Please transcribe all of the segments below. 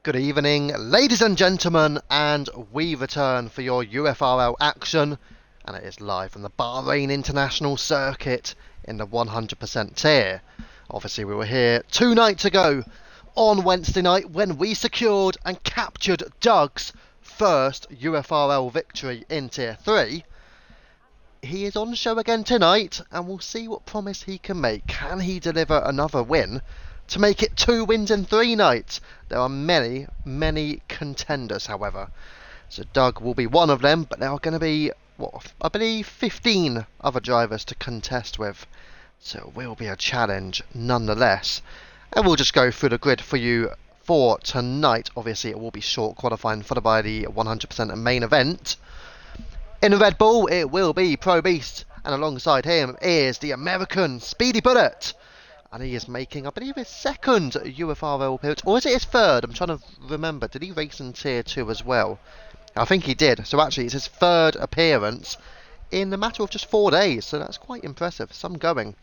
Good evening, ladies and gentlemen, and we return for your UFRL action, and it is live from the Bahrain International Circuit in the 100% tier. Obviously, we were here 2 nights ago on Wednesday night when we secured and captured Doug's first UFRL victory in Tier 3. He is on the show again tonight, and we'll see what promise he can make. Can he deliver another win to make it 2 wins in 3 nights? There are many, many contenders, however. So Doug will be one of them, but there are going to be, I believe 15 other drivers to contest with. So it will be a challenge nonetheless. And we'll just go through the grid for you for tonight. Obviously, it will be short qualifying, followed by the 100% main event. In the Red Bull, it will be Pro Beast, and alongside him is the American Speedy Bullet. And he is making, I believe, his second UFRL appearance, or is it his third? I'm trying to remember. Did he race in Tier 2 as well? I think he did. So actually, it's his third appearance in the matter of just 4 days. So that's quite impressive. Some going.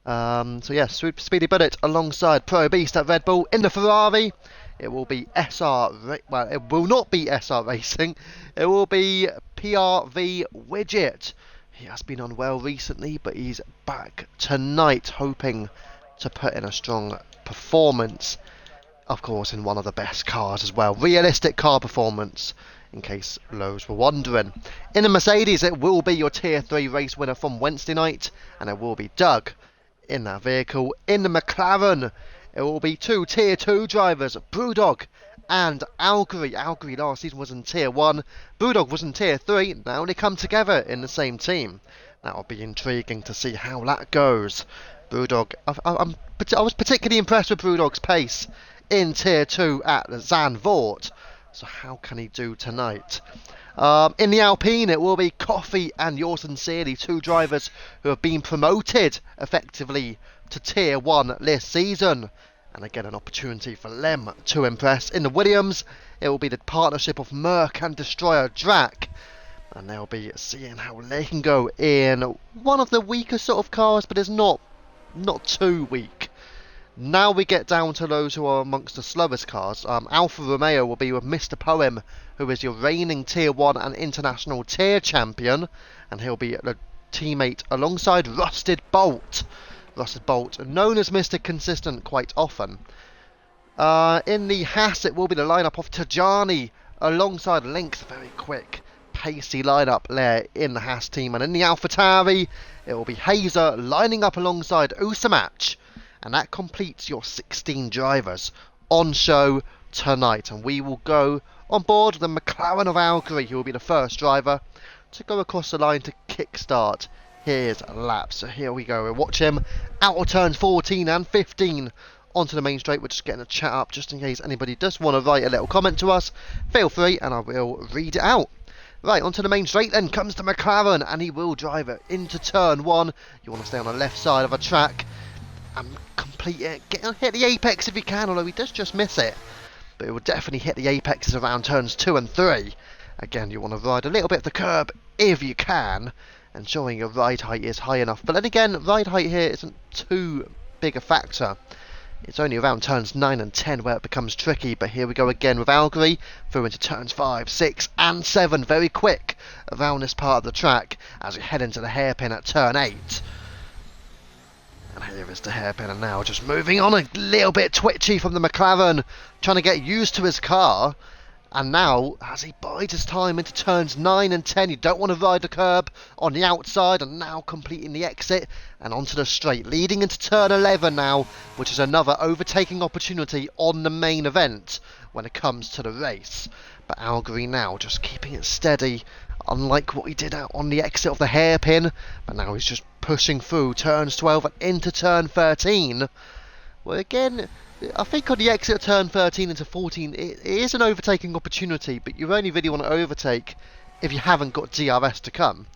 So yes, Speedy Bullet alongside Pro Beast at Red Bull. In the Ferrari, it will be well, it will not be SR Racing. It will be PRV Widget. He has been unwell recently, but he's back tonight, hoping to put in a strong performance. Of course, in one of the best cars as well. Realistic car performance, in case those were wondering. In the Mercedes, it will be your Tier 3 race winner from Wednesday night, and it will be Doug in that vehicle. In the McLaren, it will be 2 Tier 2 drivers, Brewdog and Algerie. Algerie last season was in Tier 1. Brewdog was in Tier 3. Now they come together in the same team. That will be intriguing to see how that goes. Brewdog, I was particularly impressed with Brewdog's pace in Tier 2 at Zandvoort. So how can he do tonight? In the Alpine, it will be Coffee and yours sincerely, 2 drivers who have been promoted effectively to Tier 1 this season. And again, an opportunity for them to impress. In the Williams, it will be the partnership of Merc and Destroyer Drac. And they'll be seeing how they can go in one of the weaker sort of cars, but it's not too weak. Now we get down to those who are amongst the slowest cars. Alfa Romeo will be with Mr. Poem, who is your reigning Tier 1 and International Tier Champion. And he'll be the teammate alongside Rusted Bolt. Rusted Bolt, known as Mr. Consistent quite often. In the Haas, it will be the lineup of Tajani alongside Lynx. Very quick, pacey lineup there in the Haas team. And in the AlphaTauri, it will be Hazer lining up alongside Usamach. And that completes your 16 drivers on show tonight. And we will go on board the McLaren of Algerie, who will be the first driver to go across the line to kickstart his lap. So here we go. We'll watch him out of turns 14 and 15 onto the main straight. We're just getting a chat up just in case anybody does want to write a little comment to us. Feel free and I will read it out. Right, onto the main straight then comes the McLaren, and he will drive it into turn 1. You want to stay on the left side of a track and complete it. Hit the apex if you can, although he does just miss it. But it will definitely hit the apexes around turns 2 and 3. Again, you want to ride a little bit of the curb if you can, ensuring your ride height is high enough. But then again, ride height here isn't too big a factor. It's only around turns 9 and 10 where it becomes tricky. But here we go again with Algerie through into turns 5, 6 and 7. Very quick around this part of the track as we head into the hairpin at turn 8. And here is the hairpin, and now just moving on, a little bit twitchy from the McLaren, trying to get used to his car. And now, as he bides his time into turns 9 and 10, you don't want to ride the curb on the outside, and now completing the exit and onto the straight, leading into turn 11 now, which is another overtaking opportunity on the main event when it comes to the race. But Algerie now just keeping it steady, unlike what he did out on the exit of the hairpin. But now he's just pushing through turns 12 and into turn 13. Well, again, I think on the exit of turn 13 into 14, it is an overtaking opportunity, but you only really want to overtake if you haven't got DRS to come.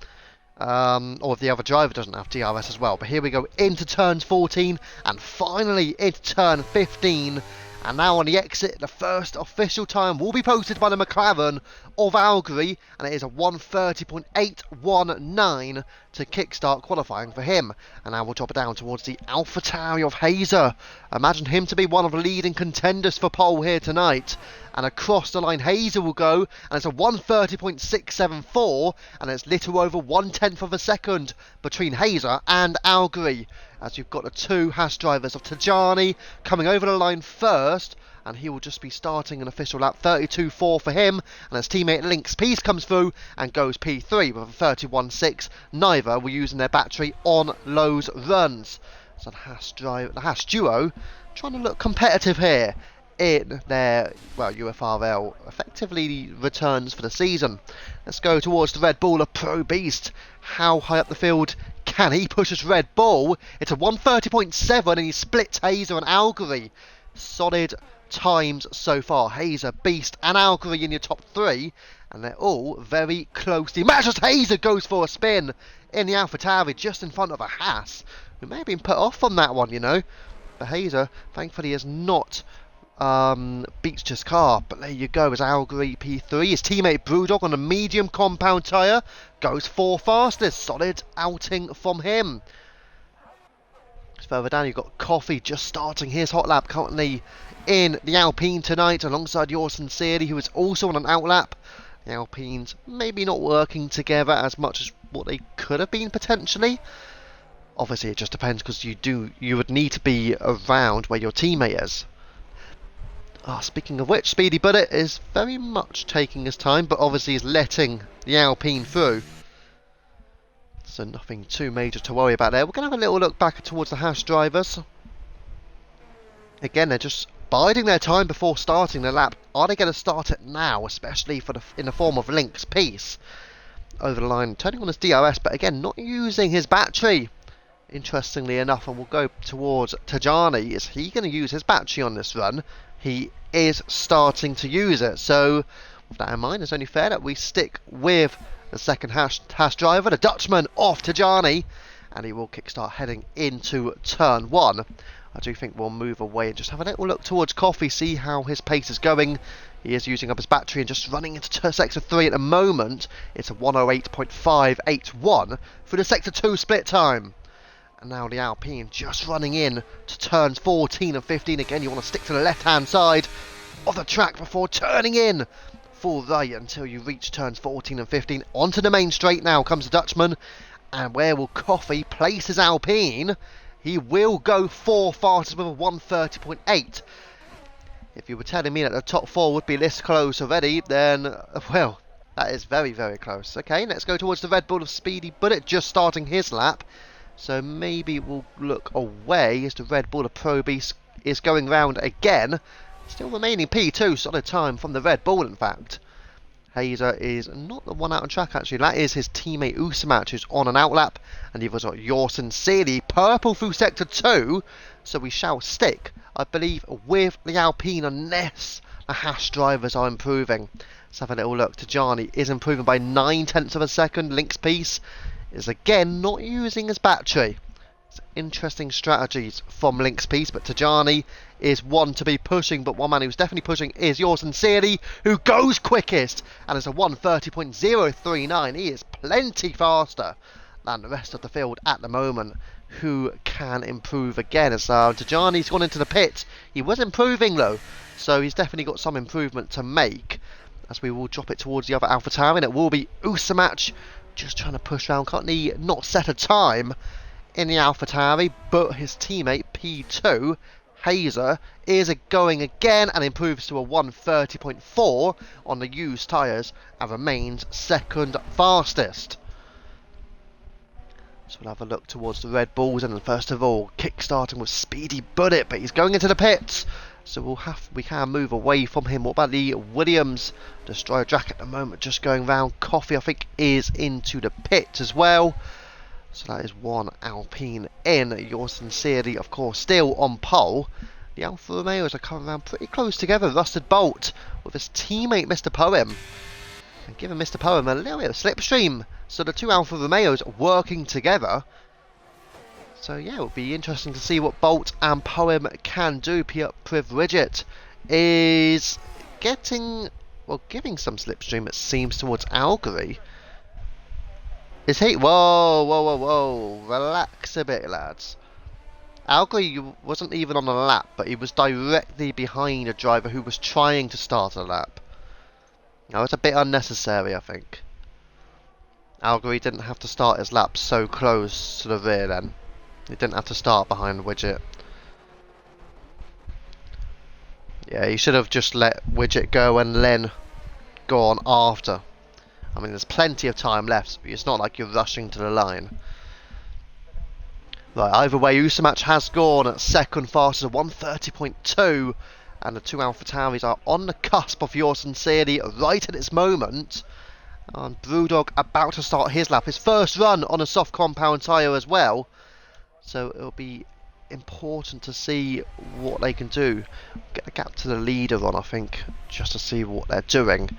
Or if the other driver doesn't have DRS as well. But here we go into turns 14 and finally into turn 15. And now on the exit, the first official time will be posted by the McLaren of Algerie, and it is a 1:30.819 to kickstart qualifying for him. And now we'll drop it down towards the AlphaTauri of Hazer. Imagine him to be one of the leading contenders for pole here tonight. And across the line Hazer will go, and it's a 1:30.674, and it's little over 1/10 of a second between Hazer and Algerie, as you've got the two Haas drivers of Tajani coming over the line first, and he will just be starting an official lap 32.4 for him, and his teammate Link's Peace comes through and goes P3 with a 31.6. Neither were using their battery on those runs. So the Haas duo trying to look competitive here in their, well, UFRL effectively returns for the season. Let's go towards the Red Bull of Pro Beast. How high up the field can he push his Red Bull? It's a 1:30.7, and he splits Hazer and Algerie. Solid times so far. Hazer, Beast and Algerie in your top three, and they're all very close. The match as Hazer goes for a spin in the AlphaTauri just in front of a Haas, who may have been put off from that one, you know. But Hazer, thankfully, is not beats his car, but there you go, as Algerie P3. His teammate Brewdog on a medium compound tyre goes 4 fastest. Solid outing from him. Further down you've got Coffee just starting his hot lap, currently in the Alpine tonight alongside Yours Sincerely, who is also on an out lap. The Alpines maybe not working together as much as what they could have been potentially. Obviously it just depends, because you would need to be around where your teammate is. Speaking of which, Speedy Bullet is very much taking his time, but obviously is letting the Alpine through. So nothing too major to worry about there. We're going to have a little look back towards the Haas drivers. Again, they're just biding their time before starting the lap. Are they going to start it now, especially in the form of Link's Peace? Over the line, turning on his DRS, but again, not using his battery. Interestingly enough, and we'll go towards Tajani. Is he going to use his battery on this run? He is starting to use it. So, with that in mind, it's only fair that we stick with the second Haas driver, the Dutchman off Tajani, and he will kickstart heading into turn 1. I do think we'll move away and just have a little look towards Coffee, see how his pace is going. He is using up his battery and just running into sector 3 at the moment. It's a 1:08.581 for the sector 2 split time. And now the Alpine just running in to turns 14 and 15. Again, you want to stick to the left-hand side of the track before turning in full right until you reach turns 14 and 15. Onto the main straight now comes the Dutchman. And where will Coffee place his Alpine? He will go 4 fastest with a 1:30.8. If you were telling me that the top 4 would be this close already, then, well, that is very, very close. Okay, let's go towards the Red Bull of Speedy Bullet, just starting his lap. So maybe we'll look away as the Red Bull of Pro Beast is going round again. Still remaining P2, solid time from the Red Bull in fact. Hazer is not the one out on track actually, that is his teammate Usamatch, who's on an outlap, and you've also got Yours Sincerely, purple through sector 2, so we shall stick, I believe, with the Alpine unless the Haas drivers are improving. Let's have a little look. Tajani is improving by 9/10 of a second. Link's Peace is again not using his battery. It's interesting strategies from Link's Peace, but Tajani is one to be pushing, but one man who's definitely pushing is Yours Sincerely, who goes quickest, and it's a 1:30.039. He is plenty faster than the rest of the field at the moment, who can improve again. As Tajani's gone into the pit, he was improving though, so he's definitely got some improvement to make, as we will drop it towards the other AlphaTauri, and it will be Usamatch just trying to push around. Currently not set a time in the AlphaTauri, but his teammate P2 Hazer is going again and improves to a 1:30.4 on the used tyres and remains second fastest. So we'll have a look towards the Red Bulls, and then first of all kick-starting with Speedy Bullet, but he's going into the pits, so we can move away from him. What about the Williams? Destroyer Jack at the moment just going round. Coffee I think is into the pit as well. So that is one Alpine in. Yours Sincerely, of course, still on pole. The Alfa Romeos are coming around pretty close together. Rusted Bolt with his teammate Mr. Poem, and giving Mr. Poem a little bit of slipstream. So the two Alfa Romeos working together. So yeah, it will be interesting to see what Bolt and Poem can do. Priv Bridget is getting, well, giving some slipstream, it seems, towards Algerie. Is he? Whoa, whoa, whoa, whoa. Relax a bit, lads. Algerie wasn't even on a lap, but he was directly behind a driver who was trying to start a lap. Now, it's a bit unnecessary, I think. Algerie didn't have to start his lap so close to the rear then. He didn't have to start behind Widget. Yeah, he should have just let Widget go and then go on after. I mean, there's plenty of time left, but it's not like you're rushing to the line. Right, either way, Usamatch has gone at second fastest at 1:30.2, and the two AlphaTauris are on the cusp of yours sincerely right at this moment. And Brewdog about to start his lap, his first run on a soft compound tyre as well. So it'll be important to see what they can do. Get the gap to the leader on, I think, just to see what they're doing.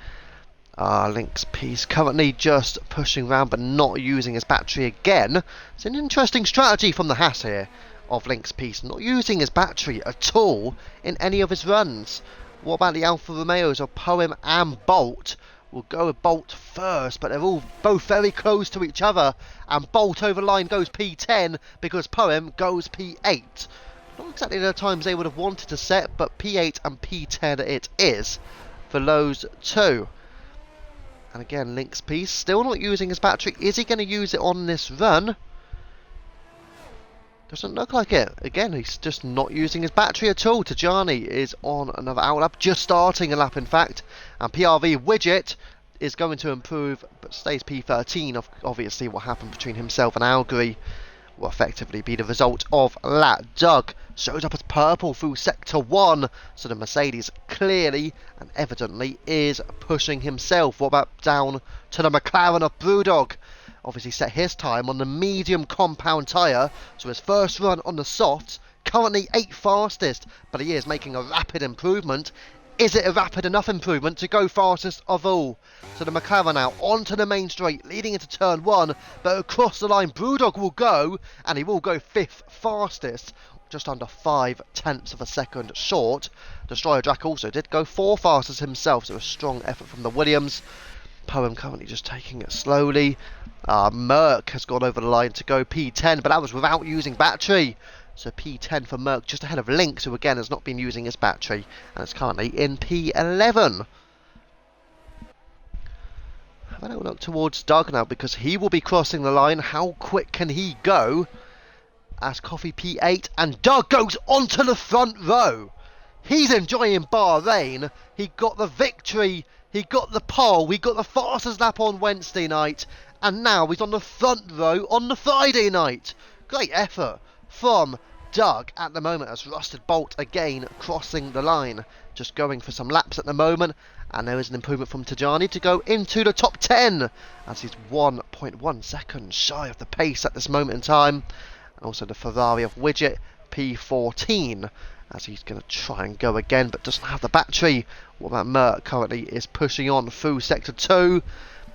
Link's piece currently just pushing around but not using his battery again. It's an interesting strategy from the Haas here of Link's piece, not using his battery at all in any of his runs. What about the Alfa Romeos of Poem and Bolt? We'll go with Bolt first, but they're all both very close to each other, and Bolt over the line goes P10 because Poem goes P8. Not exactly the times they would have wanted to set, but P8 and P10 it is for those two. And again, Link's piece still not using his battery. Is he going to use it on this run? Doesn't look like it. Again, he's just not using his battery at all. Tajani is on another outlap, just starting a lap in fact. And PRV Widget is going to improve, but stays P13. Obviously, what happened between himself and Algerie will effectively be the result of that. Doug shows up as purple through Sector 1, so the Mercedes clearly and evidently is pushing himself. What about down to the McLaren of Brewdog? Obviously set his time on the medium compound tyre, so his first run on the softs, currently 8th fastest, but he is making a rapid improvement. Is it a rapid enough improvement to go fastest of all? So the McLaren now onto the main straight, leading into turn 1, but across the line Brewdog will go, and he will go 5th fastest, just under 5/10 of a second short. Destroyer Drac also did go 4th fastest himself, so a strong effort from the Williams. Poem currently just taking it slowly. Merck has gone over the line to go P10, but that was without using battery. So P10 for Merck, just ahead of Lynx, who again has not been using his battery, and is currently in P11. Have a little look towards Doug now, because he will be crossing the line. How quick can he go? As Coffee P8, and Doug goes onto the front row. He's enjoying Bahrain. He got the victory. He got the pole. He got the fastest lap on Wednesday night. And now he's on the front row on the Friday night. Great effort from Doug at the moment, as Rusted Bolt again crossing the line. Just going for some laps at the moment. And there is an improvement from Tajani to go into the top 10. As he's 1.1 seconds shy of the pace at this moment in time. And also the Ferrari of Widget, P14. As he's going to try and go again, but doesn't have the battery. What about Merck? Currently is pushing on through Sector 2.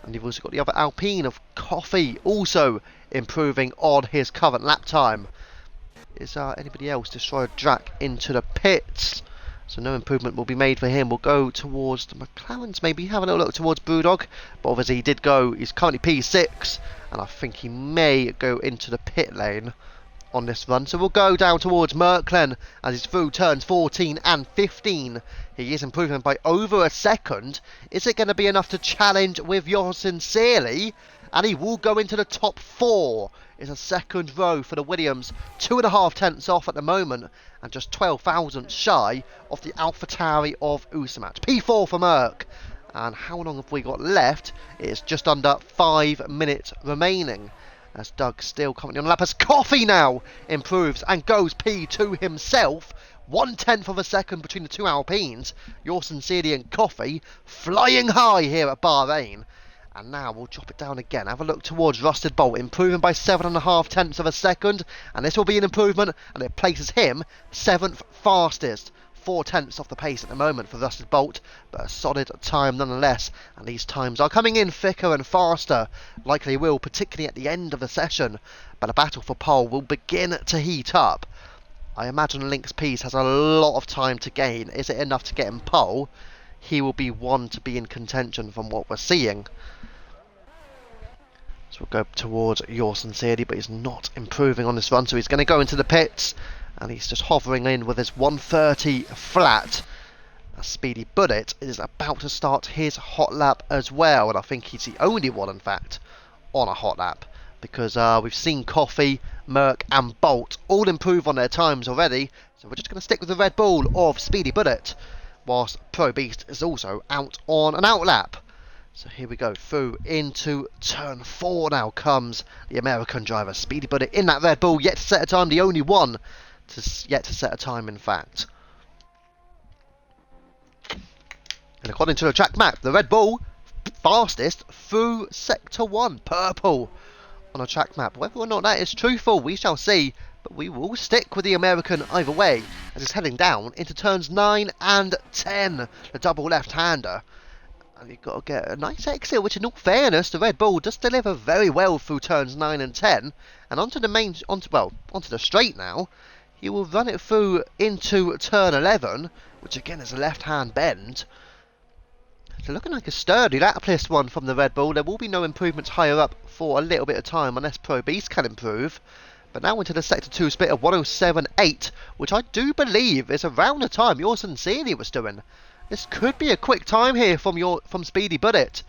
And you've also got the other Alpine of Coffee also improving on his current lap time. Is anybody else? Destroyer Drac into the pits. So no improvement will be made for him. We'll go towards the McLarens, maybe have a little look towards Brewdog. But obviously he did go, he's currently P6. And I think he may go into the pit lane on this run. So we'll go down towards Merklen as he's through turns 14 and 15. He is improving by over a second. Is it going to be enough to challenge with yours sincerely? And he will go into the top 4. It's a second row for the Williams. 2.5 off at the moment. And just 12 thousandths shy of the AlphaTauri of Usamatch. P4 for Merck. And how long have we got left? It's just under 5 minutes remaining. As Doug still currently on the lap, as Coffee now improves and goes P2 himself. 1/10 of a second between the two Alpines. Yours sincerely and Coffee flying high here at Bahrain. And now we'll drop it down again. Have a look towards Rusted Bolt, improving by 7.5 of a second. And this will be an improvement, and it places him 7th fastest. 4/10 off the pace at the moment for Rusted Bolt, but a solid time nonetheless. And these times are coming in thicker and faster, likely will, particularly at the end of the session. But a battle for pole will begin to heat up. I imagine Lynx Peas has a lot of time to gain. Is it enough to get him pole? He will be one to be in contention from what we're seeing. So we'll go towards Your Sincerity, but he's not improving on this run, so he's going to go into the pits, and he's just hovering in with his 130 flat. Speedy Bullet is about to start his hot lap as well, and I think he's the only one, in fact, on a hot lap, because we've seen Coffee, Merc and Bolt all improve on their times already, so we're just going to stick with the Red Bull of Speedy Bullet, whilst Pro Beast is also out on an out lap. So here we go, through into turn 4 now comes the American driver, Speedy Bullet in that Red Bull, yet to set a time, the only one yet to set a time, in fact. And according to the track map, the Red Bull fastest through Sector 1, purple, on a track map. Whether or not that is truthful, we shall see, but we will stick with the American either way, as it's heading down into turns 9 and 10, the double left-hander. And you've got to get a nice exit, which in all fairness, the Red Bull does deliver very well through turns 9 and 10, and onto the straight now. He will run it through into turn 11, which again is a left-hand bend. So looking like a sturdy lap list one from the Red Bull. There will be no improvements higher up for a little bit of time unless Pro Beast can improve. But now into the Sector 2 split of 107.8, which I do believe is around the time Your Sincerity was doing. This could be a quick time here from Speedy Bullet.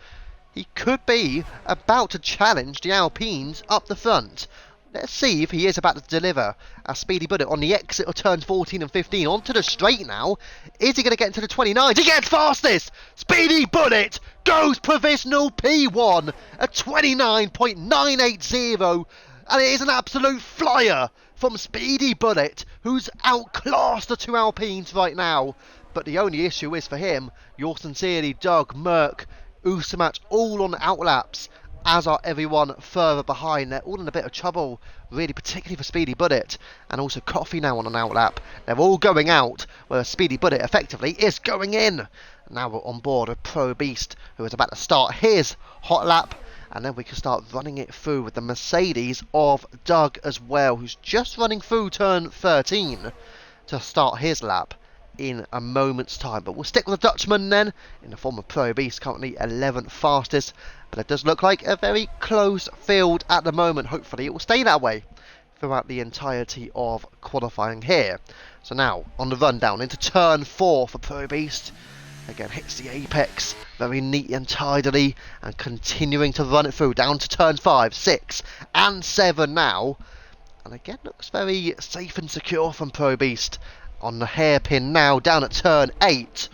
He could be about to challenge the Alpines up the front. Let's see if he is about to deliver a Speedy Bullet on the exit of turns 14 and 15 onto the straight now. Is he going to get into the 29s? He gets fastest! Speedy Bullet goes provisional P1 at 29.980, and it is an absolute flyer from Speedy Bullet, who's outclassed the two Alpines right now. But the only issue is for him, Your Sincerity, Doug, Merc, Usamat all on outlaps, as are everyone further behind. They're all in a bit of trouble, really, particularly for Speedy Bullet, and also Coffee now on an outlap. They're all going out, where Speedy Bullet effectively is going in. Now we're on board with Pro Beast, who is about to start his hot lap, and then we can start running it through with the Mercedes of Doug as well, who's just running through turn 13 to start his lap in a moment's time. But we'll stick with the Dutchman then, in the form of Pro Beast, currently 11th fastest. But it does look like a very close field at the moment. Hopefully it will stay that way throughout the entirety of qualifying here. So now, on the run down into turn 4 for Pro Beast. Again, hits the apex very neat and tidily, and continuing to run it through down to turns 5, 6 and 7 now. And again, looks very safe and secure from Pro Beast. On the hairpin now, down at turn 8.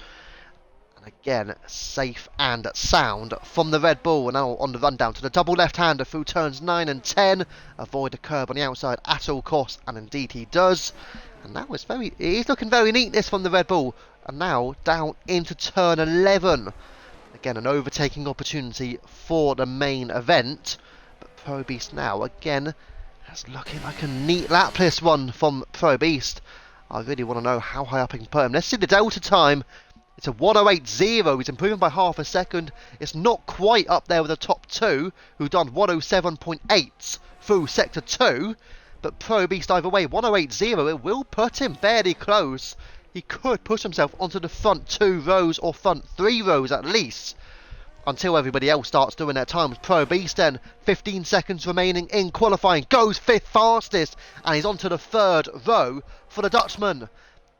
And again, safe and sound from the Red Bull. And now on the run down to the double left-hander through turns 9 and 10. Avoid the curb on the outside at all costs, and indeed he does. And now it is looking very neat, this from the Red Bull. And now down into turn 11. Again, an overtaking opportunity for the main event. But Pro Beast now, again, that's looking like a neat lap list one from Pro Beast. I really want to know how high up he can put him. Let's see the delta time. It's a 108.0. He's improving by half a second. It's not quite up there with the top two, who've done 107.8 through Sector 2. But Pro Beast either way, 108.0, it will put him fairly close. He could push himself onto the front 2 rows, or front 3 rows at least, until everybody else starts doing their times. Pro Beast then, 15 seconds remaining in qualifying, goes 5th fastest, and he's onto the 3rd row for the Dutchman.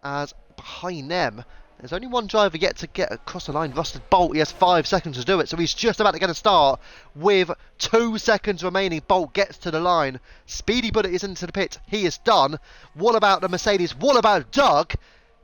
As behind them, there's only one driver yet to get across the line, Rusted Bolt. He has 5 seconds to do it, so he's just about to get a start with 2 seconds remaining. Bolt gets to the line. Speedy Bullet is into the pit. He is done. What about the Mercedes? What about Doug?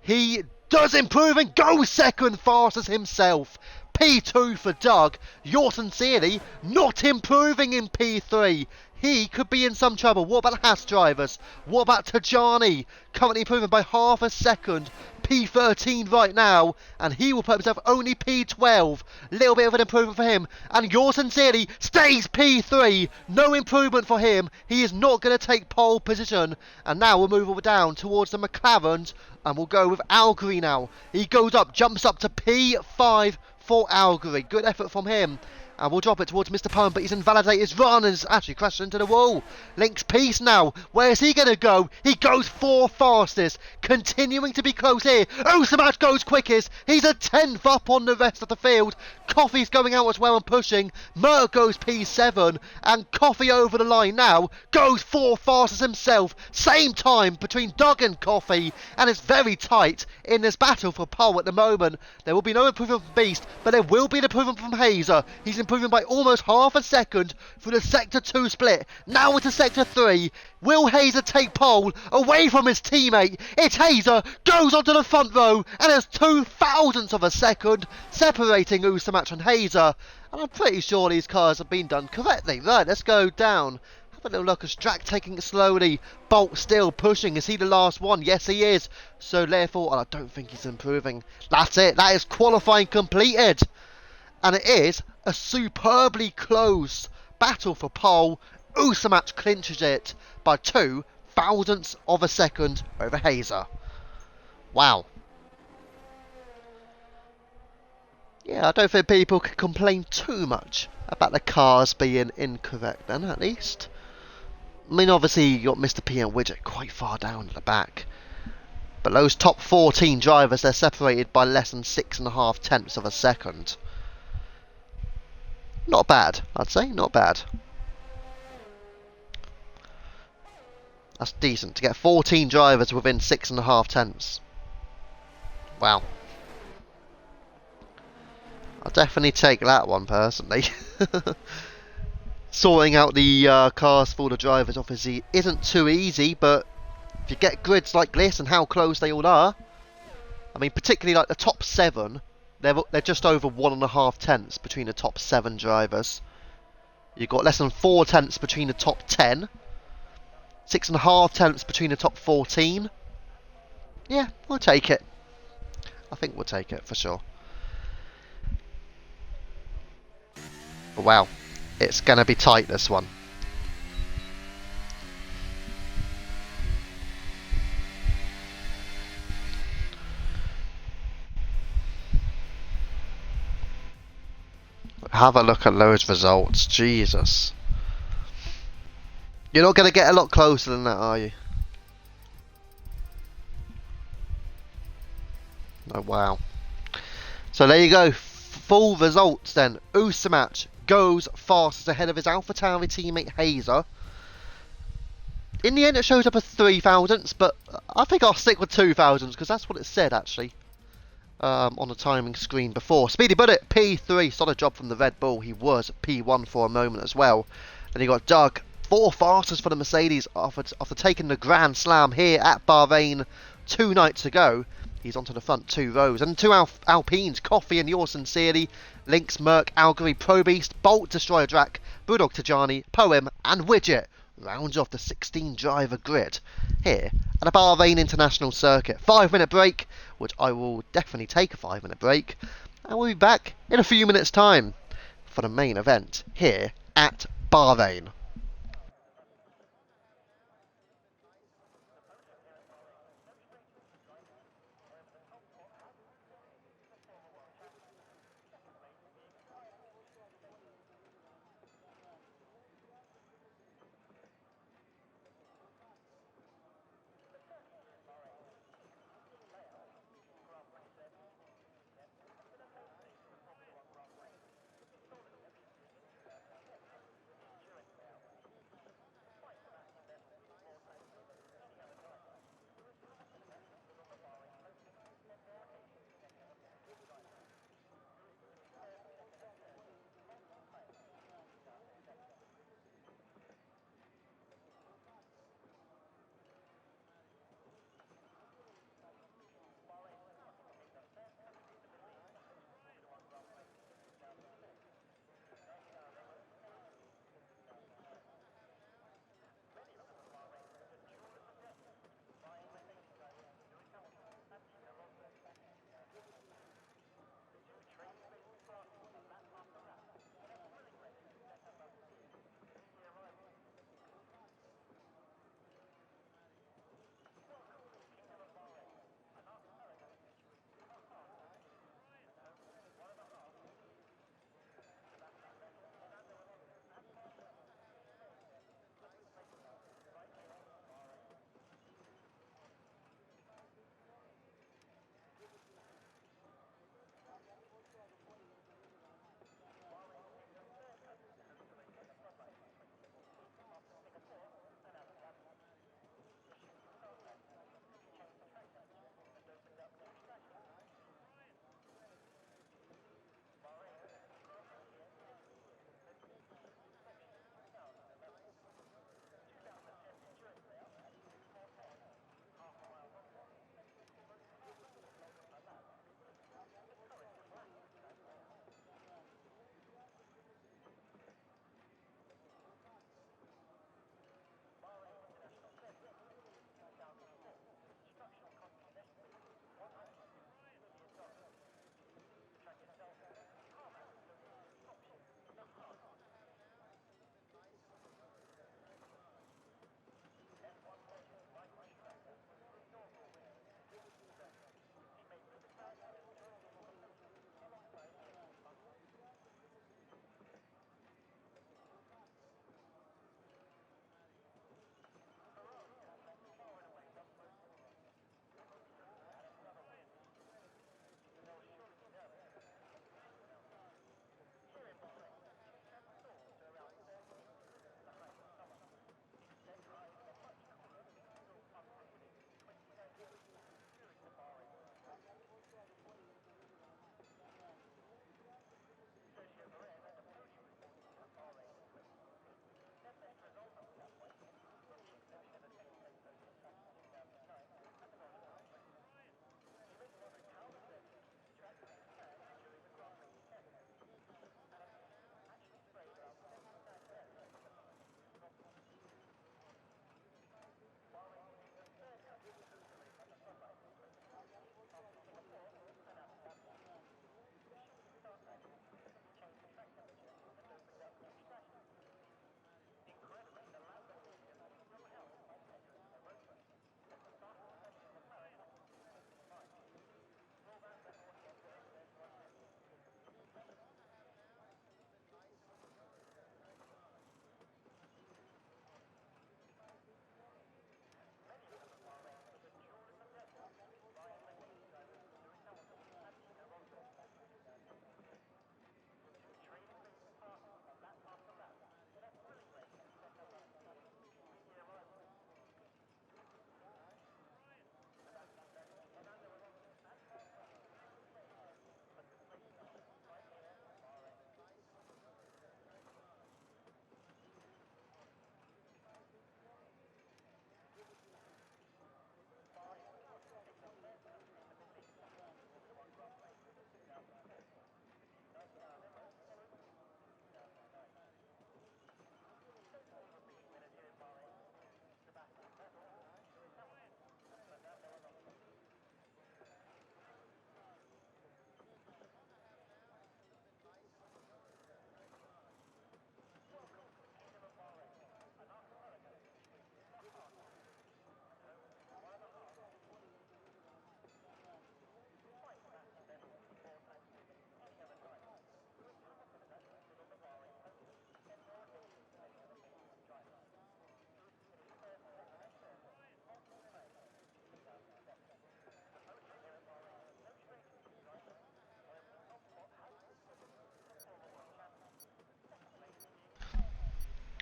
He does improve and goes 2nd fastest himself. P2 for Doug. Your Sincerity not improving in P3. He could be in some trouble. What about the Haas drivers? What about Tajani? Currently improving by half a second. P13 right now, and he will put himself only P12. Little bit of an improvement for him. And Your Sincerity stays P3. No improvement for him. He is not going to take pole position. And now we'll move down towards the McLarens, and we'll go with Algery now. He goes up, jumps up to P5 for Algery. Good effort from him. And we'll drop it towards Mr. Poem, but he's invalidated his run and has actually crashed into the wall. Link's Peace now. Where's he going to go? He goes 4th fastest. Continuing to be close here. Usamat goes quickest. He's a 10th up on the rest of the field. Coffee's going out as well and pushing. Merck goes P7. And Coffee over the line now. Goes 4th fastest himself. Same time between Doug and Coffee. And it's very tight in this battle for pole at the moment. There will be no improvement from Beast, but there will be an improvement from Hazer. He's improving by almost half a second through the Sector 2 split. Now into Sector 3. Will Hazer take pole away from his teammate? It's Hazer, goes onto the front row, and there's 0.02 of a second separating Usamatch and Hazer. And I'm pretty sure these cars have been done correctly. Right, let's go down. Have a little look at Strack taking it slowly. Bolt still pushing. Is he the last one? Yes, he is. So therefore, I don't think he's improving. That's it. That is qualifying completed. And it is a superbly close battle for pole. Usamatch clinches it by 0.02 of a second over Hazer. Wow. Yeah, I don't think people can complain too much about the cars being incorrect then, at least. I mean, obviously, you got Mr. P and Widget quite far down at the back. But those top 14 drivers, they're separated by less than 6.5 of a second. Not bad, I'd say. Not bad. That's decent. To get 14 drivers within 6.5. Wow. I'll definitely take that one, personally. Sorting out the cars for the drivers obviously isn't too easy, but if you get grids like this and how close they all are, I mean, particularly like the top 7, they're just over 1.5 between the top 7 drivers. You've got less than 4 between the top 10, 6.5 between the top 14. Yeah, we'll take it. I think we'll take it for sure. But wow, it's going to be tight, this one. Have a look at those results. Jesus. You're not going to get a lot closer than that, are you? Oh, wow. So there you go. Full results then. Usamatch goes fastest ahead of his AlphaTauri teammate Hazer. In the end, it shows up as 3,000s, but I think I'll stick with 2,000s because that's what it said actually on the timing screen before. Speedy Bullet P3, solid job from the Red Bull. He was P1 for a moment as well. Then you got Doug, 4 fastest for the Mercedes after taking the Grand Slam here at Bahrain 2 nights ago. He's onto the front 2 rows. And 2 Alpines, Coffee and yours sincerely, Lynx, Merck, Algary, Probeast, Bolt, Destroyer Drac, Brewdog Tajani, Poem and Widget rounds off the 16 driver grid here at the Bahrain International Circuit. 5-minute break, which I will definitely take a 5-minute break, and we'll be back in a few minutes time for the main event here at Bahrain.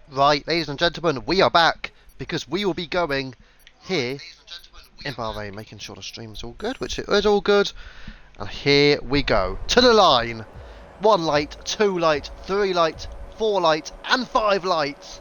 Right, ladies and gentlemen, we are back because we will be going here in Bahrain, making sure the stream is all good, which it is all good. And here we go to the line. 1 light, 2 light, 3 light, 4 light, and 5 lights.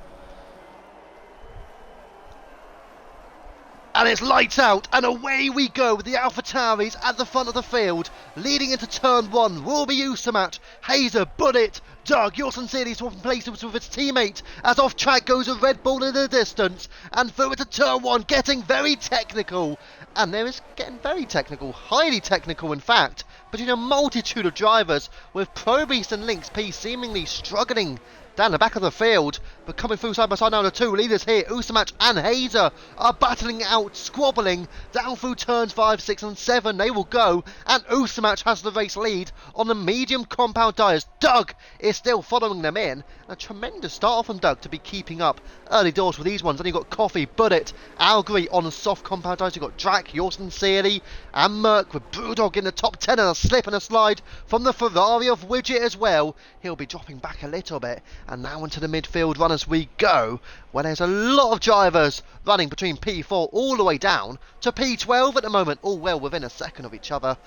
And it's lights out, and away we go with the AlphaTauris at the front of the field. Leading into turn 1 will be Usamat, Hazer, Buddit, Doug, you're sincerely swapping places with his teammate as off track goes a Red Bull in the distance. And through into turn 1, getting very technical. And there is getting very technical, highly technical in fact, between a multitude of drivers with Pro Beast and Lynx P seemingly struggling down the back of the field, but coming through side by side now, the two leaders here, Usamat and Hazer, are battling out, squabbling down through turns 5, 6 and 7. They will go, and Usamat has the race lead on the medium compound tyres. Doug is still following them in. A tremendous start from Doug to be keeping up early doors with these ones. Then you've got Coffee, Buddit, Algary on the soft compound tyres. You've got Drac, Yorson, Sealy, and Merc with Brewdog in the top 10 and a slip and a slide from the Ferrari of Widget as well. He'll be dropping back a little bit. And now into the midfield run as we go, where there's a lot of drivers running between P4 all the way down to P12 at the moment, all well within a second of each other.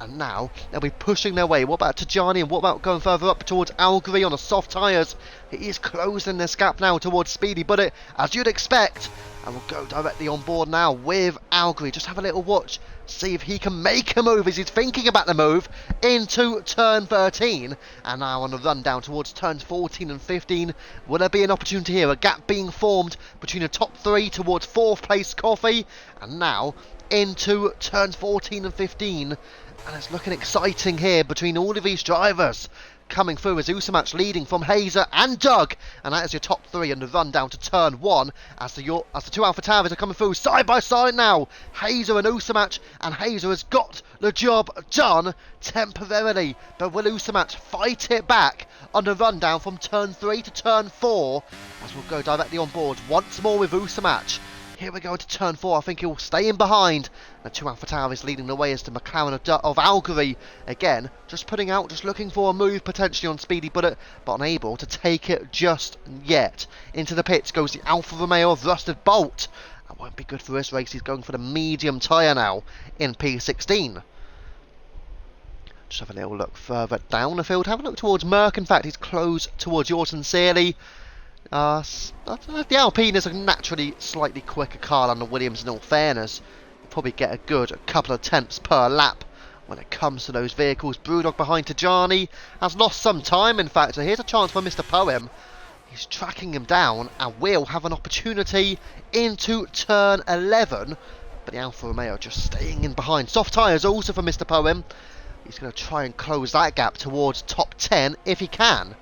And now they'll be pushing their way. What about Tajani, and what about going further up towards Algary on the soft tyres? He is closing this gap now towards Speedy Buddit, as you'd expect. And we'll go directly on board now with Algary. Just have a little watch, see if he can make a move as he's thinking about the move into turn 13. And now on the run down towards turns 14 and 15. Will there be an opportunity here? A gap being formed between the top 3 towards 4th place Coffee. And now into turns 14 and 15. And it's looking exciting here between all of these drivers. Coming through as Usamatch leading from Hazer and Doug. And that is your top 3 in the run down to turn 1. As the two AlphaTauris are coming through side by side now. Hazer and Usamatch. And Hazer has got the job done temporarily. But will Usamatch fight it back on the run down from turn 3 to turn 4? As we'll go directly on board once more with Usamatch. Here we go into turn 4. I think he'll stay in behind. The two AlphaTauris leading the way as the McLaren of Algary. Again, just putting out, just looking for a move potentially on Speedy Bullet, but unable to take it just yet. Into the pits goes the Alfa Romeo of Rusted Bolt. That won't be good for this race. He's going for the medium tyre now in P16. Just have a little look further down the field. Have a look towards Merck. In fact, he's close towards Yorton Sealy. The Alpine is a naturally slightly quicker car than the Williams in all fairness. You'll probably get a good couple of tenths per lap when it comes to those vehicles. Brewdog behind Tajani has lost some time in fact, so here's a chance for Mr. Poem. He's tracking him down and will have an opportunity into turn 11, but the Alfa Romeo just staying in behind. Soft tyres also for Mr. Poem. He's going to try and close that gap towards top 10 if he can.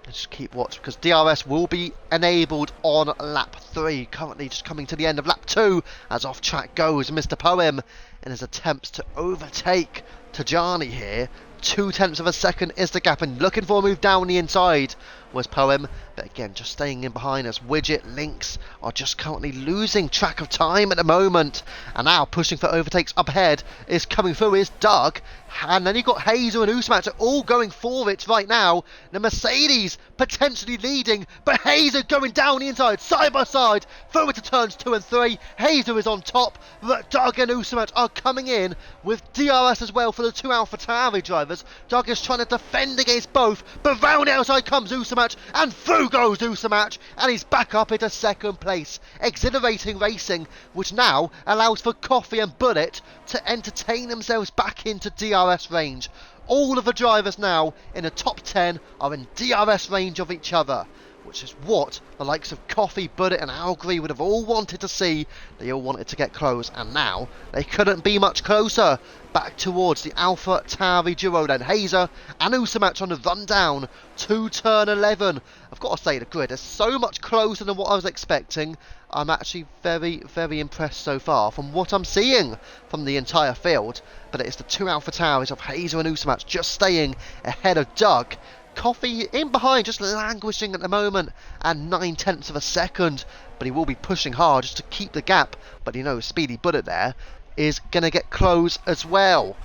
Just keep watch because DRS will be enabled on lap 3. Currently just coming to the end of lap 2 as off track goes Mr. Poem in his attempts to overtake Tajani here. 0.2 of a second is the gap, and looking for a move down the inside was Poem, but again just staying in behind as Widget, Lynx are just currently losing track of time at the moment. And now pushing for overtakes up ahead is coming through is Doug, and then you've got Hazer and Usmat are all going for it right now. The Mercedes potentially leading, but Hazer going down the inside, side by side, through into turns 2 and 3. Hazer is on top, but Doug and Usmat are coming in with DRS as well for the two AlphaTauri drivers. Doug is trying to defend against both, but round the outside comes Usamatch, and through goes Usamatch, and he's back up into second place. Exhilarating racing, which now allows for Coffee and Bullet to entertain themselves back into DRS range. All of the drivers now in the top 10 are in DRS range of each other, which is what the likes of Coffee, Bullet and Algary would have all wanted to see. They all wanted to get close, and now they couldn't be much closer. Back towards the AlphaTauri duo then. Hazer and Usamatch on the run down to turn 11. I've got to say the grid is so much closer than what I was expecting. I'm actually very, very impressed so far from what I'm seeing from the entire field. But it's the two AlphaTauris of Hazer and Usamatch just staying ahead of Doug. Coffee in behind, just languishing at the moment at 0.9 of a second, but he will be pushing hard just to keep the gap. But you know, Speedy Bullet there is going to get close as well.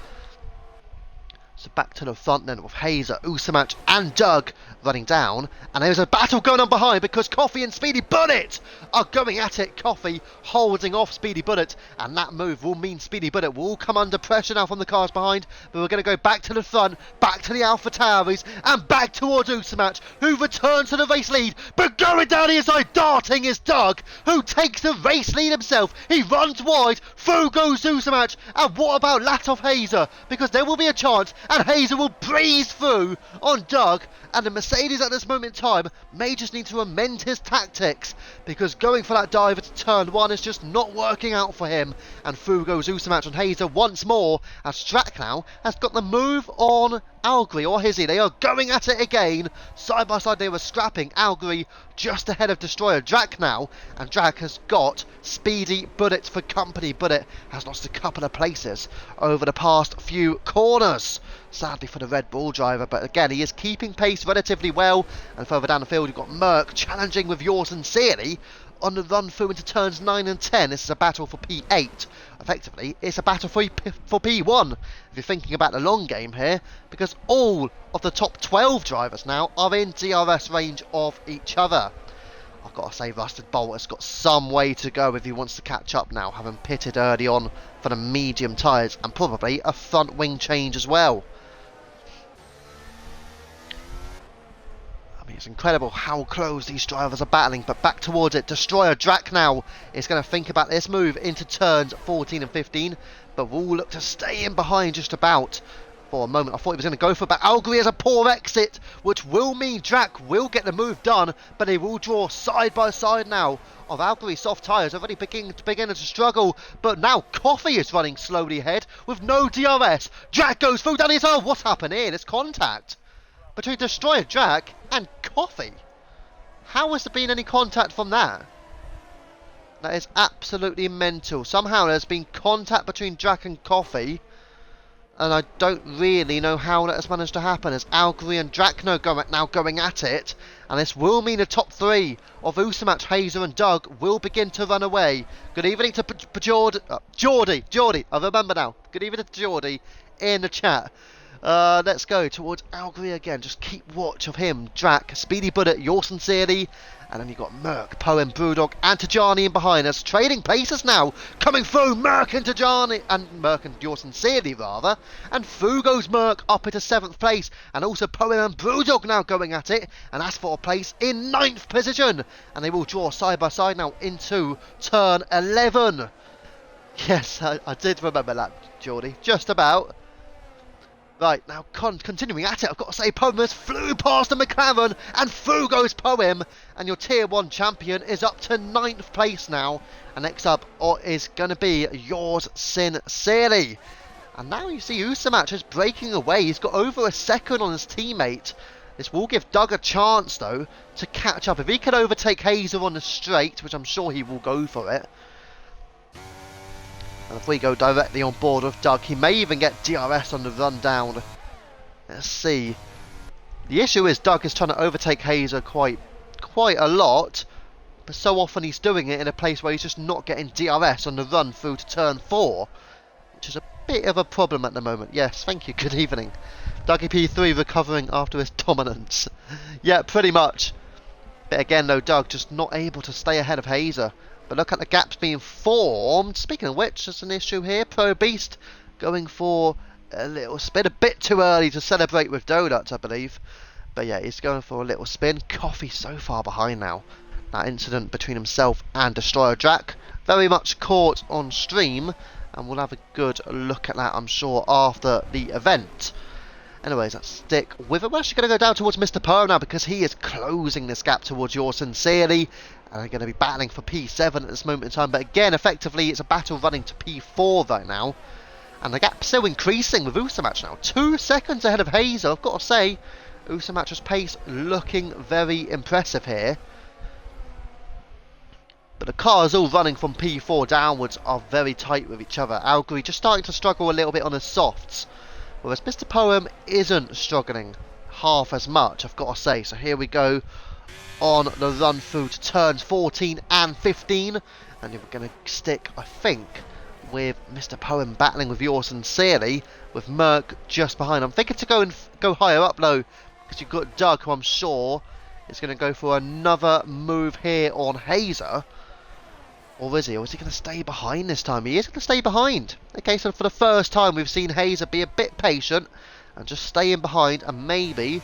So back to the front then with Hazer, Usamach and Doug running down. And there's a battle going on behind because Coffee and Speedy Bullet are going at it. Coffee holding off Speedy Bullet. And that move will mean Speedy Bullet will come under pressure now from the cars behind. But we're going to go back to the front, back to the Alpha Tauris, and back towards Usamach, who returns to the race lead. But going down the inside, darting is Doug, who takes the race lead himself. He runs wide, through goes Usamach. And what about Latov Hazer? Because there will be a chance. And Hazer will breeze through on Doug. And the Mercedes at this moment in time may just need to amend his tactics, because going for that dive at turn 1 is just not working out for him. And through goes Usamach and Hazer once more, as Strack now has got the move on Algri or Hizzy. They are going at it again. Side by side they were scrapping. Algri just ahead of Destroyer Drac now, and Drac has got Speedy Bullet for company. Bullet has lost a couple of places over the past few corners, sadly for the Red Bull driver, but again he is keeping pace relatively well. And further down the field you've got Merck challenging with Yours Sincerely on the run through into turns 9 and 10. This is a battle for P8. Effectively, it's a battle for P1, if you're thinking about the long game here, because all of the top 12 drivers now are in DRS range of each other. I've got to say, Rusted Bolt has got some way to go if he wants to catch up now, having pitted early on for the medium tyres, and probably a front wing change as well. It's incredible how close these drivers are battling, but back towards it. Destroyer Drac now is going to think about this move into turns 14 and 15, but will look to stay in behind just about. For a moment I thought he was going to go for it, but Algri has a poor exit, which will mean Drac will get the move done, but they will draw side by side now of Algri's soft tyres, already beginning to struggle. But now Coffee is running slowly ahead with no DRS. Drac goes through down his what's happened here? There's contact between Destroyer Drac and Coffee. How has there been any contact from that? That is absolutely mental. Somehow there's been contact between Drac and Coffee, and I don't really know how that has managed to happen, as Algri and Drac now going at it, and this will mean the top 3 of Usamach, Hazer and Doug will begin to run away. Good evening to Geordie, I remember now. Good evening to Geordie in the chat. Let's go towards Algri again. Just keep watch of him. Drac, Speedy Bullet, Yours Sincerely, and then you've got Merck, Poem, Brewdog, and Tajani in behind us. Trading places now. Coming through, Merck and Tajani, and Merck and Yours Sincerely rather. And through goes Merck up into 7th place. And also Poem and Brewdog now going at it. And that's for a place in 9th position. And they will draw side by side now into turn 11. Yes, I did remember that, Geordie. Just about. Right, now continuing at it, I've got to say Poem has flew past the McLaren, and through goes Poem, and your Tier 1 champion is up to 9th place now. And next up is going to be Yours Sincerely. And now you see Usamach is breaking away. He's got over a second on his teammate. This will give Doug a chance, though, to catch up. If he can overtake Hazer on the straight, which I'm sure he will go for it, and if we go directly on board with Doug, he may even get DRS on the run down. Let's see. The issue is Doug is trying to overtake Hazer quite a lot, but so often he's doing it in a place where he's just not getting DRS on the run through to turn 4, which is a bit of a problem at the moment. Yes, thank you, good evening. Dougie P3 recovering after his dominance. Yeah, pretty much. But again though, Doug just not able to stay ahead of Hazer. But look at the gaps being formed. Speaking of which, there's an issue here. Pro Beast going for a little spin. A bit too early to celebrate with donuts, I believe. But yeah, he's going for a little spin. Coffee so far behind now. That incident between himself and Destroyer Drac very much caught on stream. And we'll have a good look at that, I'm sure, after the event. Anyways, let's stick with it. We're actually going to go down towards Mr. Poe now, because he is closing this gap towards Yours Sincerely. And they're going to be battling for P7 at this moment in time. But again, effectively, it's a battle running to P4 right now. And the gap's still increasing with Usamach now. 2 seconds ahead of Hazer. I've got to say, Usamach's pace looking very impressive here. But the cars all running from P4 downwards are very tight with each other. Algri just starting to struggle a little bit on his softs, whereas Mr. Poem isn't struggling half as much, I've got to say. So here we go on the run through to turns 14 and 15, and we're going to stick, I think, with Mr. Poem battling with yours sincerely, with Merc just behind. I'm thinking to go higher up though, because you've got Doug, who I'm sure is going to go for another move here on Hazer. Or is he? Or is he going to stay behind this time? He is going to stay behind. Okay, so for the first time we've seen Hazer be a bit patient and just stay in behind, and maybe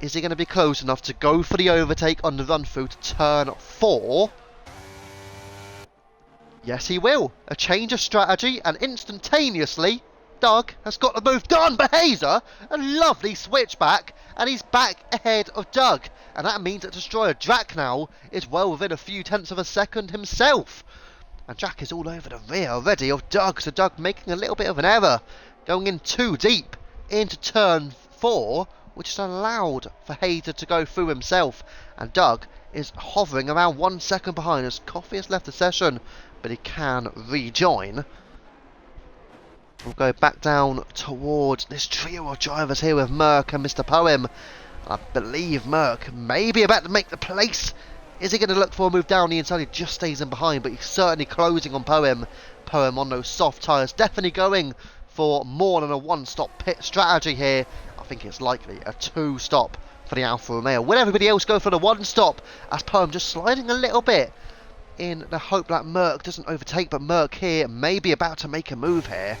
is he going to be close enough to go for the overtake on the run through to turn 4? Yes, he will. A change of strategy, and instantaneously, Doug has got the move done. But Hazer, a lovely switchback, and he's back ahead of Doug. And that means that Destroyer Drac now is well within a few tenths of a second himself. And Drac is all over the rear already of Doug, so Doug making a little bit of an error, going in too deep into turn 4, which has allowed for Hazer to go through himself. And Doug is hovering around 1 second behind as Coffee has left the session, but he can rejoin. We'll go back down towards this trio of drivers here with Merc and Mr. Poem. I believe Merc may be about to make the place. Is he going to look for a move down the inside? He just stays in behind, but he's certainly closing on Poem. Poem on those soft tyres, definitely going for more than a one-stop pit strategy here. I think it's likely a 2-stop for the Alfa Romeo. Will everybody else go for the 1-stop, as Poem just sliding a little bit in the hope that Merc doesn't overtake, but Merc here may be about to make a move here.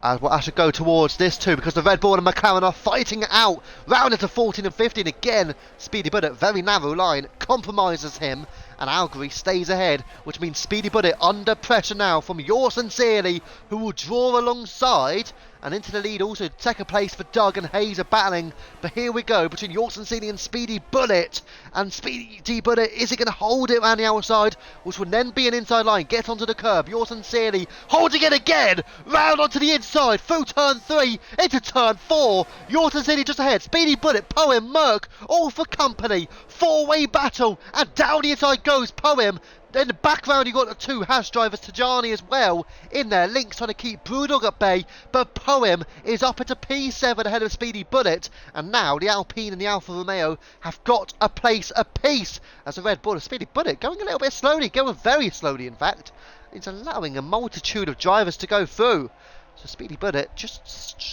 As we'll have to go towards this too, because the Red Bull and McLaren are fighting it out. Round into 14 and 15 again. Speedy Bullet, very narrow line, compromises him, and Algary stays ahead, which means Speedy Bullet under pressure now from yours sincerely, who will draw alongside. And into the lead also, second place for Doug and Hazer battling. But here we go between yours sincerely and Speedy Bullet. And Speedy Bullet, is he going to hold it around the outside, which will then be an inside line, get onto the curb. Yours sincerely holding it again, round onto the inside, through turn 3, into turn 4. Yours sincerely just ahead, Speedy Bullet, Poem, Merc, all for company. 4-way battle, and down the inside goes Poem. In the background, you've got the 2 Hash drivers, Tajani as well, in there. Link's trying to keep Brewdog at bay, but Poem is up into P7 ahead of Speedy Bullet. And now the Alpine and the Alfa Romeo have got a place apiece, as the Red Bull of Speedy Bullet going a little bit slowly, going very slowly in fact. It's allowing a multitude of drivers to go through. So Speedy Bullet just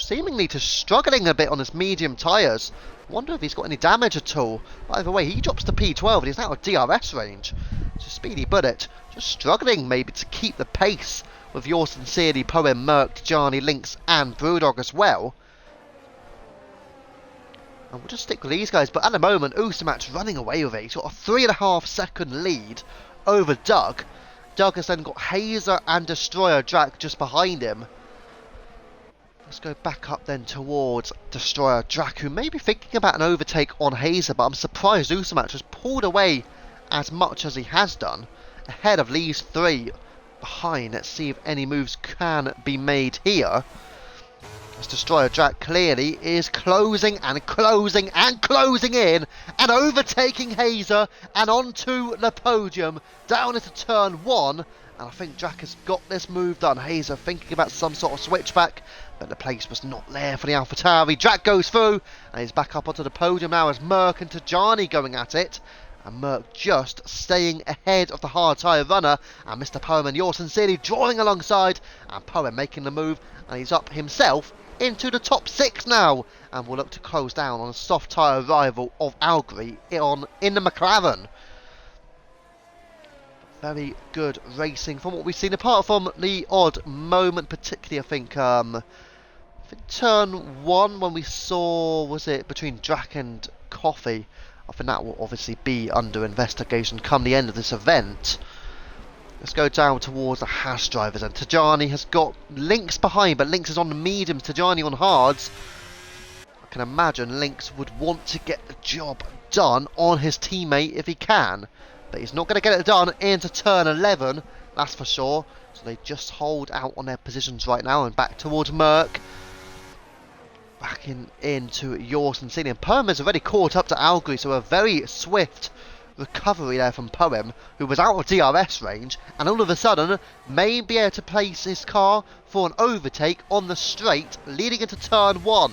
seemingly struggling a bit on his medium tyres. Wonder if he's got any damage at all. By the way, he drops to P12 and he's now at DRS range. So Speedy Bullet just struggling maybe to keep the pace with yours sincerely, Poem, Merc, Johnny, Lynx and Brewdog as well. And we'll just stick with these guys. But at the moment, Usamat's running away with it. He's got a 3.5 second lead over Doug. Doug has then got Hazer and Destroyer Drac just behind him. Let's go back up then towards Destroyer Drac, who may be thinking about an overtake on Hazer, but I'm surprised Usamat has pulled away as much as he has done, ahead of these 3 behind. Let's see if any moves can be made here. As Destroyer Drac clearly is closing and closing and closing in, and overtaking Hazer, and onto the podium, down into turn 1. And I think Drac has got this move done. Hazer thinking about some sort of switchback, but the place was not there for the AlphaTauri. Drac goes through, and he's back up onto the podium now as Merc and Tajani going at it. And Merc just staying ahead of the hard tyre runner. And Mr. Poem and yours sincerely drawing alongside. And Poem making the move, and he's up himself into the top 6 now. And will look to close down on a soft tyre rival of Algary in the McLaren. Very good racing from what we've seen, apart from the odd moment, particularly I think turn 1 when we saw, was it between Drac and Coffee? I think that will obviously be under investigation come the end of this event. Let's go down towards the Hash drivers, and Tajani has got Lynx behind, but Lynx is on the mediums, Tajani on hards. I can imagine Lynx would want to get the job done on his teammate if he can. But he's not going to get it done into turn 11, that's for sure. So they just hold out on their positions right now, and back towards Merc. Back into yours and Celine. And Poem has already caught up to Algary, so a very swift recovery there from Poem, who was out of DRS range, and all of a sudden may be able to place his car for an overtake on the straight leading into turn 1.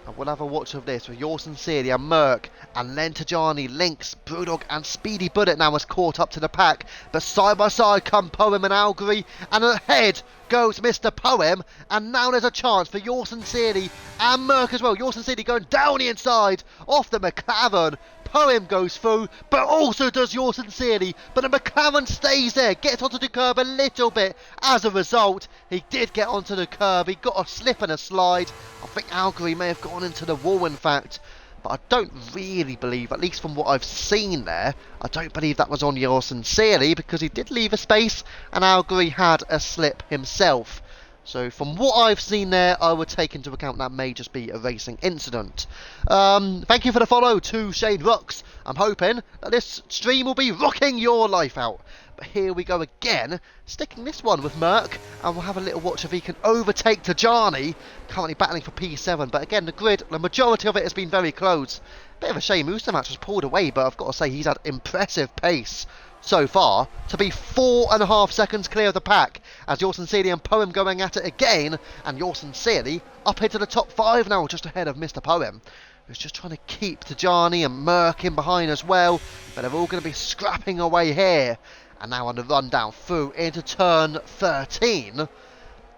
And we'll have a watch of this with yours sincerely and Merc and Len Tajani, Lynx, Brewdog and Speedy Bullet now has caught up to the pack. But side by side come Poem and Algery, and ahead goes Mr. Poem, and now there's a chance for yours sincerely and Merc as well. Yours sincerely going down the inside off the McLaren. Poem goes through, but also does yours sincerely. But the McLaren stays there, gets onto the curb a little bit. As a result, he did get onto the curb. He got a slip and a slide. I think Algery may have gone into the wall, in fact. But I don't really believe, at least from what I've seen there, I don't believe that was on yours sincerely, because he did leave a space and Algery had a slip himself. So from what I've seen there, I would take into account that may just be a racing incident. Thank you for the follow to Shane Rocks. I'm hoping that this stream will be rocking your life out. But here we go again, sticking this one with Merc, and we'll have a little watch if he can overtake Tajani, currently battling for P7. But again, the grid, the majority of it has been very close. Bit of a shame Ustamatch was pulled away, but I've got to say he's had impressive pace so far to be 4.5 seconds clear of the pack, as Yours Sincerely and Poem going at it again, and Yours Sincerely up into the top 5 now, just ahead of Mr. Poem, who's just trying to keep Tajani and Merc in behind as well, but they're all going to be scrapping away here. And now on the run down through into turn 13,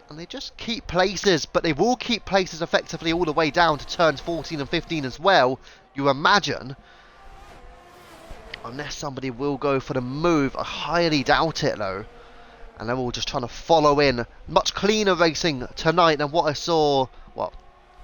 and they just keep places, but they will keep places effectively all the way down to turns 14 and 15 as well, you imagine. Unless somebody will go for the move. I highly doubt it though. And they're all just trying to follow in. Much cleaner racing tonight than what I saw, well,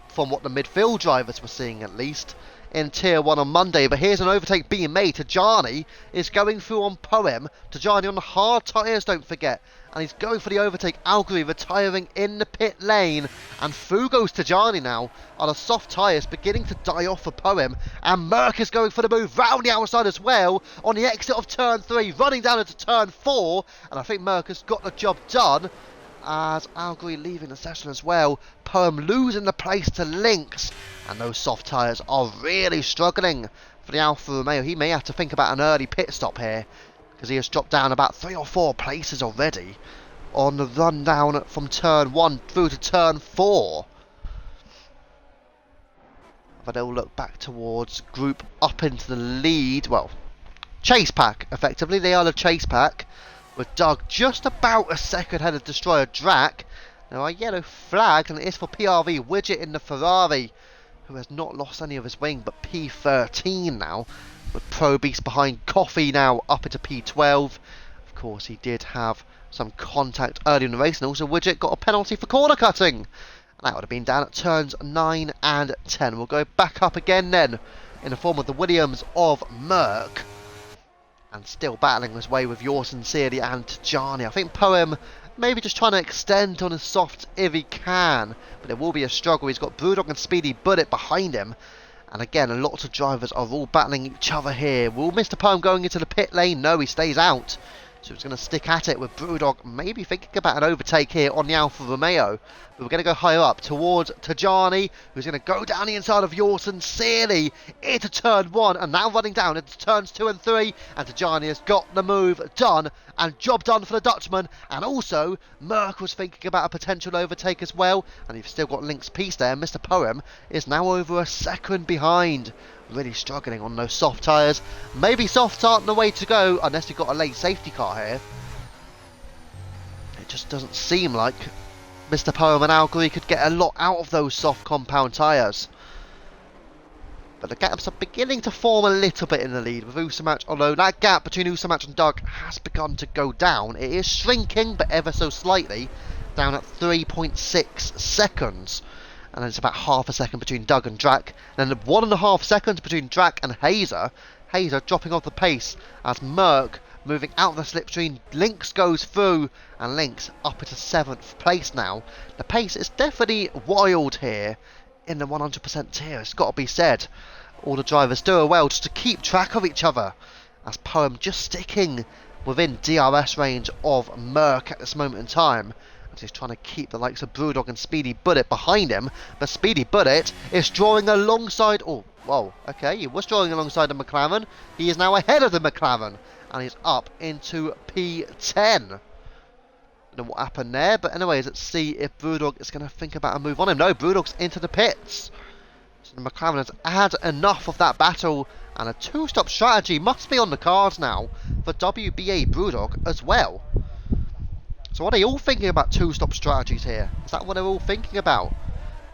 from what the midfield drivers were seeing at least, in Tier 1 on Monday. But here's an overtake being made. Tajani is going through on Poem. Tajani on the hard tyres, don't forget. And he's going for the overtake. Algery retiring in the pit lane. And through goes Tajani now on the soft tyres, beginning to die off for Poem. And Merc is going for the move round the outside as well on the exit of turn 3, running down into turn 4. And I think Merc has got the job done, as Algery leaving the session as well. Poem losing the place to Lynx. And those soft tyres are really struggling for the Alfa Romeo. He may have to think about an early pit stop here, because he has dropped down about 3 or 4 places already on the run down from turn 1 through to turn 4. But they'll look back towards group up into the lead. Well, chase pack, effectively. They are the chase pack, with Doug just about a second ahead of Destroyer Drac. Now a yellow flag, and it is for PRV Widget in the Ferrari, who has not lost any of his wing, but P13 now, with Pro Beast behind Coffee now up into P12. Of course, he did have some contact early in the race, and also Widget got a penalty for corner cutting. And that would have been down at turns 9 and 10. We'll go back up again then, in the form of the Williams of Merc. And still battling his way with Yours Sincerely and Tajani. I think Poem maybe just trying to extend on his soft if he can, but it will be a struggle. He's got Brewdog and Speedy Bullet behind him, and again lots of drivers are all battling each other here. Will Mr. Poem going into the pit lane? No, he stays out, so he's going to stick at it with Brewdog maybe thinking about an overtake here on the Alfa Romeo. But we're going to go higher up towards Tajani, who's going to go down the inside of Yours Sincerely into turn 1, and now running down into turns 2 and 3, and Tajani has got the move done, and job done for the Dutchman. And also Merc was thinking about a potential overtake as well, and you've still got Link's piece there. Mr. Poem is now over a second behind, really struggling on those soft tyres. Maybe softs aren't the way to go unless you've got a late safety car here. It just doesn't seem like Mr. Poem and Algery could get a lot out of those soft compound tyres. But the gaps are beginning to form a little bit in the lead with Ustamatch, although that gap between Ustamatch and Doug has begun to go down. It is shrinking, but ever so slightly, down at 3.6 seconds. And then it's about half a second between Doug and Drac. And then 1.5 seconds between Drac and Hazer. Hazer dropping off the pace as Merc moving out of the slipstream. Lynx goes through, and Lynx up into 7th place now. The pace is definitely wild here in the 100% tier, it's got to be said. All the drivers do well just to keep track of each other, as Poem just sticking within DRS range of Merc at this moment in time, as he's trying to keep the likes of Brewdog and Speedy Bullet behind him. But Speedy Bullet is drawing alongside, oh, whoa, okay, he was drawing alongside the McLaren. He is now ahead of the McLaren, and he's up into P10. Know what happened there, but anyways, let's see if Brewdog is going to think about a move on him. No, Brewdog's into the pits, The McLaren has had enough of that battle, and a two-stop strategy must be on the cards now for WBA Brewdog as well. So are they all thinking about two-stop strategies here? Is that what they're all thinking about?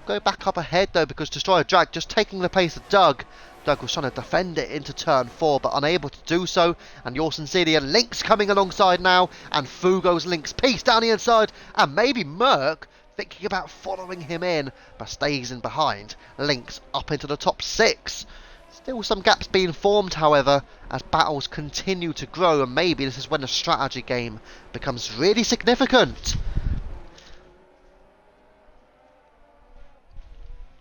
Go back up ahead though, because Destroyer Drag just taking the place of Doug. Doug was trying to defend it into turn 4, but unable to do so. And Yorson City and Lynx coming alongside now, and Fugo's Lynx piece down the inside, and maybe Merc thinking about following him in, but stays in behind. Lynx up into the top 6. Still some gaps being formed, however, as battles continue to grow, and maybe this is when the strategy game becomes really significant.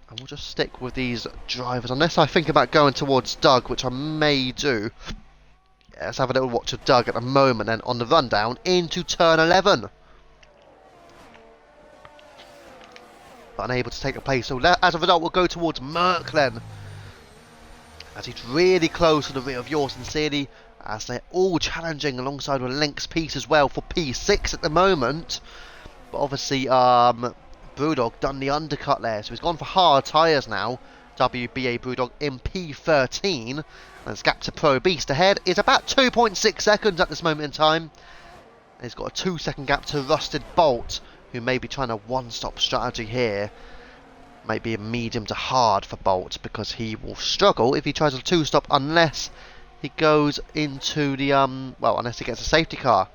And we'll just stick with these drivers, unless I think about going towards Doug, which I may do. Yeah, let's have a little watch of Doug at the moment, then on the rundown into turn 11. But unable to take the place, so as a result we'll go towards Merc then, as he's really close to the rear of Yorson City, as they're all challenging alongside with Lynx Piece as well for P6 at the moment. But obviously Brewdog done the undercut there, so he's gone for hard tyres now. WBA Brewdog in P13, and his gap to Pro Beast ahead is about 2.6 seconds at this moment in time. And he's got a 2-second gap to Rusted Bolt, who may be trying a one-stop strategy here. Might be a medium to hard for Bolt, because he will struggle if he tries a 2-stop unless he goes into the unless he gets a safety car.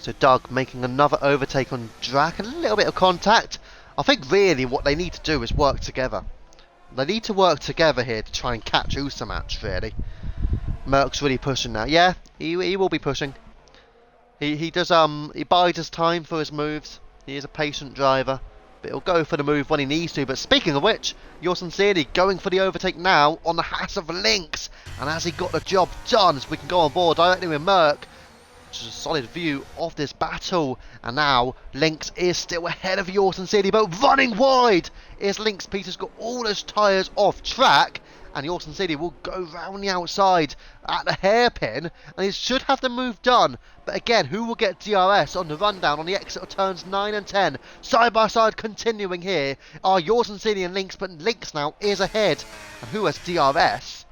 So Doug making another overtake on Drac, and a little bit of contact. I think really what they need to do is work together. They need to work together here to try and catch Usamatch, really. Merc's really pushing now. Yeah, he will be pushing. He does he bides his time for his moves. He is a patient driver, but he'll go for the move when he needs to. But speaking of which, Yorson City going for the overtake now on the hat of Lynx, and has he got the job done? So we can go on board directly with Merc, which is a solid view of this battle. And now Lynx is still ahead of Yorson City, but running wide is Lynx. Peter's got all his tyres off track, and Yorson City will go round the outside at the hairpin, and he should have the move done. But again, who will get DRS on the rundown on the exit of turns 9 and 10? Side by side continuing here are Yorson City and Lynx, but Lynx now is ahead. And who has DRS?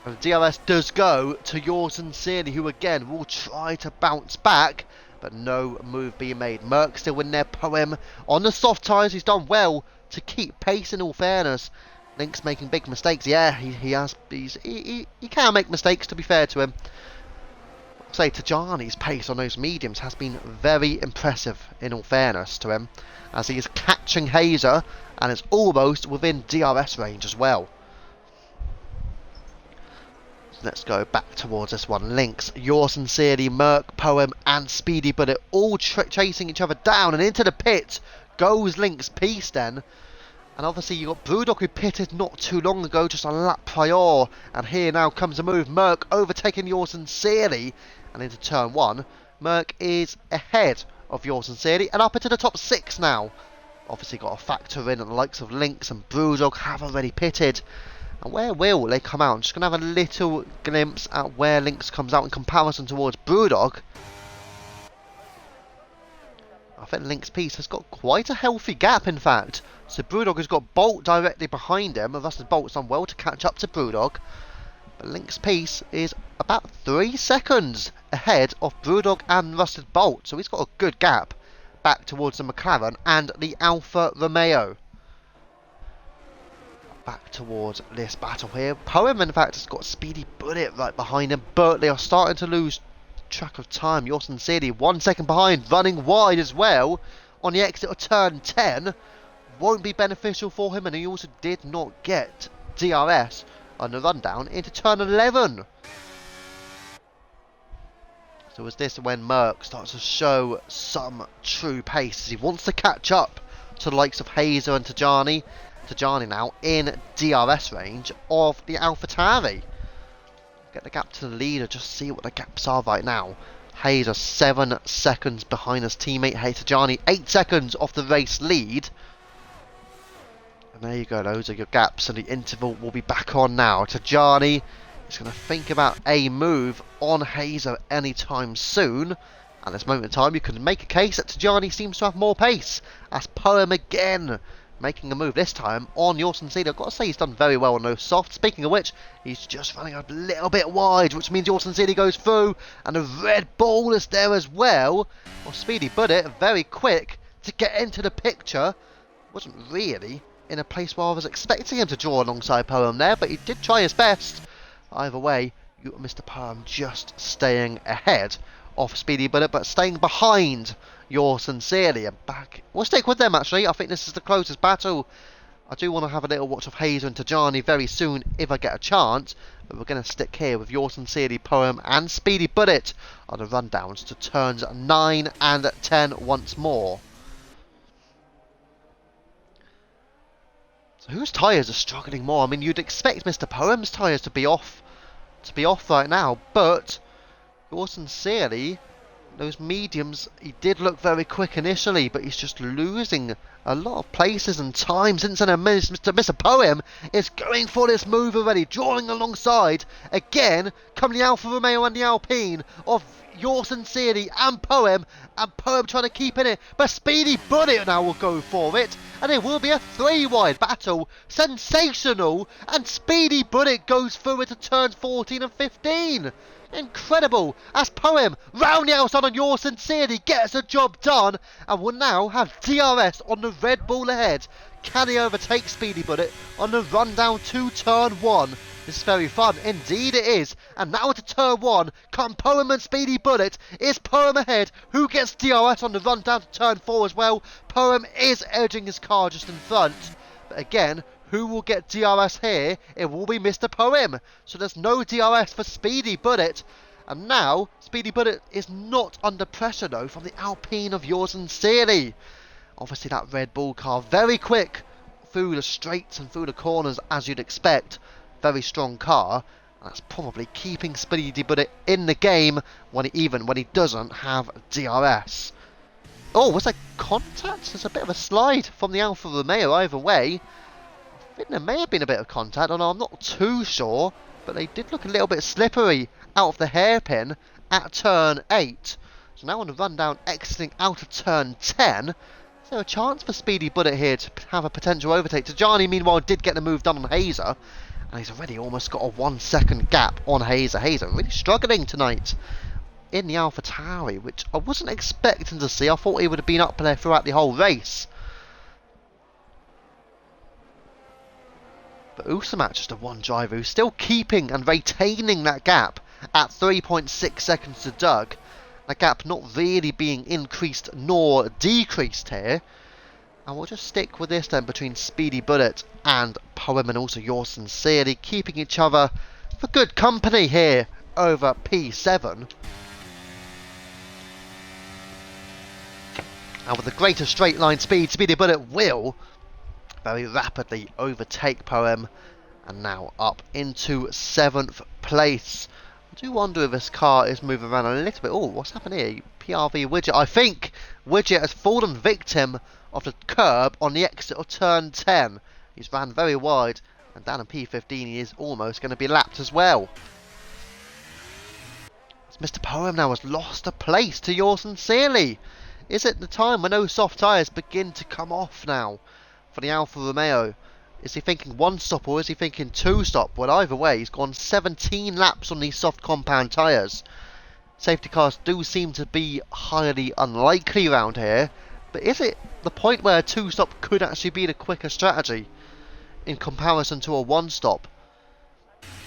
And the DRS does go to Yorson City, who again will try to bounce back, but no move being made. Merc still in there. Poem on the soft tyres. He's done well to keep pace, in all fairness. Lynx making big mistakes. Yeah, he can make mistakes, to be fair to him. I'll say Tajani's pace on those mediums has been very impressive, in all fairness to him, as he is catching Hazer and is almost within DRS range as well. So let's go back towards this one. Lynx, Yorson City, Merc, Poem and Speedy Bullet all chasing each other down, and into the pit goes Lynx Piece then. And obviously you got Brewdog, who pitted not too long ago, just a lap prior. And here now comes a move. Merc overtaking Yorson City, and into turn 1. Merc is ahead of Yorson City and up into the top 6 now. Obviously got to factor in that the likes of Lynx and Brewdog have already pitted. And where will they come out? I'm just going to have a little glimpse at where Lynx comes out in comparison towards Brewdog. I think Lynx Piece has got quite a healthy gap, in fact. So Brewdog has got Bolt directly behind him. Rusted Bolt's done well to catch up to Brewdog. But Lynx Piece is about 3 seconds ahead of Brewdog and Rusted Bolt. So he's got a good gap back towards the McLaren and the Alfa Romeo. Back towards this battle here. Poem, in fact, has got Speedy Bullet right behind him. But they are starting to lose track of time. Yorson City 1 second behind, running wide as well on the exit of turn 10. Won't be beneficial for him, and he also did not get DRS on the rundown into turn 11. So is this when Merc starts to show some true pace, as he wants to catch up to the likes of Hazer and Tajani. Tajani now in DRS range of the AlphaTauri. Get the gap to the leader, just see what the gaps are right now. Hazer 7 seconds behind his teammate. Tajani 8 seconds off the race lead. And there you go, those are your gaps, and the interval will be back on now. Tajani is going to think about a move on Hazer anytime soon. At this moment in time, you can make a case that Tajani seems to have more pace, as Poem again making a move this time on your Sincedo. I've got to say he's done very well on those softs. Speaking of which, he's just running a little bit wide, which means your Sincedo goes through, and the Red Bull is there as well. Well, Speedy Buddet, very quick to get into the picture. Wasn't really in a place where I was expecting him to draw alongside Poem there, but he did try his best. Either way, you got Mr. Poem just staying ahead of Speedy Buddet, but staying behind your Sincerely. And back, we'll stick with them actually. I think this is the closest battle. I do want to have a little watch of Hazer and Tajani very soon if I get a chance, but we're going to stick here with your Sincerely, Poem and Speedy Buddet on the rundowns to turns 9 and 10 once more. So whose tyres are struggling more? I mean, you'd expect Mr. Poem's tyres to be off right now, but yours Sincerely, those mediums, he did look very quick initially, but he's just losing a lot of places and time since then. Mr. Poem is going for this move already, drawing alongside again, coming the Alfa Romeo and the Alpine of your Sincerely and Poem trying to keep in it, but Speedy Buddet now will go for it, and it will be a 3-wide battle. Sensational, and Speedy Buddet goes through it to turns 14 and 15. Incredible, as Poem round the outside on your Sincerely gets the job done, and will now have DRS on the Red Bull ahead. Can he overtake Speedy Buddet on the rundown to turn 1? This is very fun, indeed it is. And now to turn 1, come Poem and Speedy Buddet. Is Poem ahead? Who gets DRS on the run down to turn 4 as well? Poem is edging his car just in front. But again, who will get DRS here? It will be Mr. Poem. So there's no DRS for Speedy Buddet. And now, Speedy Buddet is not under pressure though from the Alpine of yours Sincerely. Obviously that Red Bull car very quick through the straights and through the corners as you'd expect. Very strong car, and that's probably keeping Speedy Buddet in the game when he doesn't have DRS. Oh, was there contact? There's a bit of a slide from the Alfa Romeo either way. I think there may have been a bit of contact, although I'm not too sure, but they did look a little bit slippery out of the hairpin at turn 8. So now on the rundown, exiting out of turn 10. Is there a chance for Speedy Buddet here to have a potential overtake? Tajani, meanwhile, did get the move done on Hazer, and he's already almost got a 1 second gap on Hazer. Hazer really struggling tonight in the AlphaTauri, which I wasn't expecting to see. I thought he would have been up there throughout the whole race. But Usamat, just a one driver who's still keeping and retaining that gap at 3.6 seconds to Doug. That gap not really being increased nor decreased here. And we'll just stick with this then between Speedy Buddet and Poem, and also yours Sincerely, keeping each other for good company here over P7. And with the greater straight line speed, Speedy Buddet will very rapidly overtake Poem, and now up into 7th place. I do wonder if this car is moving around a little bit. Oh, what's happened here? PRV Widget. I think Widget has fallen victim of the curb on the exit of turn 10. He's ran very wide, and down in P15 he is almost going to be lapped as well. As Mr. Poem now has lost a place to yours Sincerely. Is it the time when those soft tyres begin to come off now for the Alfa Romeo? Is he thinking 1 stop or is he thinking 2 stop? Well, either way, he's gone 17 laps on these soft compound tyres. Safety cars do seem to be highly unlikely around here, but is it the point where a 2 stop could actually be the quicker strategy in comparison to a 1 stop?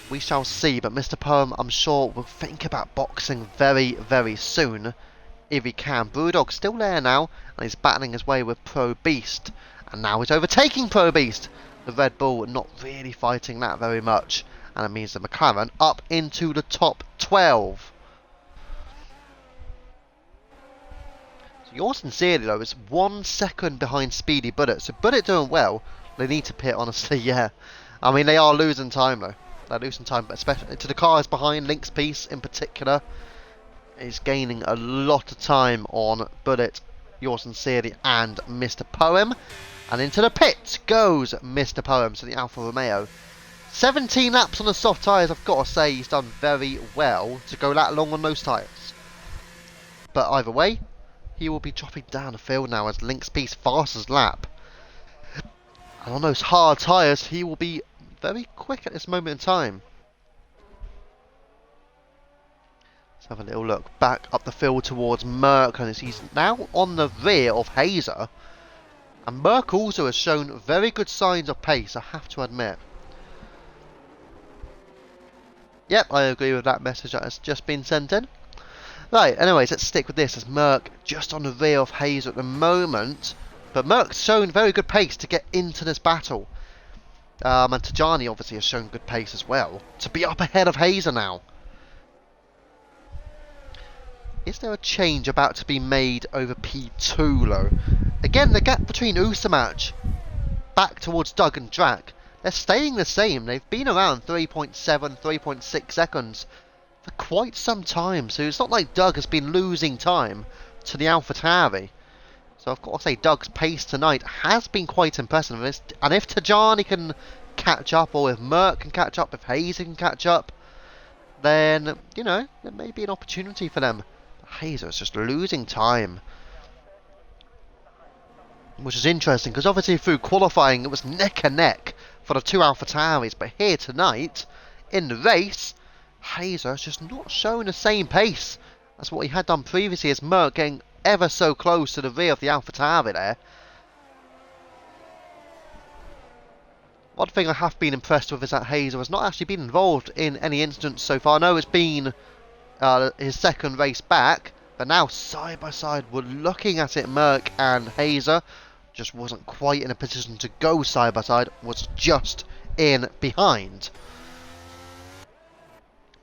We shall see, but Mr. Poem, I'm sure, will think about boxing very, very soon if he can. Brewdog's still there now, and he's battling his way with Pro Beast, and now he's overtaking Pro Beast. The Red Bull not really fighting that very much, and it means the McLaren up into the top 12. So yours Sincerely though is 1 second behind Speedy Buddet, so Buddet doing well. They need to pit, honestly. Yeah, I mean they are losing time though. They're losing time, but especially to the cars behind. Link's piece in particular is gaining a lot of time on Buddet, yours Sincerely, and Mr. Poem. And into the pits goes Mr. Poem, so the Alfa Romeo. 17 laps on the soft tyres. I've got to say he's done very well to go that long on those tyres. But either way, he will be dropping down the field now as Link's piece fastest lap And on those hard tyres, he will be very quick at this moment in time. Let's have a little look back up the field towards Merck, and he's now on the rear of Hazer. And Merck also has shown very good signs of pace, I have to admit. Yep, I agree with that message that has just been sent in. Right, anyways, let's stick with this as Merck just on the rear of Hazer at the moment. But Merck's shown very good pace to get into this battle. And Tajani obviously has shown good pace as well. To be up ahead of Hazer now. Is there a change about to be made over P2 though? Again, the gap between Usamatch back towards Doug and Drac, they're staying the same. They've been around 3.7, 3.6 seconds for quite some time. So it's not like Doug has been losing time to the AlphaTauri. So I've got to say Doug's pace tonight has been quite impressive. And if Tajani can catch up, or if Merck can catch up, if Hazer can catch up, then, you know, there may be an opportunity for them. Hazer is just losing time. Which is interesting, because obviously through qualifying it was neck and neck for the two AlphaTauris. But here tonight, in the race, Hazer is just not showing the same pace as what he had done previously, as Merck getting ever so close to the rear of the AlphaTauri there. One thing I have been impressed with is that Hazer has not actually been involved in any incidents so far. I know it's been his second race back, but now side by side we're looking at it. Merck and Hazer just wasn't quite in a position to go side by side, was just in behind.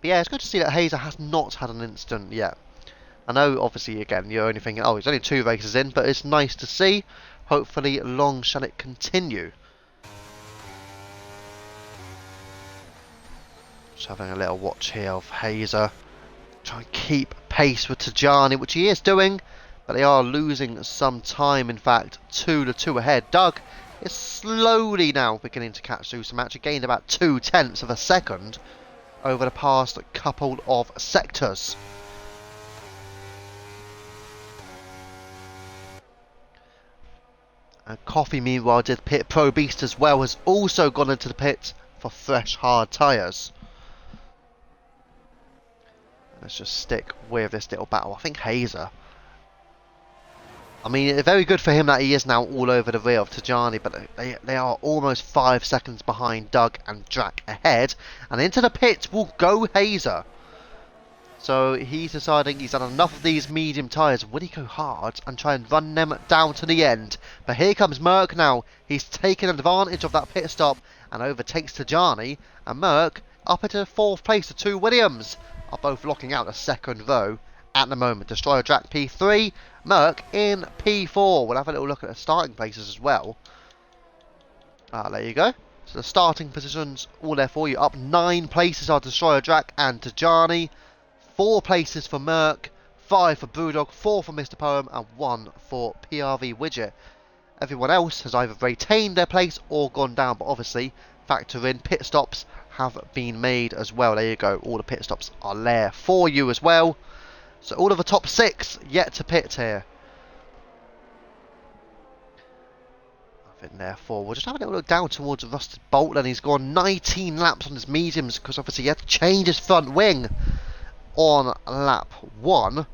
But yeah, it's good to see that Hazer has not had an incident yet. I know, obviously, again, you're only thinking, oh, he's only 2 races in, but it's nice to see. Hopefully, long shall it continue. Just having a little watch here of Hazer. Try and keep pace with Tajani, which he is doing, but they are losing some time, in fact, to the 2 ahead. Doug is slowly now beginning to catch Usamatch. He gained about 0.2 of a second over the past couple of sectors. And Coffee, meanwhile, did pit. Pro Beast as well has also gone into the pit for fresh, hard tyres. Let's just stick with this little battle. I think Hazer, I mean, it's very good for him that he is now all over the rear of Tajani, but they are almost 5 seconds behind Doug and Drac ahead. And into the pit will go Hazer. So he's deciding he's had enough of these medium tyres. Will he go hard and try and run them down to the end? But here comes Merck now. He's taken advantage of that pit stop and overtakes Tajani. And Merck up into 4th place. The 2 Williams are both locking out a second row at the moment. Destroyer Drac P3, Merck in P4. We'll have a little look at the starting places as well. There you go. So the starting positions all there for you. Up 9 places are Destroyer Drac and Tajani. 4 places for Merck, 5 for Brewdog, 4 for Mr. Poem, and 1 for PRV Widget. Everyone else has either retained their place or gone down, but obviously, factor in pit stops have been made as well. There you go, all the pit stops are there for you as well. So all of the top 6 yet to pit here. Nothing there for. We'll just have a little look down towards Rusted Bolt, and he's gone 19 laps on his mediums because obviously he had to change his front wing on lap 1.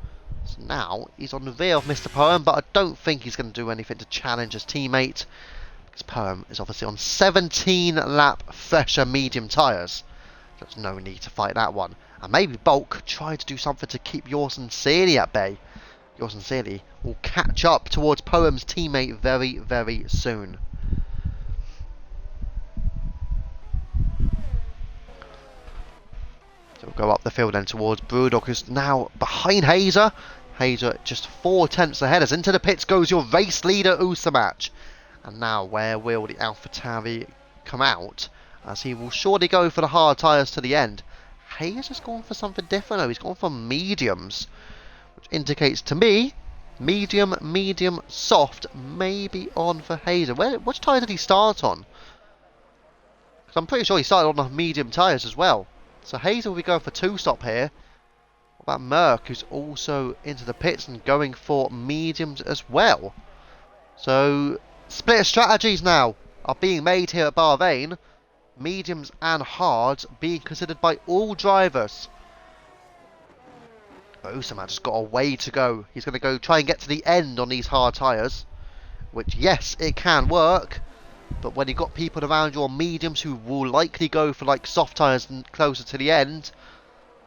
So now he's on the rear of Mr. Poem, but I don't think he's going to do anything to challenge his teammate, because Poem is obviously on 17 lap fresher medium tyres. So there's no need to fight that one. And maybe Bolt could try to do something to keep Yours Sincerely at bay. Yours Sincerely will catch up towards Poem's teammate very, very soon. So we'll go up the field then towards Brewdog, who's now behind Hazer. Hazer just 4/10 ahead, as into the pits goes your race leader Usamatch. And now where will the AlphaTauri come out, as he will surely go for the hard tyres to the end. Hazer's gone for something different though. He's gone for mediums, which indicates to me medium, medium, soft may be on for Hazer. Which tyre did he start on? Because I'm pretty sure he started on the medium tyres as well. So Hazer will be going for 2-stop here. What about Merck, who's also into the pits and going for mediums as well? So split strategies now. are being made here at Bahrain. Mediums and hards being considered by all drivers. Usamat's got a way to go. He's going to go try and get to the end on these hard tyres. Which, yes, it can work. But when you've got people around you on mediums who will likely go for like soft tyres and closer to the end,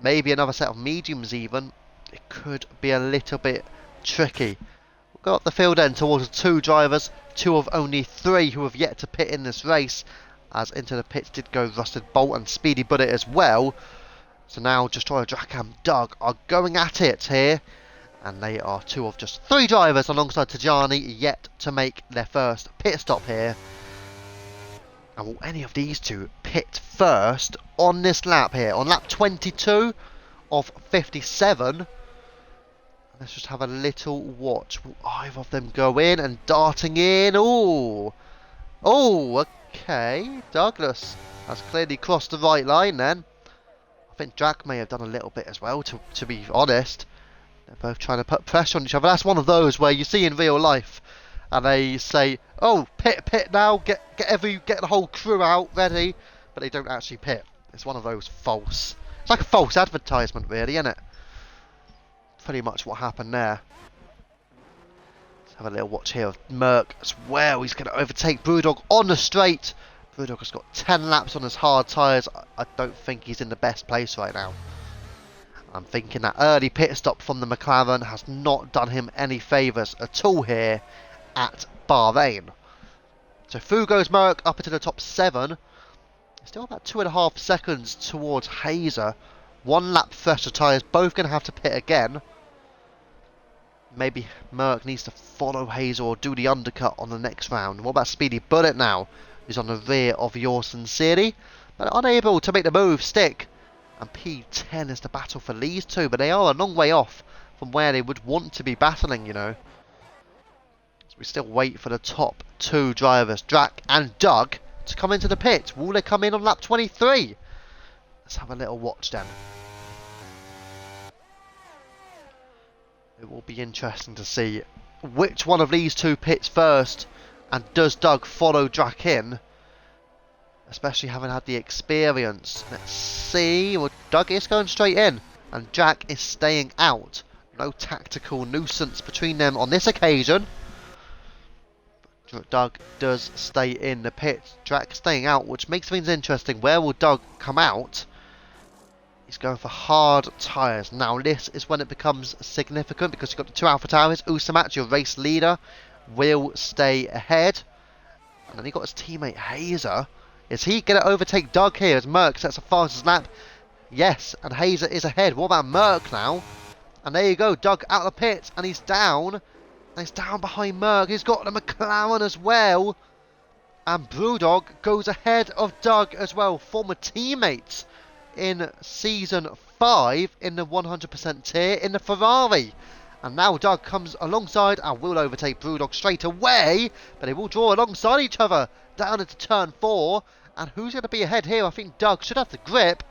maybe another set of mediums even, it could be a little bit tricky. We've got the field end towards 2 drivers, 2 of only 3 who have yet to pit in this race, as into the pits did go Rusted Bolt and Speedy Bullet as well. So now Destroyer Drac and Doug are going at it here, and they are 2 of just 3 drivers alongside Tajani yet to make their first pit stop here. And will any of these 2 pit first on this lap here, on lap 22 of 57? Let's just have a little watch. Will either of them go in and darting in? Oh, okay. Douglas has clearly crossed the right line then. I think Drac may have done a little bit as well, to be honest. They're both trying to put pressure on each other. That's one of those where you see in real life, and they say, "Oh, pit now, get the whole crew out ready," but they don't actually pit. It's one of those false. It's like a false advertisement, really, isn't it? Pretty much what happened there. Let's have a little watch here of Merc as well. He's going to overtake Brewdog on the straight. Brewdog has got 10 laps on his hard tyres. I don't think he's in the best place right now. I'm thinking that early pit stop from the McLaren has not done him any favours at all here at Bahrain. So through goes Merc up into the top 7. Still about 2.5 seconds towards Hazer. 1 lap fresher tyres, both going to have to pit again. Maybe Merc needs to follow Hazer or do the undercut on the next round. What about Speedy Bullet now? Who's on the rear of Yours Sincerely, but unable to make the move stick. And P10 is the battle for these 2, but they are a long way off from where they would want to be battling, you know. So we still wait for the top 2 drivers, Drac and Doug, to come into the pit. Will they come in on lap 23? Let's have a little watch then. It will be interesting to see which one of these 2 pits first, and does Doug follow Drac in, especially having had the experience. Let's see. Well, Doug is going straight in, and Drac is staying out. No tactical nuisance between them on this occasion. Doug does stay in the pit. Drac staying out, which makes things interesting. Where will Doug come out? He's going for hard tyres. Now this is when it becomes significant, because you've got the 2 Alpha Towers. Usamat, your race leader, will stay ahead. And then you've got his teammate Hazer. Is he going to overtake Doug here as Merc sets the fastest lap? Yes, and Hazer is ahead. What about Merc now? And there you go, Doug out of the pit, and he's down. And he's down behind Merc. He's got the McLaren as well. And Brewdog goes ahead of Doug as well. Former teammates in Season 5 in the 100% tier in the Ferrari. And now Doug comes alongside and will overtake Brewdog straight away. But they will draw alongside each other down into turn 4. And who's going to be ahead here? I think Doug should have the grip.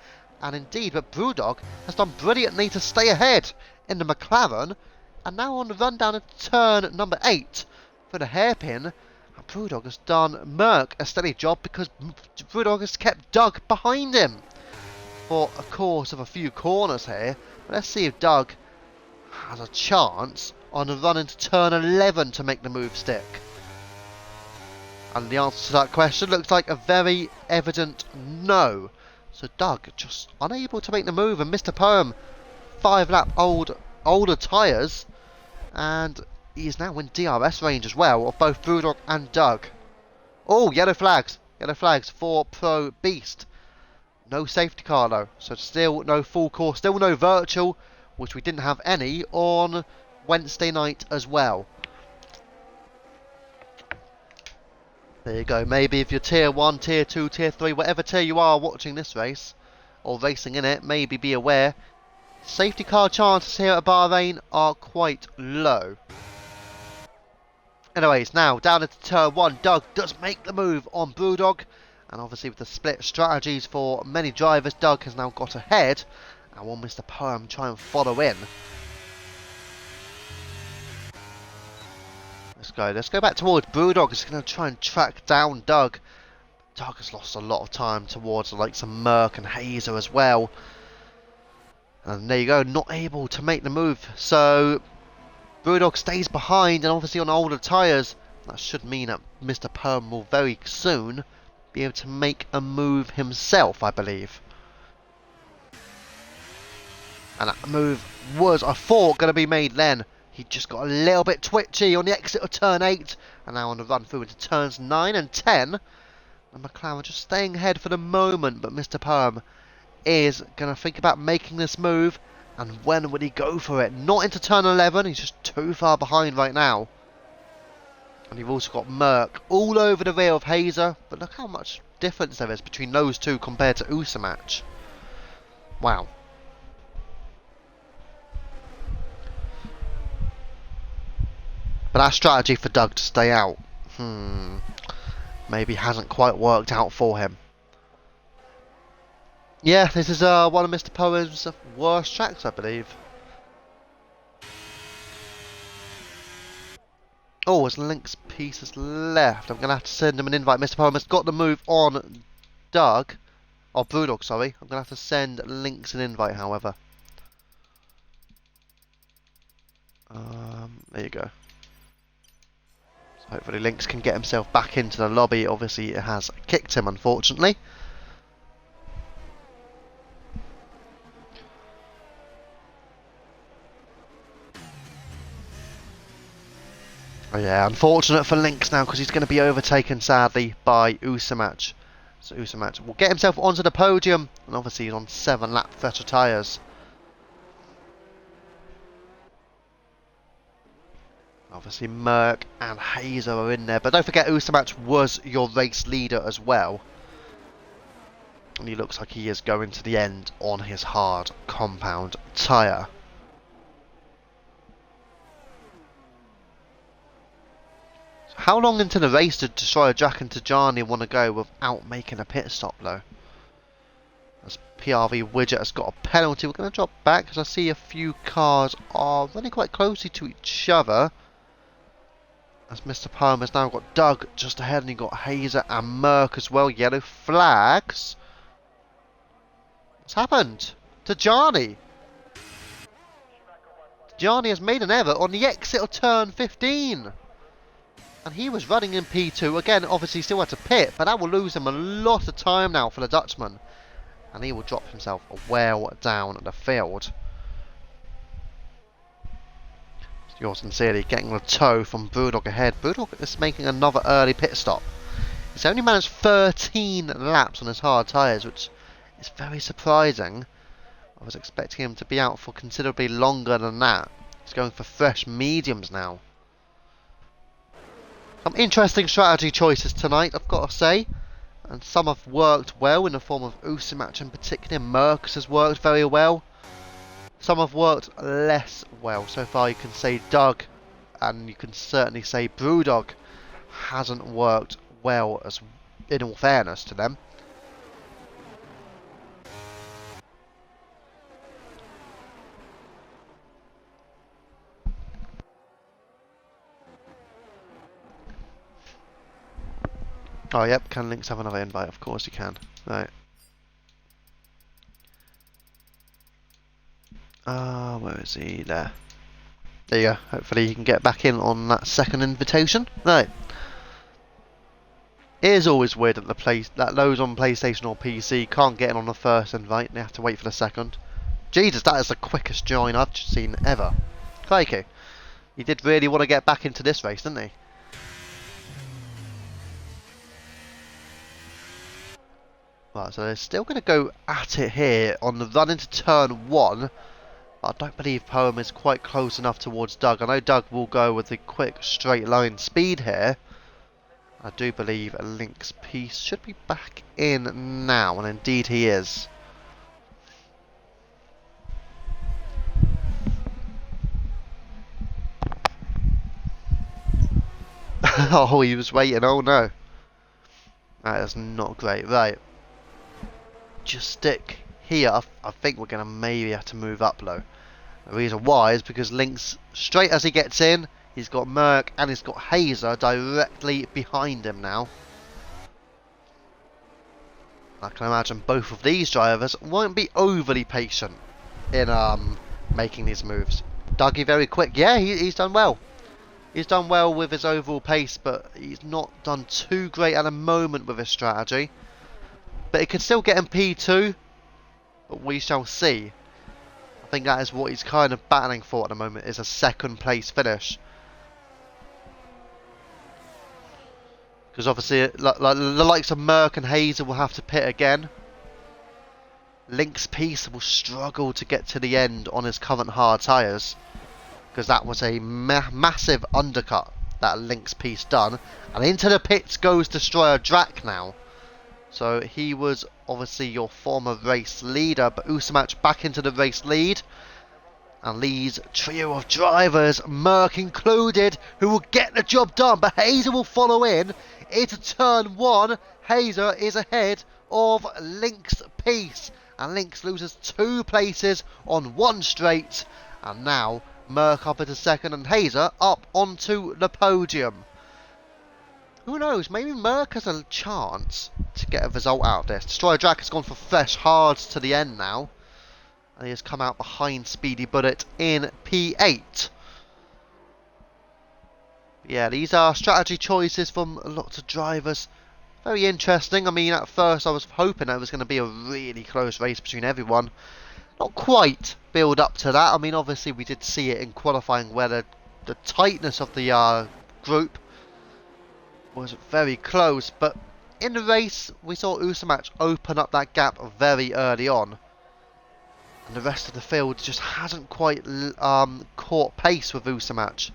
And indeed, but Brewdog has done brilliantly to stay ahead in the McLaren. And now on the run down into turn number 8 for the hairpin. And Brewdog has done Merc a steady job, because Brewdog has kept Doug behind him for a course of a few corners here. But let's see if Doug has a chance on the run into turn 11 to make the move stick. And the answer to that question looks like a very evident no. So Doug just unable to make the move, and Mr. Poem 5 lap older tyres, and he is now in DRS range as well of both Brewdog and Doug. Oh, yellow flags for Pro Beast. No safety car though, so still no full course, still no virtual, which we didn't have any on Wednesday night as well. There you go. Maybe if you're tier 1, tier 2, tier 3, whatever tier you are watching this race, or racing in it, maybe be aware, safety car chances here at Bahrain are quite low. Anyways, now down into turn 1, Doug does make the move on Brewdog. And obviously with the split strategies for many drivers, Doug has now got ahead. And will Mr. Poem try and follow in? Let's go. Let's go back towards Brewdog. He's going to try and track down Doug. Doug has lost a lot of time towards the likes of Merc and Hazer as well. And there you go, not able to make the move. So Brewdog stays behind, and obviously on older tyres. That should mean that Mr. Perm will very soon be able to make a move himself, I believe. And that move was, I thought, going to be made then. He just got a little bit twitchy on the exit of turn 8. And now on the run through into turns 9 and 10. And McLaren just staying ahead for the moment. But Mr. Perm is going to think about making this move. And when would he go for it? Not into turn 11. He's just too far behind right now. And you've also got Merc all over the rear of Hazer. But look how much difference there is between those two compared to Usamach. Wow. But that strategy for Doug to stay out, maybe hasn't quite worked out for him. Yeah, this is one of Mr. Perm's worst tracks, I believe. Oh, there's Link's pieces left. I'm going to have to send him an invite. Mr. Perm has got the move on Doug. Oh, Brewdog, sorry. I'm going to have to send Link's an invite, however. There you go. Hopefully Lynx can get himself back into the lobby. Obviously it has kicked him, unfortunately. Oh yeah, unfortunate for Lynx now, because he's going to be overtaken sadly by Usamach. So Usamach will get himself onto the podium, and obviously he's on 7 lap fresher tyres. Obviously Merc and Hazer are in there, but don't forget Usamach was your race leader as well. And he looks like he is going to the end on his hard compound tyre. So how long into the race did Destroyer Jack and Tajani want to go without making a pit stop though? As PRV Widget has got a penalty, we're going to drop back because I see a few cars are running quite closely to each other. As Mr. Perm has now got Doug just ahead, and you've got Hazer and Merc as well. Yellow flags. What's happened? Tajani. Tajani has made an error on the exit of turn 15. And he was running in P2. Again, obviously still had to pit, but that will lose him a lot of time now for the Dutchman. And he will drop himself well down the field. Yours sincerely getting the tow from Brewdog ahead. Brewdog is making another early pit stop. He's only managed 13 laps on his hard tyres, which is very surprising. I was expecting him to be out for considerably longer than that. He's going for fresh mediums now. Some interesting strategy choices tonight, I've got to say. And some have worked well in the form of Usamach in particular. Merc has worked very well. Some have worked less well. So far you can say Doug, and you can certainly say Brewdog hasn't worked well, as in all fairness to them. Oh yep, can Lynx have another invite? Of course you can. Right. Where is he? There. There you go. Hopefully he can get back in on that second invitation. Right. It is always weird that those on PlayStation or PC can't get in on the first invite. They have to wait for the second. Jesus, that is the quickest join I've seen ever. Crikey. He did really want to get back into this race, didn't he? Right, so they're still going to go at it here on the run into turn 1. I don't believe Poem is quite close enough towards Doug. I know Doug will go with the quick straight line speed here. I do believe Link's piece should be back in now, and indeed he is. Oh, he was waiting. Oh no. That is not great. Right. Just stick here. I think we're going to maybe have to move up low. The reason why is because Link's, straight as he gets in, He's got Merck and he's got Hazer directly behind him now. I can imagine both of these drivers won't be overly patient in making these moves. Dougie very quick. Yeah, he's done well. He's done well with his overall pace, but he's not done too great at the moment with his strategy. But it could still get him P2, but we shall see. I think that is what he's kind of battling for at the moment, is a second place finish. Because obviously, like the likes of Merck and Hazer will have to pit again. Link's Piece will struggle to get to the end on his current hard tyres. Because that was a massive undercut that Link's Piece done. And into the pits goes Destroyer Drac now. So he was obviously your former race leader, but Usamach back into the race lead. And Lee's trio of drivers, Merck included, who will get the job done. But Hazer will follow in into turn 1. Hazer is ahead of Link's Piece. And Lynx loses 2 places on 1 straight. And now Merck up into second and Hazer up onto the podium. Who knows, maybe Merck has a chance to get a result out of this. Destroyer Drac has gone for fresh hards to the end now. And he has come out behind Speedy Bullet in P8. Yeah, these are strategy choices from lots of drivers. Very interesting. I mean, at first I was hoping it was going to be a really close race between everyone. Not quite build up to that. I mean, obviously we did see it in qualifying where the tightness of the group was very close. But in the race, we saw Usamach open up that gap very early on. And the rest of the field just hasn't quite caught pace with Usamach.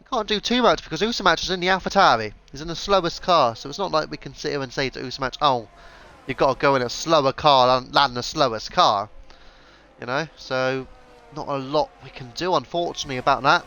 Can't do too much because Usamach is in the AlphaTauri. He's in the slowest car, so it's not like we can sit here and say to Usamach, oh, you've got to go in a slower car and land the slowest car. You know, so not a lot we can do, unfortunately, about that.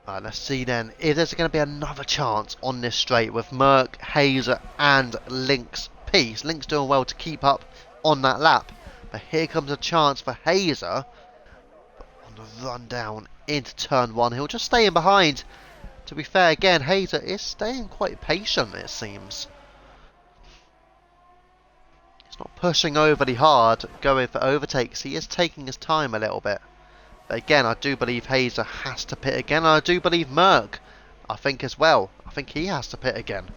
Right, let's see then. If there's going to be another chance on this straight with Merck, Hazer and Link's Piece. Link's doing well to keep up on that lap. But here comes a chance for Hazer on the run down into turn 1. He'll just stay in behind. To be fair, again, Hazer is staying quite patient, it seems. He's not pushing overly hard, going for overtakes. He is taking his time a little bit. But again, I do believe Hazer has to pit again. And I do believe Merck, I think as well. I think he has to pit again.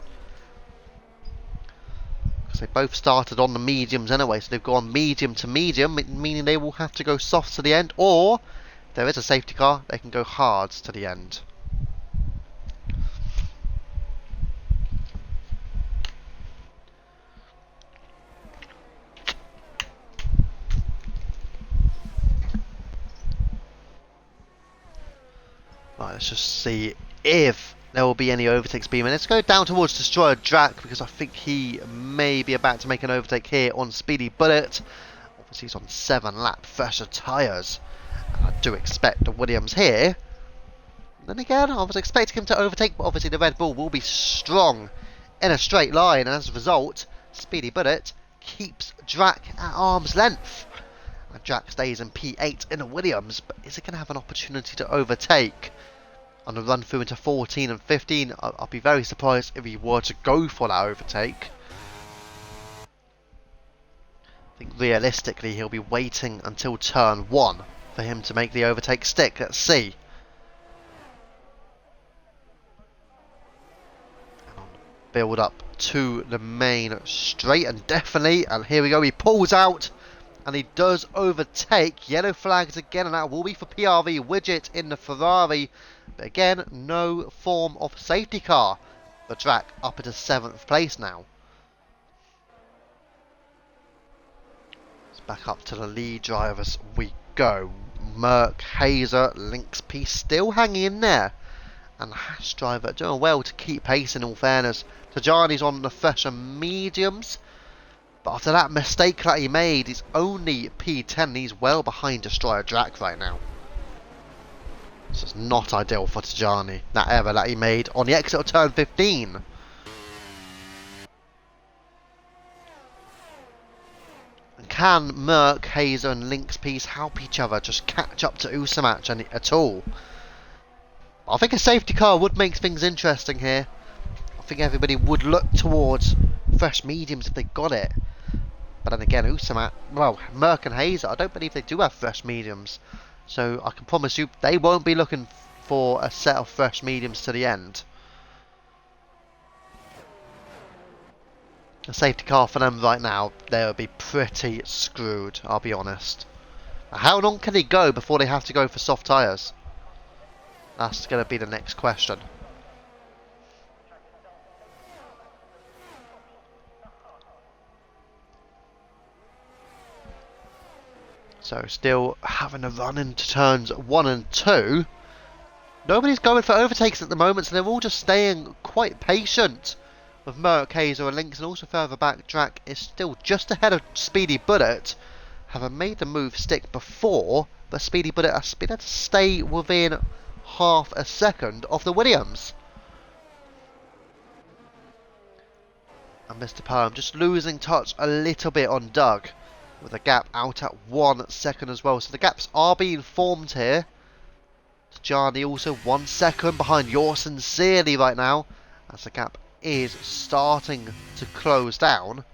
Because they both started on the mediums anyway. So they've gone medium to medium, meaning they will have to go soft to the end. Or, if there is a safety car, they can go hards to the end. Right, let's just see if there will be any overtakes being made. Let's go down towards Destroyer Drac because I think he may be about to make an overtake here on Speedy Bullet. Obviously he's on 7 lap fresher tyres. And I do expect the Williams here. Then again, I was expecting him to overtake, but obviously the Red Bull will be strong in a straight line. And as a result, Speedy Bullet keeps Drac at arm's length. And Drac stays in P8 in a Williams, but is it going to have an opportunity to overtake? On the run through into 14 and 15, I'll be very surprised if he were to go for that overtake. I think realistically he'll be waiting until turn 1 for him to make the overtake stick. Let's see. Build up to the main straight and definitely, and here we go, he pulls out and he does overtake. Yellow flags again, and that will be for PRV Widget in the Ferrari. But again, no form of safety car. The Drac up into 7th place now. It's back up to the lead drivers we go. Merck, Hazer, Link's Piece still hanging in there. And the Hash driver doing well to keep pace in all fairness. Tajani's on the fresher mediums. But after that mistake that he made, he's only P10. He's well behind Destroyer Drac right now. So it's not ideal for Tajani, that error that he made on the exit of turn 15. And can Merc, Hazer and Link's Piece help each other just catch up to Usamatch at all? I think a safety car would make things interesting here. I think everybody would look towards fresh mediums if they got it. But then again, Usamatch, well, Merc and Hazer, I don't believe they do have fresh mediums. So I can promise you they won't be looking for a set of fresh mediums to the end. A safety car for them right now, they would be pretty screwed, I'll be honest. How long can they go before they have to go for soft tyres? That's going to be the next question. So still having a run into turns 1 and 2. Nobody's going for overtakes at the moment, so they're all just staying quite patient with Merc, Hazer and Lynx, and also further back Drac is still just ahead of Speedy Bullet, having made the move stick before, but Speedy Bullet has been able to stay within half a second of the Williams. And Mr. Perm just losing touch a little bit on Doug, with a gap out at 1 second as well. So the gaps are being formed here. Tajani also 1 second behind Yours Sincerely right now, as the gap is starting to close down.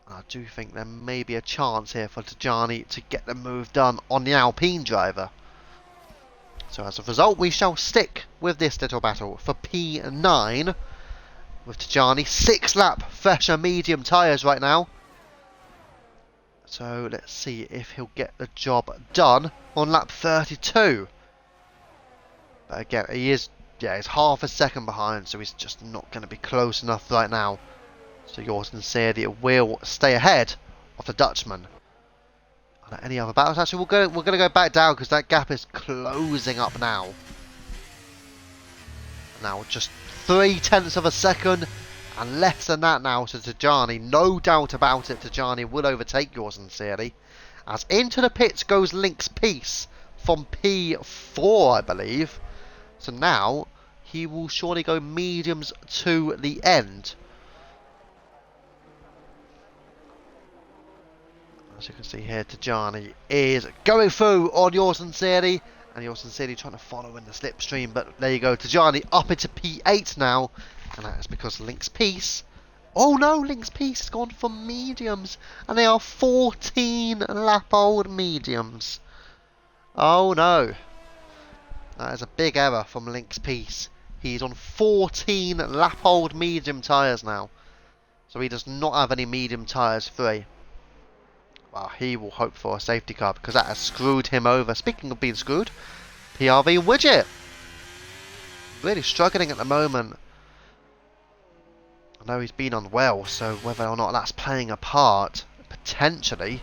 I do think there may be a chance here for Tajani to get the move done on the Alpine driver. So as a result, we shall stick with this little battle for P9 with Tajani. 6 lap fresher medium tyres right now. So let's see if he'll get the job done on lap 32. But again, he's half a second behind, so he's just not going to be close enough right now. So Yours Sincerely will stay ahead of the Dutchman. And any other battles? Actually, we're going to go back down because that gap is closing up now. Now just 0.3 of a second. And less than that now to Tajani. No doubt about it, Tajani will overtake Yours Sincerely. As into the pits goes Link's Piece from P4, I believe. So now he will surely go mediums to the end. As you can see here, Tajani is going through on Yours Sincerely. And Yours Sincerely trying to follow in the slipstream. But there you go, Tajani up into P8 now. And that is because Link's Piece... Oh no, Link's Piece has gone for mediums. And they are 14 lap old mediums. Oh no. That is a big error from Link's Piece. He's on 14 lap old medium tyres now. So he does not have any medium tyres free. Well, he will hope for a safety car because that has screwed him over. Speaking of being screwed, PRV Widget. Really struggling at the moment. I know he's been unwell, so whether or not that's playing a part, potentially.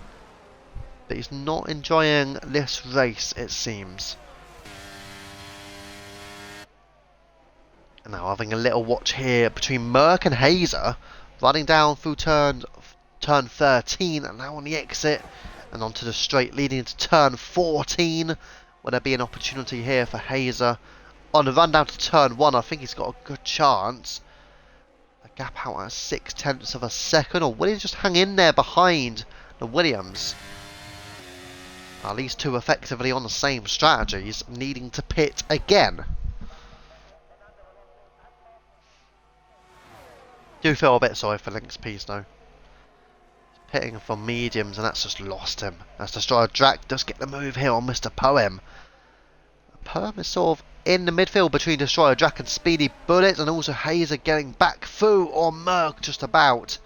But he's not enjoying this race, it seems. And now having a little watch here between Merc and Hazer, running down through turn 13, and now on the exit, and onto the straight leading into turn 14. Will there be an opportunity here for Hazer? On the run down to turn 1, I think he's got a good chance. Gap out at 0.6 of a second, or will he just hang in there behind the Williams? Are these two effectively on the same strategies, needing to pit again? Do feel a bit sorry for Link's Piece though. He's pitting for mediums and that's just lost him. As Destroyer Drac does get the move here on Mr. Poem. Poem is sort of in the midfield between Destroyer Drac and Speedy Bullet, and also Hazer getting back through on Merc just about,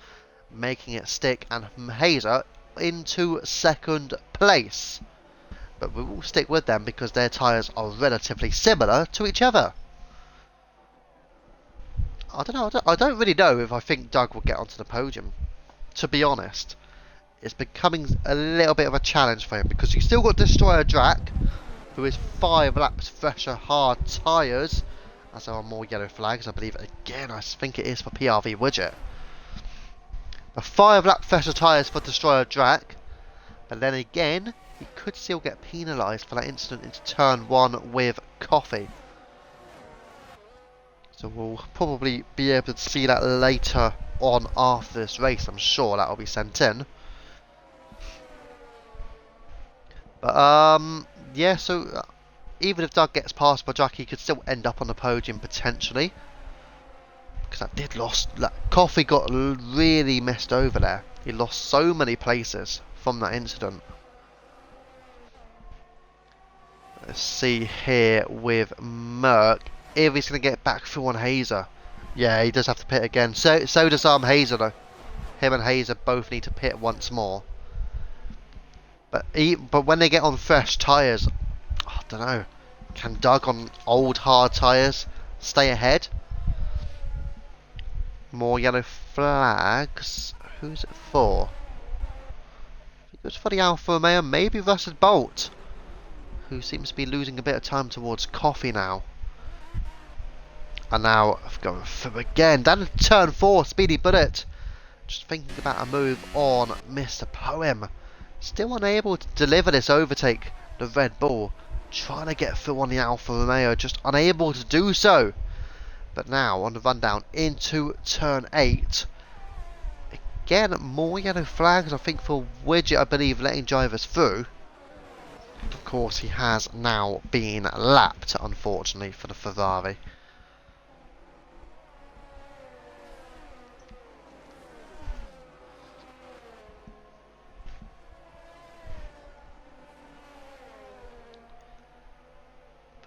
making it stick, and Hazer into second place. But we will stick with them because their tyres are relatively similar to each other. I don't know, I don't really know if I think Doug will get onto the podium, to be honest. It's becoming a little bit of a challenge for him because you've still got Destroyer Drac, who is 5 laps fresher hard tyres, as there are more yellow flags, I believe. Again, I think it is for PRV Widget. But 5 lap fresher tyres for Destroyer Drac, but then again, he could still get penalised for that incident into turn 1 with Coffee. So we'll probably be able to see that later on after this race. I'm sure that will be sent in. But yeah, so even if Doug gets past Bajak, he could still end up on the podium potentially. Because that did lost. Coffee got really messed over there. He lost so many places from that incident. Let's see here with Merck if he's going to get back through on Hazer. Yeah, he does have to pit again. So does Hazer though. Him and Hazer both need to pit once more. But when they get on fresh tyres, I don't know. Can Doug on old hard tyres stay ahead? More yellow flags. Who's it for? I think it was for the Alfa Romeo. Maybe Russell Bolt, who seems to be losing a bit of time towards Coffee now. And now I've gone through again. Down to turn 4, Speedy Bullet. Just thinking about a move on Mr. Poem. Still unable to deliver this overtake. The Red Bull trying to get through on the Alfa Romeo. Just unable to do so. But now on the rundown into turn 8. Again, more yellow flags. I think for Widget, I believe, letting drivers through. Of course, he has now been lapped, unfortunately, for the Ferrari.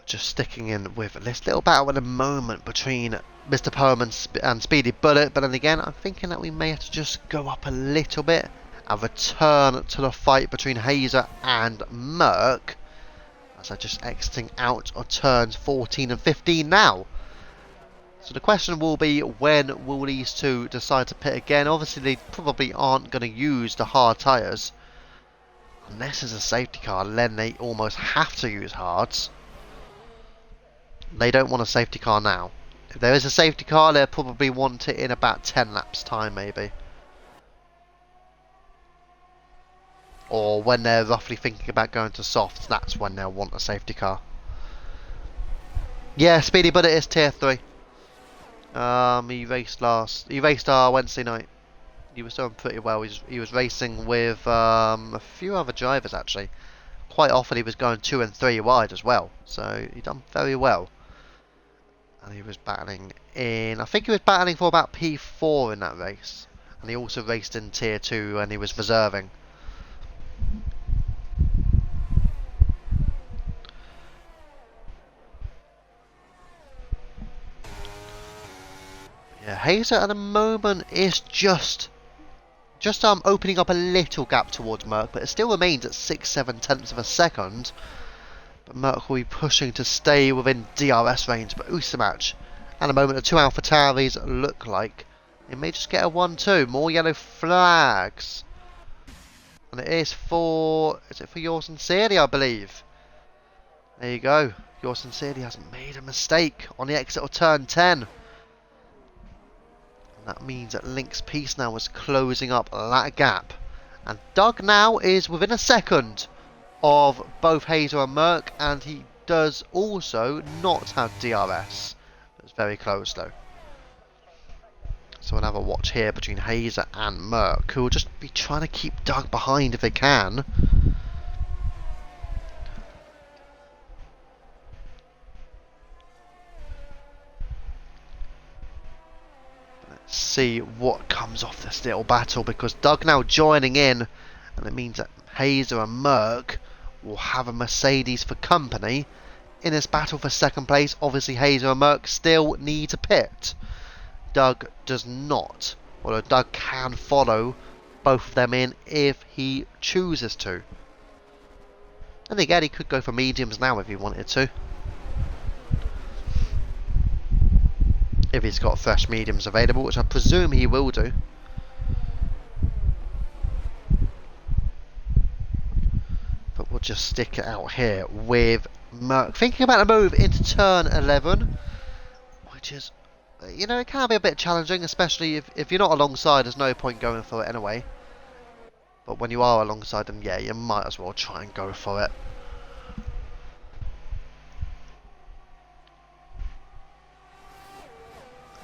Just sticking in with this little battle at the moment between Mr. Poem and Speedy Bullet, but then again I'm thinking that we may have to just go up a little bit and return to the fight between Hazer and Merck, as they're just exiting out of turns 14 and 15 now. So the question will be, when will these two decide to pit again? Obviously they probably aren't going to use the hard tyres unless there's a safety car, then they almost have to use hards. They don't want a safety car now. If there is a safety car, they'll probably want it in about 10 laps time maybe. Or when they're roughly thinking about going to softs, that's when they'll want a safety car. Yeah, Speedy Bullet is tier 3. He raced Wednesday night. He was doing pretty well. He was racing with a few other drivers actually. Quite often he was going 2 and 3 wide as well. So he done very well. And he was battling in, I think he was battling for about P4 in that race. And he also raced in tier 2 and he was reserving. Yeah, Hazer at the moment is just opening up a little gap towards Merck, but it still remains at 6-7 tenths of a second. But Merck will be pushing to stay within DRS range. But Usamatch, at the moment, the two AlphaTauris look like they may just get a 1-2. More yellow flags. And it is for Yours Sincerely, I believe. There you go. Yours Sincerely hasn't made a mistake on the exit of turn 10. And that means that Link's Peace now is closing up that gap. And Doug now is within a second of both Hazer and Merck, and he does also not have DRS. It's very close though. So we'll have a watch here between Hazer and Merck, who will just be trying to keep Doug behind if they can. Let's see what comes off this little battle, because Doug now joining in, and it means that Hazer and Merck will have a Mercedes for company in this battle for second place. Obviously Hazer and Merck still need to pit. Doug does not, although Doug can follow both of them in if he chooses to. And again, he could go for mediums now if he wanted to, if he's got fresh mediums available, which I presume he will do. But we'll just stick it out here with Merck thinking about a move into turn 11, which is, you know, it can be a bit challenging, especially if you're not alongside. There's no point going for it anyway. But when you are alongside them, yeah, you might as well try and go for it.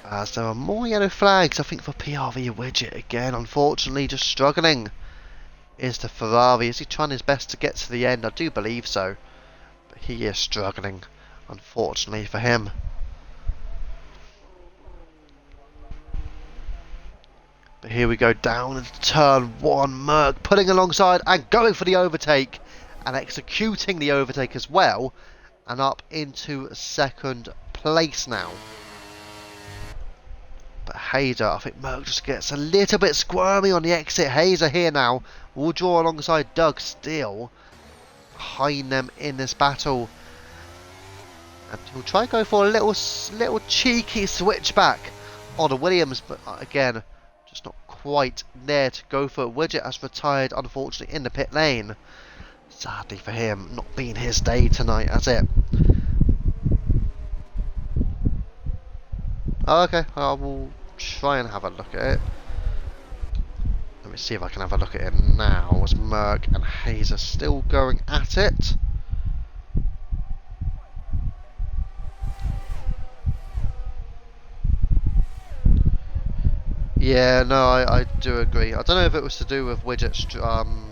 As there are more yellow flags, I think, for PRV Widget again. Unfortunately, just struggling is the Ferrari. Is he trying his best to get to the end? I do believe so. But he is struggling, unfortunately for him. But here we go down into turn one. Merc putting alongside and going for the overtake. And executing the overtake as well. And up into second place now. But Hazer, I think Merc just gets a little bit squirmy on the exit. Hazer here now will draw alongside Doug, still behind them in this battle. And he'll try to go for a little cheeky switchback on the Williams, but again, just not quite there to go for it. Widget has retired, unfortunately, in the pit lane. Sadly for him, not being his day tonight, has it? Oh, okay, I will try and have a look at it. Let me see if I can have a look at it now. As Merc and Hazer still going at it. Yeah, no, I do agree. I don't know if it was to do with Widget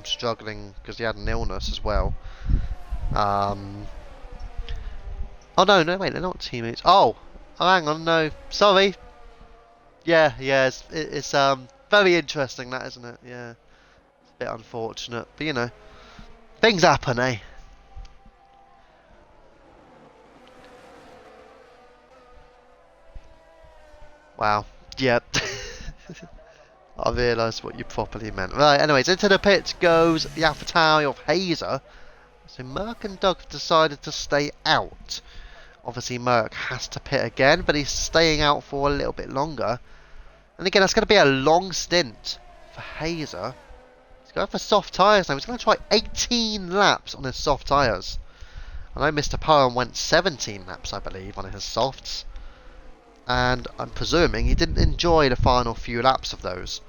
struggling because he had an illness as well. Oh no, wait, they're not teammates. Oh, hang on, no, sorry. Yeah, it's very interesting, that, isn't it? Yeah, it's a bit unfortunate, but you know, things happen, eh? Wow. Yep. I realised what you properly meant. Right, anyways, into the pit goes the AlphaTauri of Hazer. So Merc and Doug have decided to stay out. Obviously Merc has to pit again, but he's staying out for a little bit longer. And again, that's going to be a long stint for Hazer. He's going for soft tyres now. He's going to try 18 laps on his soft tyres. I know Mr. Poem went 17 laps, I believe, on his softs. And I'm presuming he didn't enjoy the final few laps of those.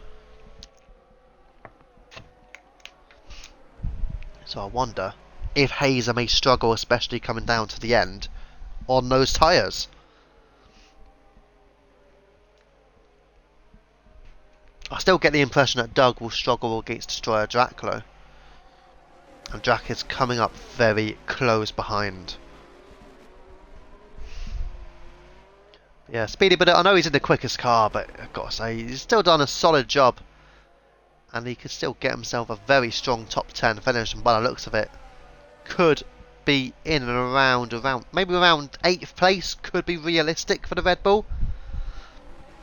So I wonder if Hazer may struggle, especially coming down to the end, on those tyres. I still get the impression that Doug will struggle against Destroyer Draclo. And Drac is coming up very close behind. Yeah, Speedy, but I know he's in the quickest car, but I've got to say, he's still done a solid job. And he could still get himself a very strong top 10 finish, and by the looks of it, could be in and around maybe around 8th place, could be realistic for the Red Bull.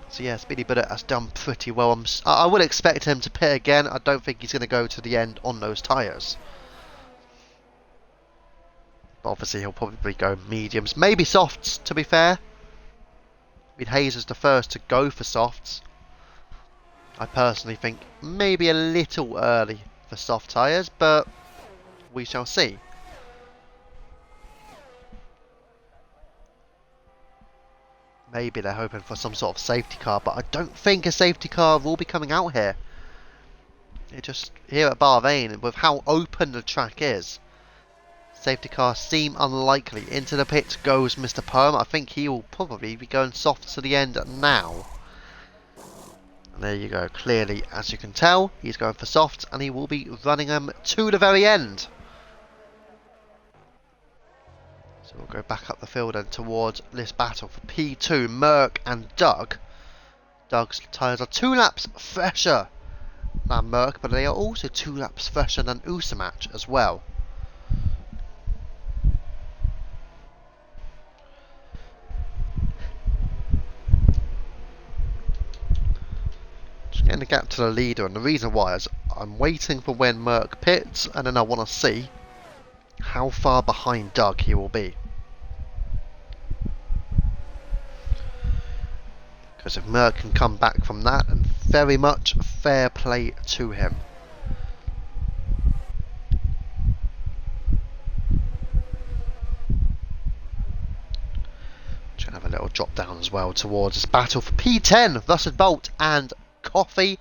So yeah, Speedy Bullet has done pretty well. I would expect him to pit again. I don't think he's going to go to the end on those tyres. But obviously he'll probably go mediums, maybe softs, to be fair. I mean, Hazer's the first to go for softs. I personally think maybe a little early for soft tyres, but we shall see. Maybe they're hoping for some sort of safety car, but I don't think a safety car will be coming out here. It just, here at Bahrain, with how open the track is, safety cars seem unlikely. Into the pit goes Mr. Perm. I think he will probably be going soft to the end now. And there you go. Clearly, as you can tell, he's going for softs, and he will be running them to the very end. So we'll go back up the field and towards this battle for P2, Merc and Doug. Doug's tyres are 2 laps fresher than Merc, but they are also 2 laps fresher than Usamatch as well. Getting the gap to the leader, and the reason why is I'm waiting for when Merc pits, and then I want to see how far behind Doug he will be. Because if Merc can come back from that, then very much fair play to him. Just gonna have a little drop down as well towards this battle for P10, Russell Bolt and Coffee,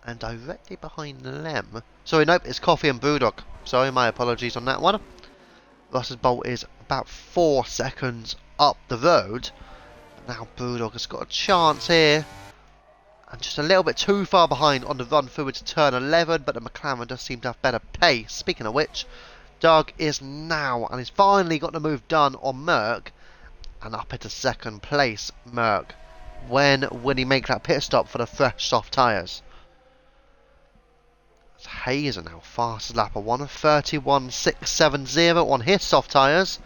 and directly behind them, Sorry, nope, it's Coffee and Brewdog. Sorry, my apologies on that one. Russell Bolt is about 4 seconds up the road. Now Brewdog has got a chance here. And just a little bit too far behind on the run through into turn 11, but the McLaren does seem to have better pace. Speaking of which, Doug is now, and he's finally got the move done on Merck, and up into second place, Merck. When will he make that pit stop for the fresh soft tyres? Hazer now, fastest lap of 1:31.670 on his soft tyres.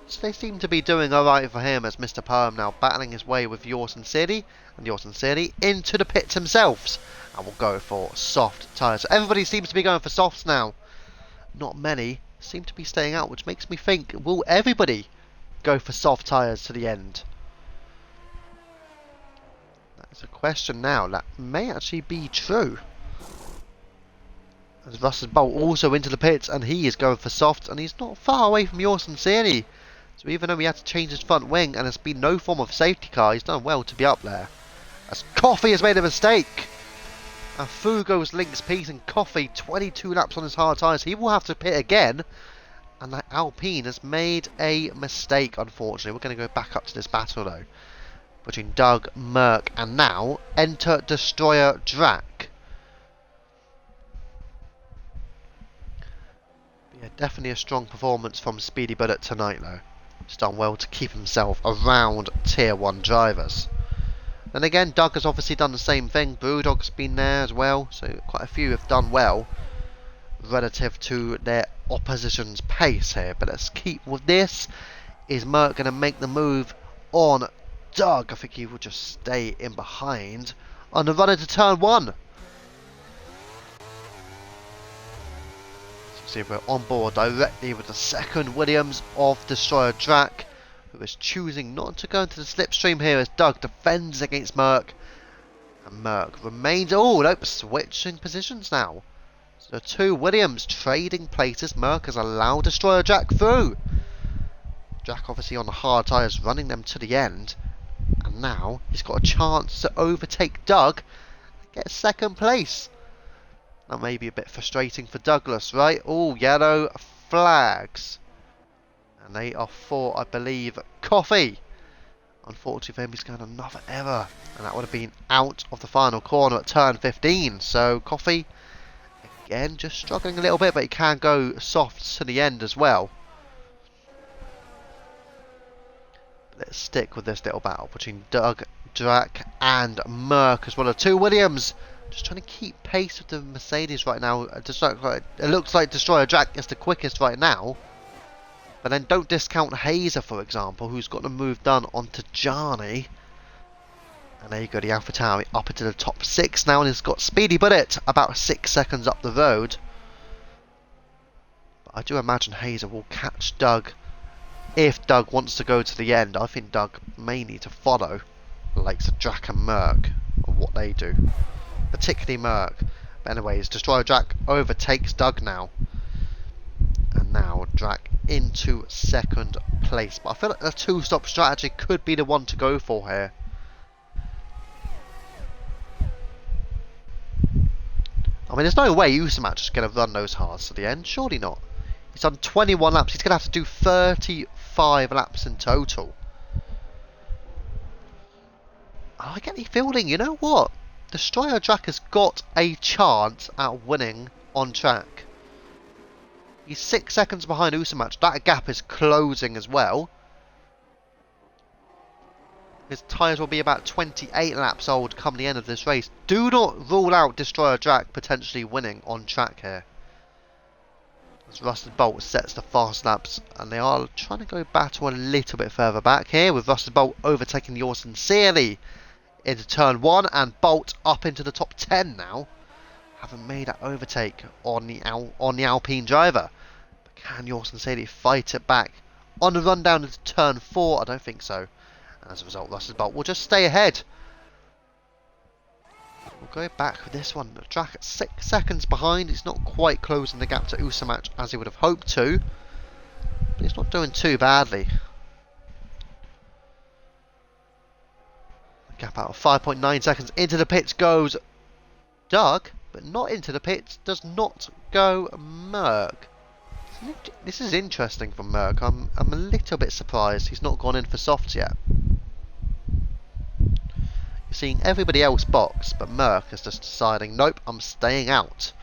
So they seem to be doing alright for him as Mr. Perm now battling his way with Yorson City, and Yorson City into the pits themselves. And will go for soft tyres. So everybody seems to be going for softs now. Not many seem to be staying out, which makes me think, will everybody go for soft tyres to the end? That's a question now. That may actually be true. As Russell Bolt also into the pits, and he is going for softs, and he's not far away from Yorson City. So even though he had to change his front wing, and there's been no form of safety car, he's done well to be up there. As Coffee has made a mistake. And through goes Link's piece, and Coffee, 22 laps on his hard tyres. He will have to pit again. And that Alpine has made a mistake, unfortunately. We're going to go back up to this battle, though. Between Doug, Merck, and now, enter Destroyer Drac. Yeah, definitely a strong performance from Speedy Bullet tonight, though. He's done well to keep himself around Tier 1 drivers. Then again, Doug has obviously done the same thing. Brewdog's been there as well, so quite a few have done well relative to their opposition's pace here. But let's keep with this. Is Merck going to make the move on Doug? I think he will just stay in behind on the run into turn 1. See if we're on board directly with the second Williams of Destroyer Drac, who is choosing not to go into the slipstream here as Doug defends against Merck. And Merck remains... Oh, nope, switching positions now. So the two Williams trading places. Merck has allowed Destroyer Drac through. Drac obviously on the hard tyres, running them to the end. And now he's got a chance to overtake Doug and get second place. That may be a bit frustrating for Douglas, right? Oh, yellow flags. And they are for, I believe, Coffee. Unfortunately for him, he's going another error. And that would have been out of the final corner at turn 15. So Coffee, again, just struggling a little bit, but he can go soft to the end as well. Let's stick with this little battle between Doug, Drac, and Merck as well. The two Williams just trying to keep pace with the Mercedes right now. It looks like Destroyer Drac is the quickest right now. But then don't discount Hazer, for example, who's got the move done onto Jarny. And there you go, the AlphaTauri up into the top 6 now, and he's got Speedy Bullet about 6 seconds up the road. But I do imagine Hazer will catch Doug if Doug wants to go to the end. I think Doug may need to follow the likes of Drac and Merck on what they do. Particularly Merck. But anyways, Destroyer Drac overtakes Doug now. And now Drac into second place. But I feel like the two-stop strategy could be the one to go for here. I mean, there's no way Usamatch is going to run those hards to the end. Surely not. He's done 21 laps. He's going to have to do 35 laps in total. Oh, I get the feeling, you know what? Destroyer Drac has got a chance at winning on track. He's 6 seconds behind Usamatch. That gap is closing as well. His tyres will be about 28 laps old come the end of this race. Do not rule out Destroyer Drac potentially winning on track here. As Rusted Bolt sets the fast laps, and they are trying to go battle a little bit further back here, with Rusted Bolt overtaking the Orson Searly into turn 1, and Bolt up into the top 10 now. Haven't made that overtake on the Alpine driver. But can Yorson Searly fight it back on the run down into turn 4? I don't think so. And as a result, Rusted Bolt will just stay ahead. We'll go back with this one. The track at 6 seconds behind. He's not quite closing the gap to Usamatch as he would have hoped to. But he's not doing too badly. Gap out of 5.9 seconds. Into the pits goes Doug. but not into the pits. Does not go Merc. This is interesting from Merc. I'm a little bit surprised he's not gone in for softs yet. You're seeing everybody else box, but Merc is just deciding, nope, I'm staying out.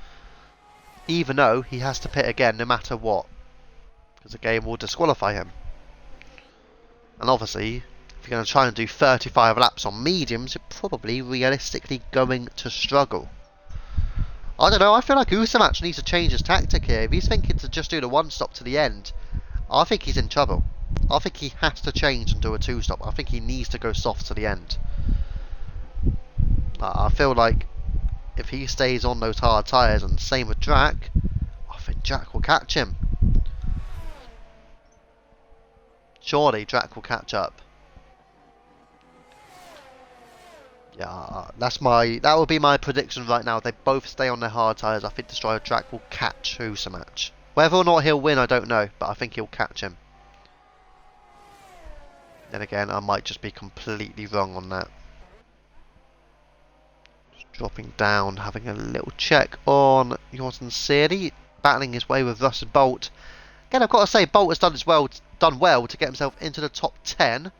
Even though he has to pit again no matter what, because the game will disqualify him. And obviously, if you're going to try and do 35 laps on mediums, you're probably realistically going to struggle. I don't know, I feel like Usamatch needs to change his tactic here. If he's thinking to just do the one stop to the end, I think he's in trouble. I think he has to change and do a two stop. I think he needs to go soft to the end. I feel like if he stays on those hard tyres, and same with Drac, I think Drac will catch him. Surely Drac will catch up. Yeah, that will be my prediction right now. They both stay on their hard tyres. I think Destroyer Drac will catch Usamatch. Whether or not he'll win, I don't know, but I think he'll catch him. Then again, I might just be completely wrong on that. Just dropping down, having a little check on Jordan Searle, battling his way with Russ and Bolt. Again, I've got to say, Bolt has done well to get himself into the top 10.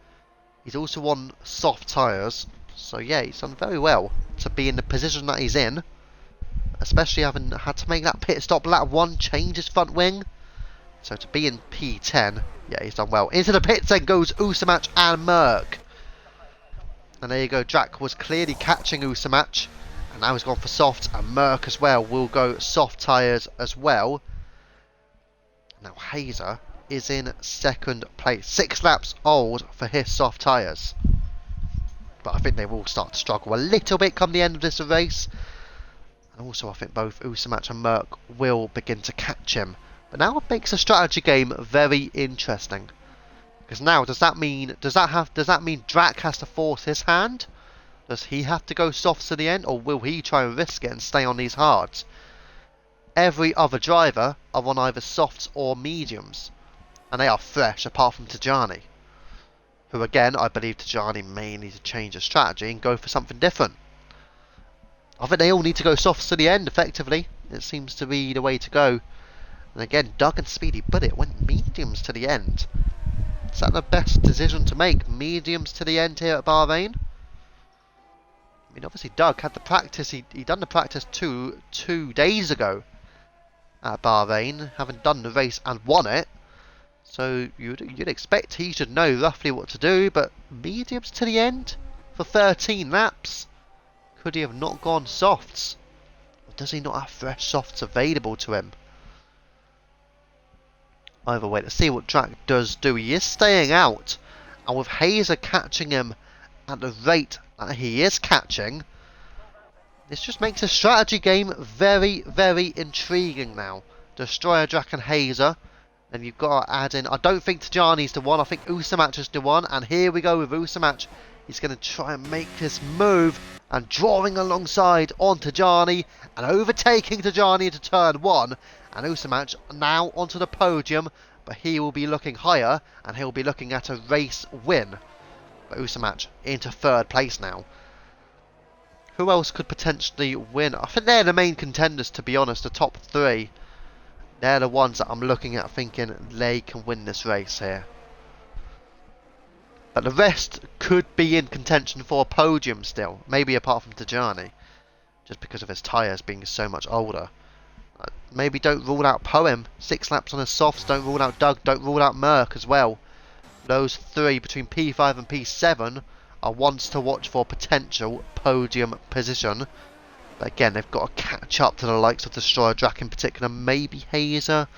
He's also on soft tyres. So yeah, he's done very well to be in the position that he's in, especially having had to make that pit stop lap 1, change his front wing. So to be in P10, yeah, he's done well. Into the pits then goes Usamatch and Merc. And there you go, Drac was clearly catching Usamatch, and now he's gone for soft, and Merc as well will go soft tyres as well. Now Hazer is in second place, 6 laps old for his soft tyres. But I think they will start to struggle a little bit come the end of this race. And also I think both Usamatch and Merc will begin to catch him. But now it makes the strategy game very interesting. Because now does that mean Drac has to force his hand? Does he have to go soft to the end, or will he try and risk it and stay on these hards? Every other driver are on either softs or mediums, and they are fresh apart from Tajani, who again, I believe Tajani may need to change his strategy and go for something different. I think they all need to go softs to the end, effectively. It seems to be the way to go. And again, Doug and Speedy Bullet went mediums to the end. Is that the best decision to make? Mediums to the end here at Bahrain? I mean, obviously Doug had the practice, he done the practice two days ago at Bahrain, having done the race and won it. So you'd expect he should know roughly what to do, but mediums to the end for 13 laps? Could he have not gone softs? Or does he not have fresh softs available to him? Either way, let's see what Drac does do. He is staying out, and with Hazer catching him at the rate that he is catching, this just makes the strategy game very, very intriguing now. Destroyer, Drac and Hazer. And you've got to add in, I don't think Tajani's the one, I think Usamatch is the one. And here we go with Usamatch. He's going to try and make this move, and drawing alongside on Tajani and overtaking Tajani into turn 1. And Usamatch now onto the podium, but he will be looking higher, and he'll be looking at a race win. But Usamatch into third place now. Who else could potentially win? I think they're the main contenders, to be honest, the top 3. They're the ones that I'm looking at thinking they can win this race here. But the rest could be in contention for a podium still. Maybe apart from Tajani, just because of his tyres being so much older. Maybe don't rule out Poem. 6 laps on his softs. Don't rule out Doug. Don't rule out Merc as well. Those 3 between P5 and P7 are ones to watch for potential podium position. But again, they've got to catch up to the likes of Destroyer Drac in particular. Maybe Hazer.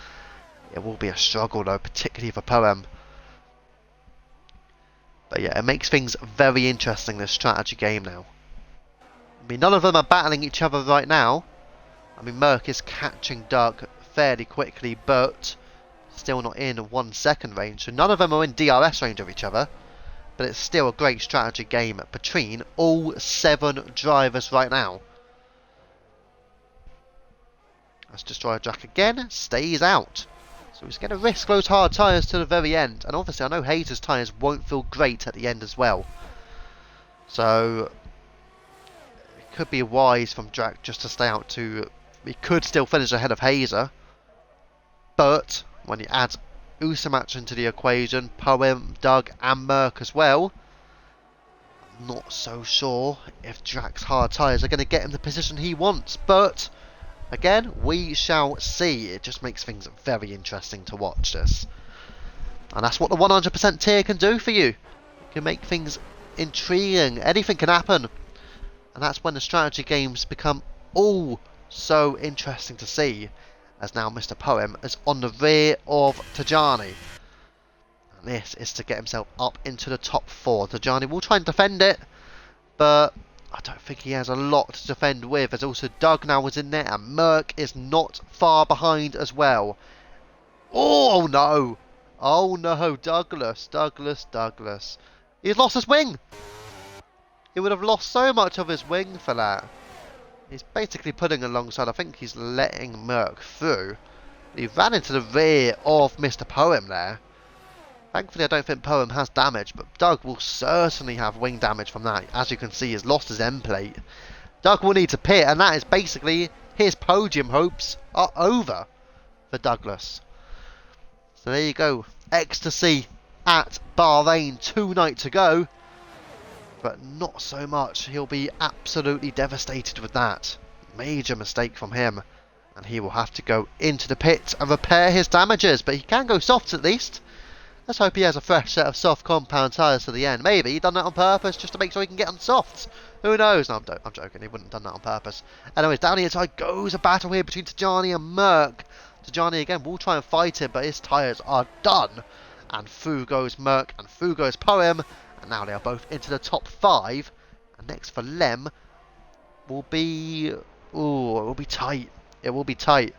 It will be a struggle though, particularly for Poem. But yeah, it makes things very interesting, this strategy game now. I mean, none of them are battling each other right now. I mean, Merc is catching Doug fairly quickly, but still not in 1 second range. So none of them are in DRS range of each other. But it's still a great strategy game between all 7 drivers right now. Let's Destroyer Drac again, stays out. So he's going to risk those hard tyres to the very end. And obviously I know Hazer's tyres won't feel great at the end as well. So it could be wise from Drac just to stay out to... He could still finish ahead of Hazer. But when you add Usamatch into the equation, Poem, Doug and Merc as well, I'm not so sure if Drac's hard tyres are going to get him the position he wants. But again, we shall see. It just makes things very interesting to watch this. And that's what the 100% tier can do for you. It can make things intriguing. Anything can happen. And that's when the strategy games become all so interesting to see. As now Mr. Poem is on the rear of Tajani. And this is to get himself up into the top 4. Tajani will try and defend it, but I don't think he has a lot to defend with. As also Doug now is in there, and Merc is not far behind as well. Oh no! Oh no, Douglas. He's lost his wing! He would have lost so much of his wing for that. He's basically putting alongside, I think he's letting Merc through. He ran into the rear of Mr. Poem there. Thankfully I don't think Poem has damage, but Doug will certainly have wing damage from that. As you can see, he's lost his end plate. Doug will need to pit, and that is basically his podium hopes are over for Douglas. So there you go. Ecstasy at Bahrain, 2 nights to go. But not so much. He'll be absolutely devastated with that. Major mistake from him. And he will have to go into the pit and repair his damages. But he can go softs at least. Let's hope he has a fresh set of soft compound tyres to the end. Maybe he done that on purpose just to make sure he can get on softs. Who knows? No, I'm joking. He wouldn't have done that on purpose. Anyways, down the inside goes a battle here between Tajani and Merc. Tajani again will try and fight him, but his tyres are done. And through goes Merc and through goes Poem. And now they are both into the top 5. And next for Lem will be... Ooh, it will be tight. It will be tight.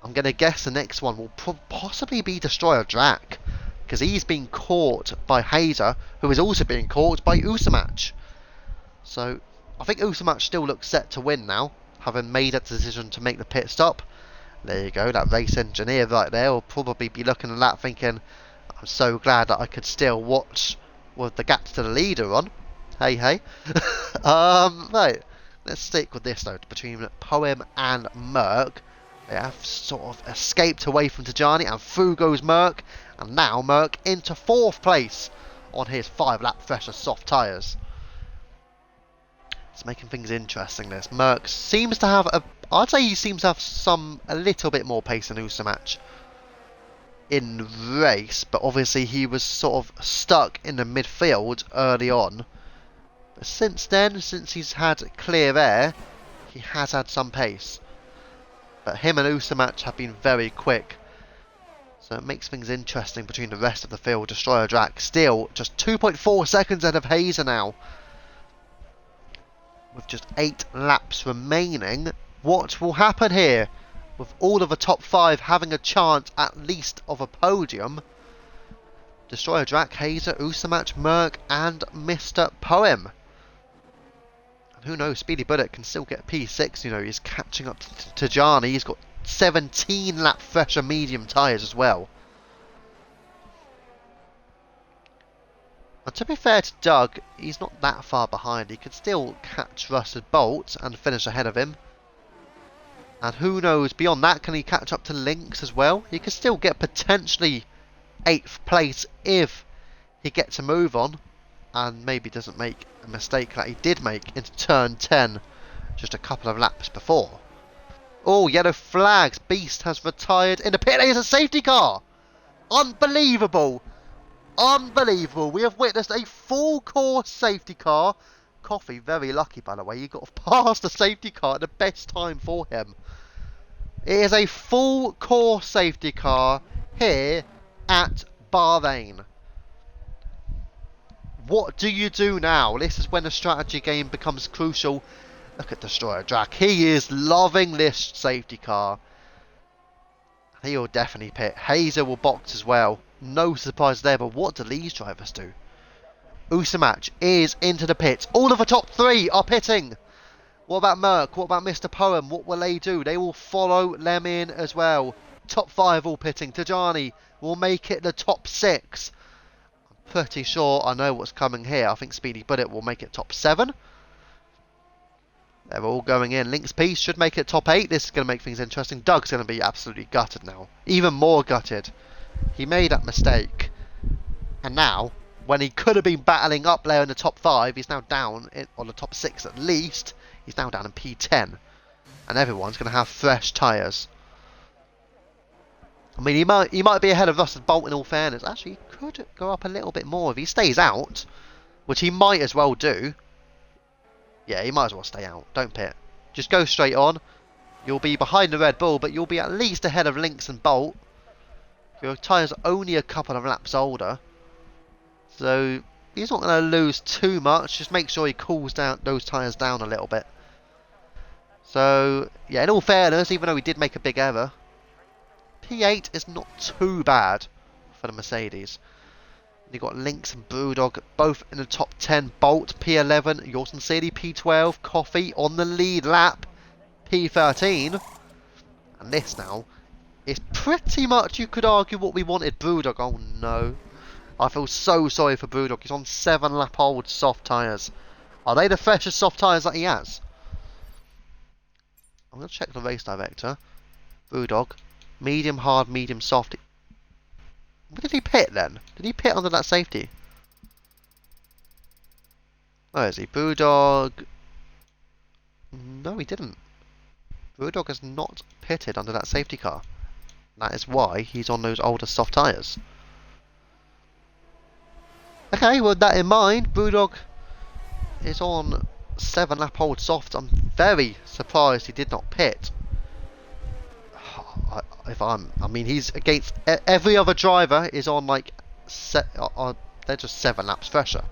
I'm going to guess the next one will possibly be Destroyer Drac. Because he's being caught by Hazer, who is also being caught by Usamatch. So, I think Usamatch still looks set to win now, having made that decision to make the pit stop. There you go, that race engineer right there will probably be looking at that thinking, I'm so glad that I could still watch with the gap to the leader on. Hey, hey. Right, let's stick with this though, between Poem and Merc. They have sort of escaped away from Tajani, and through goes Merc. And now Merc into 4th place on his 5-lap fresher soft tyres. It's making things interesting, this. Merc seems to have I'd say he seems to have a little bit more pace than Usamatch in the race, but obviously he was sort of stuck in the midfield early on. But since then, since he's had clear air, he has had some pace. But him and Usamatch have been very quick. So it makes things interesting between the rest of the field. Destroyer Drac still just 2.4 seconds ahead of Hazer now. With just 8 laps remaining. What will happen here? With all of the top 5 having a chance at least of a podium. Destroyer Drac, Hazer, Usamatch, Merc and Mr. Poem. And who knows, Speedy Bullet can still get P6. You know, he's catching up to Tajani. He's got 17 lap fresher medium tyres as well. And to be fair to Doug, he's not that far behind. He could still catch Rusted Bolt and finish ahead of him. And who knows, beyond that, can he catch up to Lynx as well? He could still get potentially 8th place if he gets a move on. And maybe doesn't make a mistake that he did make into turn 10 just a couple of laps before. Oh, yellow flags. Beast has retired in the pit. There's a safety car. Unbelievable. Unbelievable. We have witnessed a full course safety car. Coffee, very lucky by the way. He got past the safety car at the best time for him. It is a full course safety car here at Bahrain. What do you do now? This is when the strategy game becomes crucial. Look at Destroyer Drac. He is loving this safety car. He will definitely pit. Hazer will box as well. No surprise there, but what do these drivers do? Usamatch is into the pits. All of the top 3 are pitting. What about Merc? What about Mr. Poem? What will they do? They will follow them in as well. Top 5 all pitting. Tajani will make it the top 6. I'm pretty sure I know what's coming here. I think Speedy Bullet will make it top 7. They're all going in. Link's Peace should make it top 8. This is going to make things interesting. Doug's going to be absolutely gutted now. Even more gutted. He made that mistake. And now, when he could have been battling up there in the top 5, he's now down on the top 6 at least. He's now down in P10. And everyone's going to have fresh tyres. I mean, he might be ahead of Russell Bolt in all fairness. Actually, he could go up a little bit more if he stays out. Which he might as well do. Yeah, he might as well stay out. Don't pit. Just go straight on. You'll be behind the Red Bull, but you'll be at least ahead of Lynx and Bolt. Your tyres are only a couple of laps older. So, he's not going to lose too much. Just make sure he cools down those tyres down a little bit. So, yeah, in all fairness, even though he did make a big error, P8 is not too bad for the Mercedes. You've got Lynx and Brewdog both in the top 10. Bolt P11, Yorton City P12, Coffee on the lead lap P13. And this now is pretty much, you could argue, what we wanted. Brewdog, oh no. I feel so sorry for Brewdog. He's on 7 lap old soft tyres. Are they the freshest soft tyres that he has? I'm going to check the race director. Brewdog, medium hard, medium soft. Where did he pit then? Did he pit under that safety? Where is he? Brewdog. No, he didn't. Brewdog has not pitted under that safety car. That is why he's on those older soft tyres. Okay, with that in mind, Brewdog is on 7 lap old soft. I'm very surprised he did not pit. I mean, he's against every other driver is on like they're just 7 laps fresher.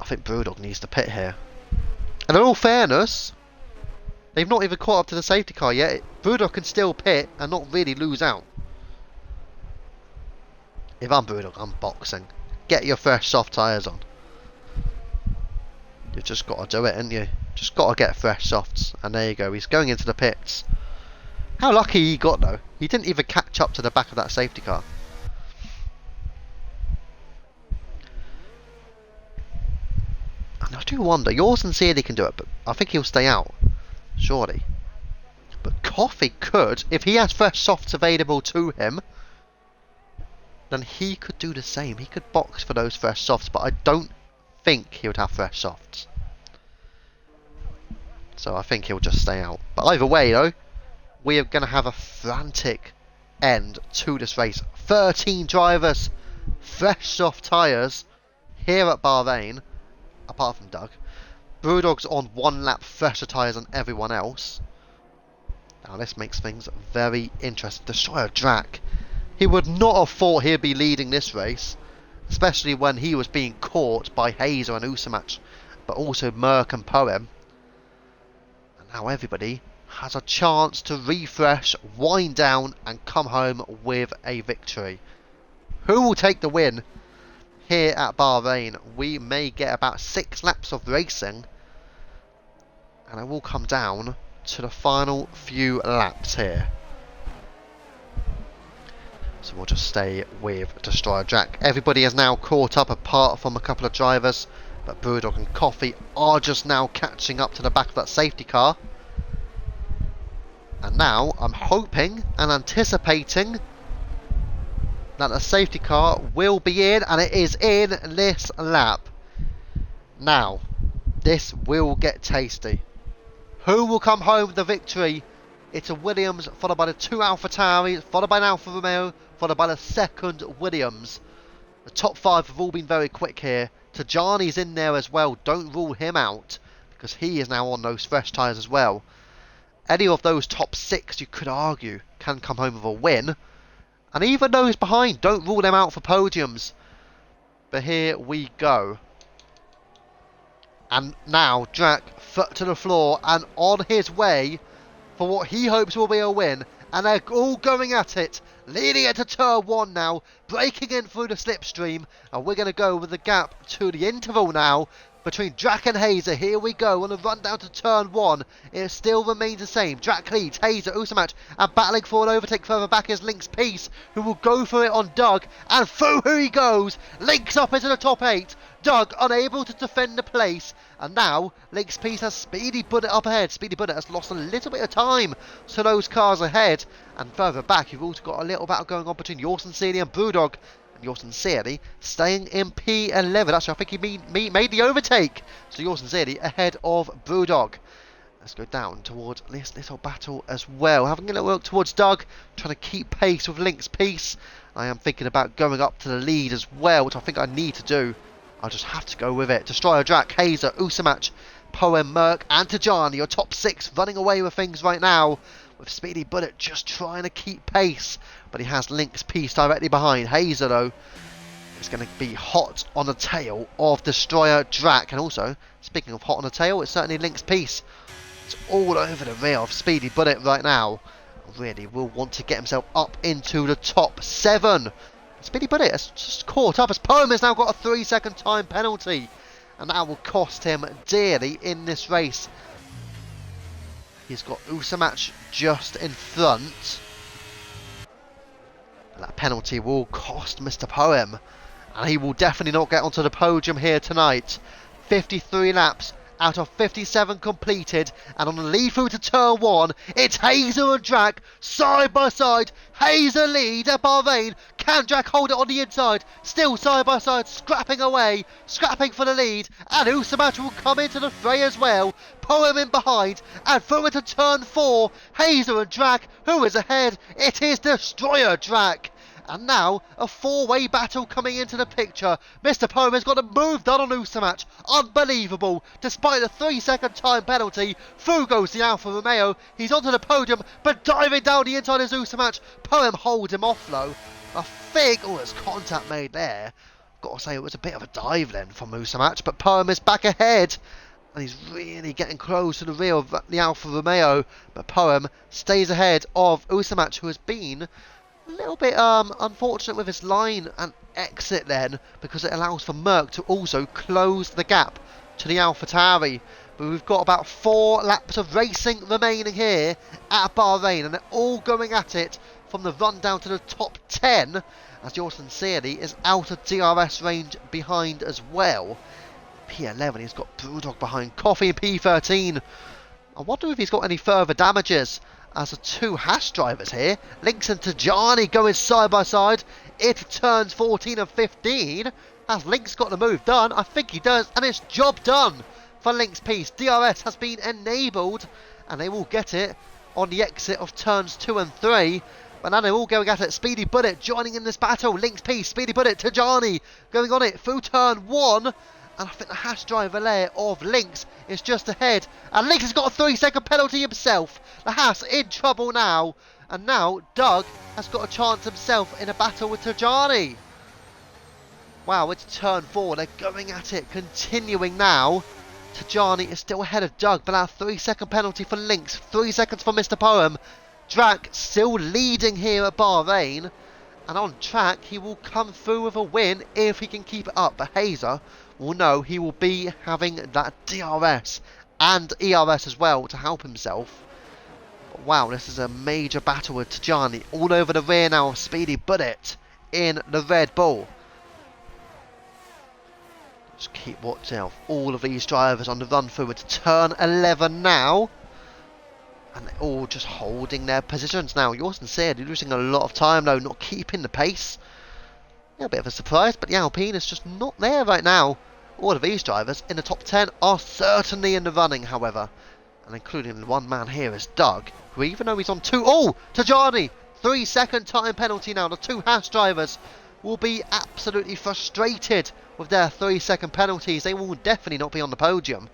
I think Brewdog needs to pit here. And in all fairness, they've not even caught up to the safety car yet. Brewdog can still pit and not really lose out. If I'm Brewdog, I'm boxing. Get your fresh soft tyres on. You've just got to do it, haven't you? Just got to get fresh softs. And there you go. He's going into the pits. How lucky he got, though. He didn't even catch up to the back of that safety car. And I do wonder. Yours and Sealy can do it, but I think he'll stay out. Surely. But Coffee could. If he has fresh softs available to him, then he could do the same. He could box for those fresh softs, but I don't think he would have fresh softs. So I think he'll just stay out. But either way, though, we are going to have a frantic end to this race. 13 drivers, fresh soft tyres here at Bahrain, apart from Doug. Brewdog's on 1 lap fresher tyres than everyone else. Now this makes things very interesting. Destroyer Drac. He would not have thought he'd be leading this race, especially when he was being caught by Hazer and Usamach, but also Merck and Poem. And now everybody has a chance to refresh, wind down, and come home with a victory. Who will take the win here at Bahrain? We may get about 6 laps of racing, and it will come down to the final few laps here. So we'll just stay with Destroyer Jack. Everybody is now caught up apart from a couple of drivers, but Brewdog and Coffee are just now catching up to the back of that safety car. And now I'm hoping and anticipating that the safety car will be in, and it is in this lap. Now, this will get tasty. Who will come home with the victory? It's a Williams, followed by the 2 AlphaTauri, followed by an Alfa Romeo, followed by the second Williams. The top 5 have all been very quick here. Tajani's in there as well. Don't rule him out, because he is now on those fresh tyres as well. Any of those top 6, you could argue, can come home with a win. And even those behind, don't rule them out for podiums. But here we go. And now, Drac, foot to the floor and on his way for what he hopes will be a win. And they're all going at it. Leading it to turn 1 now. Breaking in through the slipstream. And we're going to go with the gap to the interval now between Drac and Hazer. Here we go on the run down to turn 1. It still remains the same. Drac leads, Hazer, Usamach, and battling for an overtake further back is Link's Peace, who will go for it on Doug. And through he goes. Link's up into the top 8. Doug unable to defend the place. And now Link's Peace has Speedy Bullet up ahead. Speedy Bullet has lost a little bit of time to those cars ahead. And further back, you've also got a little battle going on between Your Sincerely and Brewdog. And Your Sincerely staying in P11. Actually, I think he made the overtake. So Your Sincerely ahead of Brewdog. Let's go down towards this little battle as well. Having a little look towards Doug, trying to keep pace with Link's Peace. I am thinking about going up to the lead as well, which I think I need to do. I'll just have to go with it. Destroyer, Drac, Hazer, Usamach, Poem, Merc, and Tajani, your top 6 running away with things right now. With Speedy Bullet just trying to keep pace. But he has Link's Peace directly behind. Hazer, though, is going to be hot on the tail of Destroyer, Drac. And also, speaking of hot on the tail, it's certainly Link's Peace. It's all over the rear of Speedy Bullet right now. Really will want to get himself up into the top 7. Speedy Bullet has just caught up as Poem has now got a 3-second time penalty. And that will cost him dearly in this race. He's got Usamach just in front. And that penalty will cost Mr. Poem. And he will definitely not get onto the podium here tonight. 53 laps out of 57 completed, and on the lead through to turn 1, it's Hazer and Drac side by side. Hazer lead at Bahrain. Can Drac hold it on the inside? Still side by side, scrapping away, scrapping for the lead, and Usamach will come into the fray as well. Poem in behind, and through into turn 4, Hazer and Drac. Who is ahead? It is Destroyer Drac. And now, a 4-way battle coming into the picture. Mr. Poem has got a move done on Usamach. Unbelievable. Despite the 3-second time penalty, through goes the Alfa Romeo. He's onto the podium, but diving down the inside is Usamach. Poem holds him off, though. I think, there's contact made there. Got to say, it was a bit of a dive then from Usamach, but Poem is back ahead. And he's really getting close to the rear of the Alfa Romeo. But Poem stays ahead of Usamach, who has been a little bit unfortunate with his line and exit then, because it allows for Merc to also close the gap to the AlphaTauri. But we've got about 4 laps of racing remaining here at Bahrain, and they're all going at it from the run down to the top 10, as Your Sincerely is out of DRS range behind as well. P11, he's got Brewdog behind, Coffee in P13. I wonder if he's got any further damages, as the 2 Haas drivers here. Links and Tajani going side by side into turns 14 and 15. Has Links got the move done? I think he does, and it's job done for Link's Peace. DRS has been enabled, and they will get it on the exit of turns 2 and 3. But now they're all going at it. Speedy Bullet joining in this battle. Link's Peace, Speedy Bullet, Tajani going on it through turn 1. And I think the Haas driver there of Lynx is just ahead. And Lynx has got a 3-second penalty himself. The Haas in trouble now. And now Doug has got a chance himself in a battle with Tajani. Wow, it's turn 4. They're going at it. Continuing now. Tajani is still ahead of Doug. But now 3-second penalty for Lynx. 3 seconds for Mr. Poem. Drac still leading here at Bahrain. And on track, he will come through with a win if he can keep it up. But Hazer will know he will be having that DRS and ERS as well to help himself. But wow, this is a major battle with Tajani all over the rear now of Speedy Bullet in the Red Bull. Just keep watching out for all of these drivers on the run through to turn 11 now. And they're all just holding their positions now. You're sincerely losing a lot of time though, not keeping the pace. A bit of a surprise, but the Alpine is just not there right now. All of these drivers in the top 10 are certainly in the running, however. And including the one man here is Doug, who even though he's on 2... Oh! Tajani! 3-second time penalty now. The 2 Haas drivers will be absolutely frustrated with their 3-second penalties. They will definitely not be on the podium.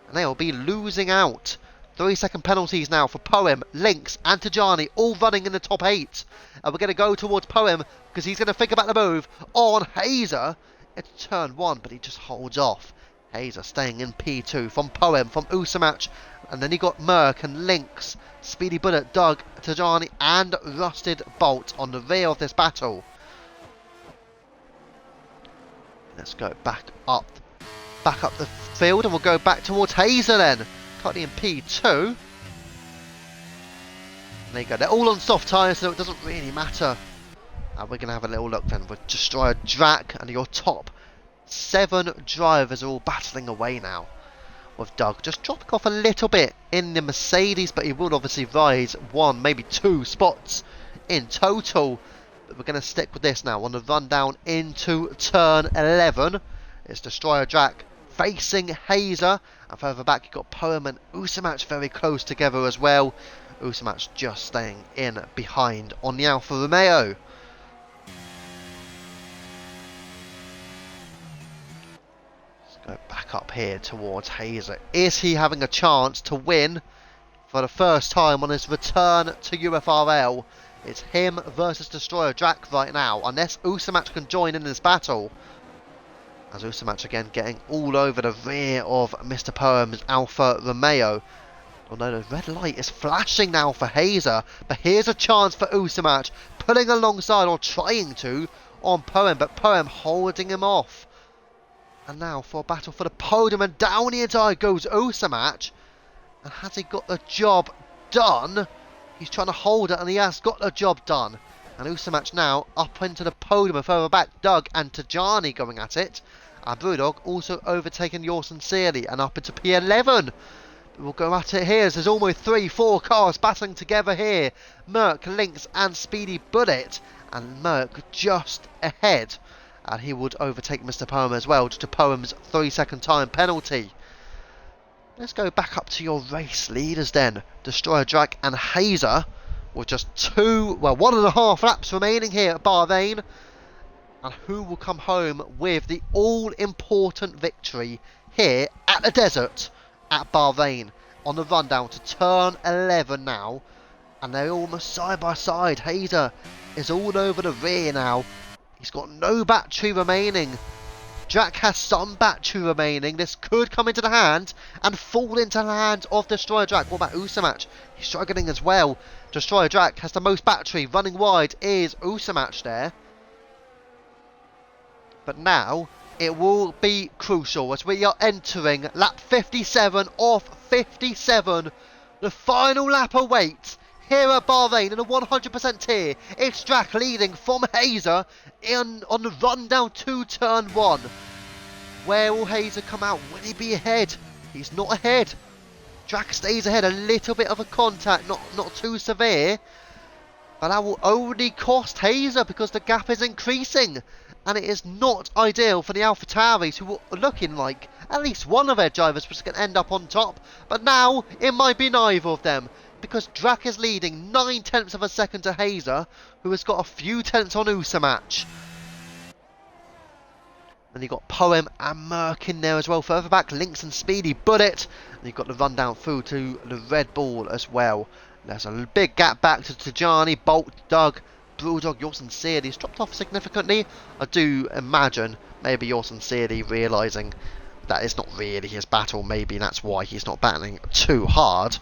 And they will be losing out. 3-second penalties now for Poem, Lynx and Tajani, all running in the top 8. And we're going to go towards Poem because he's going to think about the move on Hazer. It's turn 1, but he just holds off. Hazer staying in P2 from Poem, from Usamach. And then he got Merc and Lynx, Speedy Bullet, Doug, Tajani and Rusted Bolt on the rear of this battle. Let's go back up the field and we'll go back towards Hazer then. Currently in P2. There you go, they're all on soft tyres so it doesn't really matter. And we're going to have a little look then with Destroyer Drac and your top 7 drivers are all battling away now, with Doug just dropping off a little bit in the Mercedes, but he will obviously rise 1, maybe 2 spots in total. But we're going to stick with this now on the run down into turn 11. It's Destroyer Jack facing Hazer, and further back you've got Poem and Usamach very close together as well. Usamach just staying in behind on the Alfa Romeo. Let's go back up here towards Hazer. Is he having a chance to win for the first time on his return to UFRL? It's him versus Destroyer Jack right now, unless Usamach can join in this battle. As Usamach again getting all over the rear of Mr. Poem's Alfa Romeo. Although the red light is flashing now for Hazer, but here's a chance for Usamach, pulling alongside or trying to on Poem, but Poem holding him off. And now for a battle for the podium, and down the inside goes Usamach. And has he got the job done? He's trying to hold it, and he has got the job done. And Usamach now up into the podium, and further back Doug and Tajani going at it. And Brewdog also overtaken Yours Sincerely and up into P11. We'll go at it here as there's almost 3-4 cars battling together here. Merc, Lynx and Speedy Bullet. And Merc just ahead. And he would overtake Mr. Poem as well, due to Poem's 3-second time penalty. Let's go back up to your race leaders then. Destroyer Jack and Hazer with just 1.5 laps remaining here at Bahrain. And who will come home with the all-important victory here at the desert at Bahrain on the rundown to turn 11 now. And they're almost side by side. Hazer is all over the rear now. He's got no battery remaining. Jack has some battery remaining. This could come into the hand and fall into the hands of Destroyer Jack. What about Usamach? He's struggling as well. Destroyer Jack has the most battery. Running wide is Usamach there. But now it will be crucial as we are entering lap 57 of 57. The final lap awaits here at Bahrain in a 100% tier. It's Jack leading from Hazer on the run down to turn 1. Where will Hazer come out? Will he be ahead? He's not ahead. Jack stays ahead. A little bit of a contact, not too severe. But that will only cost Hazer because the gap is increasing. And it is not ideal for the AlphaTauris, who are looking like at least one of their drivers was going to end up on top. But now it might be neither of them, because Drac is leading 9/10 of a second to Hazer, who has got a few tenths on Usamach. And you've got Poem and Merc in there as well. Further back, Lynx and Speedy Bullet. And you've got the run down through to the Red Bull as well. There's a big gap back to Tajani, Bolt, Doug, Brewdog. Yours Sincerely has dropped off significantly. I do imagine maybe Yours Sincerely realising that it's not really his battle. Maybe that's why he's not battling too hard.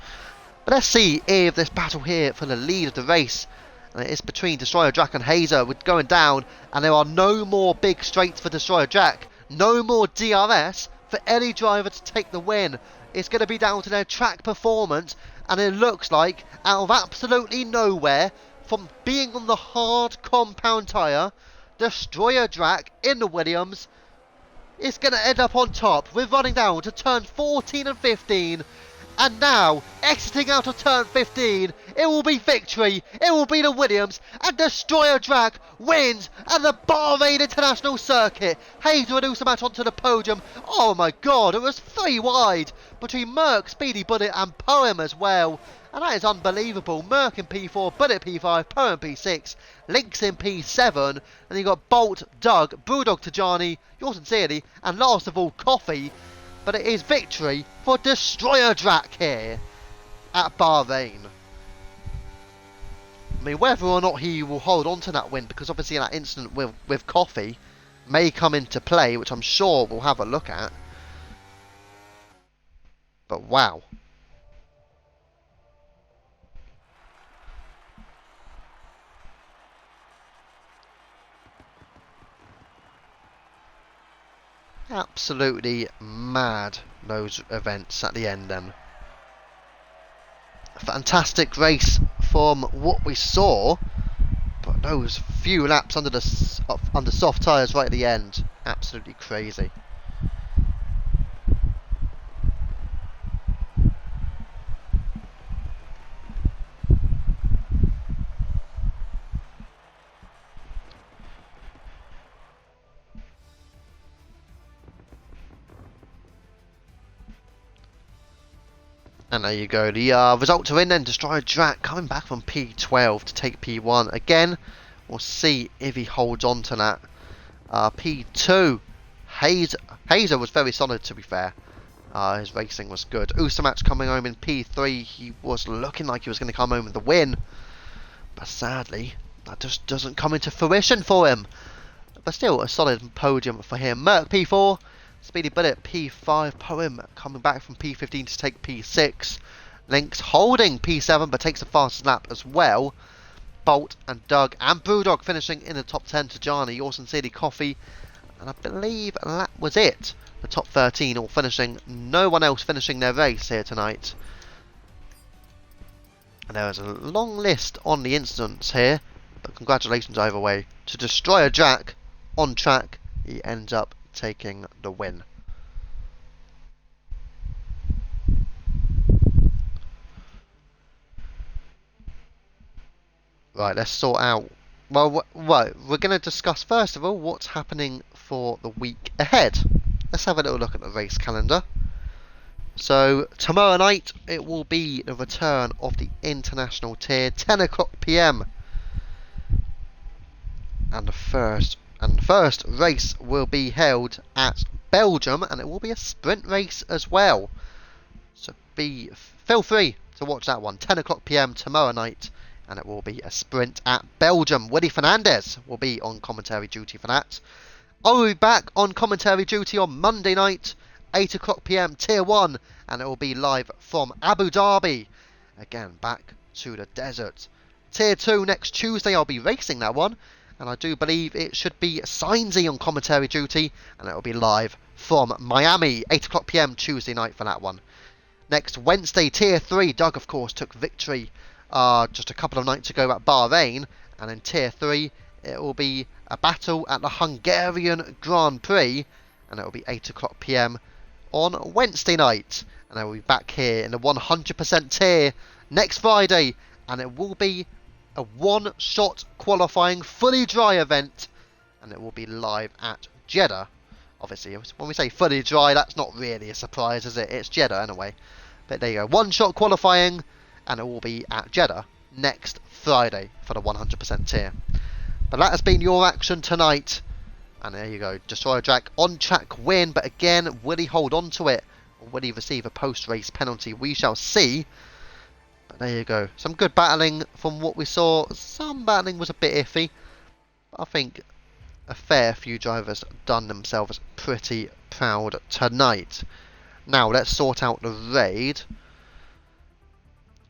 But let's see if this battle here for the lead of the race, and it is between Destroyer Jack and Hazer, with going down, and there are no more big straights for Destroyer Jack. No more DRS for any driver to take the win. It's going to be down to their track performance, and it looks like out of absolutely nowhere, from being on the hard compound tyre, Destroyer Jack in the Williams is going to end up on top. We're running down to turn 14 and 15. And now, exiting out of turn 15, it will be victory, it will be the Williams, and Destroyer Jack wins at the Bahrain International Circuit. Hazer and Usamach onto the podium. Oh my god, it was 3 wide between Merc, Speedy Bullet and Poem as well. And that is unbelievable. Merc in P4, Bullet P5, Poem P6, Lynx in P7, and you got Bolt, Doug, Brewdog Tajani, Yours Sincerely, and last of all, Coffee. But it is victory for Destroyer Jack here at Bahrain. I mean, whether or not he will hold on to that win, because obviously that incident with Coffee may come into play, which I'm sure we'll have a look at. But wow. Absolutely mad, those events at the end then. A fantastic race from what we saw, but those few laps under under soft tyres right at the end, absolutely crazy. And there you go, the results are in then. Destroyer Drac coming back from P12 to take P1. Again, we'll see if he holds on to that. P2, Hazer was very solid, to be fair. His racing was good. Usamach coming home in P3. He was looking like he was going to come home with the win. But sadly, that just doesn't come into fruition for him. But still, a solid podium for him. Merc P4. Speedy Bullet P5, Poem coming back from P15 to take P6. Lynx holding P7 but takes a fast lap as well. Bolt and Doug and Brewdog finishing in the top 10. Tajani, Yours Sincerely, Coffee, and I believe that was it. The top 13 all finishing, no one else finishing their race here tonight. And there is a long list on the incidents here, but congratulations either way. To Destroyer Jack on track, he ends up taking the win. Right, let's sort out. Well, right, we're going to discuss first of all what's happening for the week ahead. Let's have a little look at the race calendar. So tomorrow night it will be the return of the international tier, 10 o'clock PM, and the first race will be held at Belgium, and it will be a sprint race as well. So feel free to watch that one, 10 o'clock PM tomorrow night, and it will be a sprint at Belgium. Woody Fernandez will be on commentary duty for that. I'll be back on commentary duty on Monday night, 8 o'clock PM Tier 1, and it will be live from Abu Dhabi. Again, back to the desert. Tier 2 next Tuesday, I'll be racing that one, and I do believe it should be Sainsy on commentary duty, and it will be live from Miami, 8 o'clock PM Tuesday night for that one. Next Wednesday, Tier 3, Doug of course took victory just a couple of nights ago at Bahrain, and in Tier 3 it will be a battle at the Hungarian Grand Prix, and it will be 8 o'clock PM on Wednesday night, and I will be back here in the 100% tier next Friday, and it will be a one-shot qualifying fully dry event, and it will be live at Jeddah. Obviously, when we say fully dry, that's not really a surprise, is it? It's Jeddah anyway. But there you go, one-shot qualifying, and it will be at Jeddah next Friday for the 100% tier. But that has been your action tonight, and there you go, Destroyer Jack on track win, but again, will he hold on to it, or will he receive a post-race penalty? We shall see. But there you go, some good battling from what we saw. Some battling was a bit iffy, but I think a fair few drivers done themselves pretty proud tonight. Now let's sort out the raid.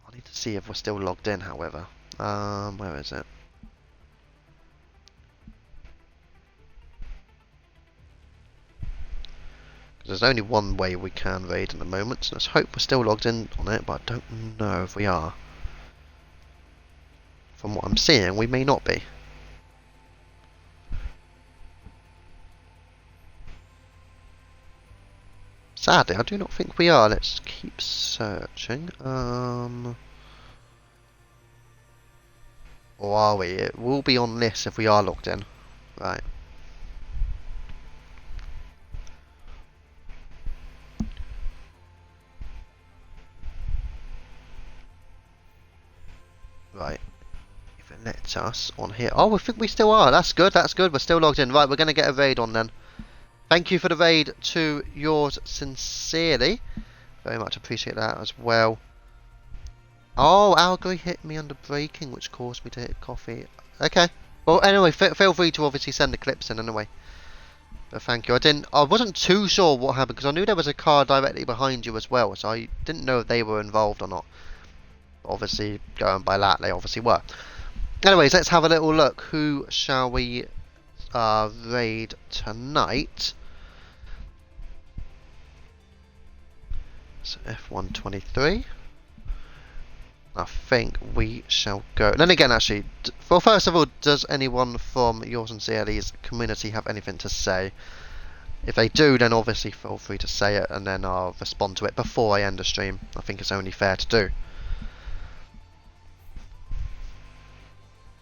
I need to see if we're still logged in, however. Where is it? There's only one way we can raid at the moment, so let's hope we're still logged in on it, but I don't know if we are. From what I'm seeing, we may not be. Sadly, I do not think we are. Let's keep searching. Or are we? It will be on this if we are logged in. Right. Right. If it lets us on here. Oh, I think we still are. That's good. That's good. We're still logged in. Right, we're going to get a raid on then. Thank you for the raid to Yours Sincerely. Very much appreciate that as well. Oh, Algory hit me under braking, which caused me to hit coffee. Okay. Well, anyway, feel free to obviously send the clips in anyway. But thank you. I wasn't too sure what happened, because I knew there was a car directly behind you as well, so I didn't know if they were involved or not. Obviously, going by that, they obviously were. Anyways, let's have a little look. Who shall we raid tonight? So F123. I think we shall go. And then again, actually, well, first of all, does anyone from yours and CLE's community have anything to say? If they do, then obviously feel free to say it, and then I'll respond to it before I end the stream. I think it's only fair to do.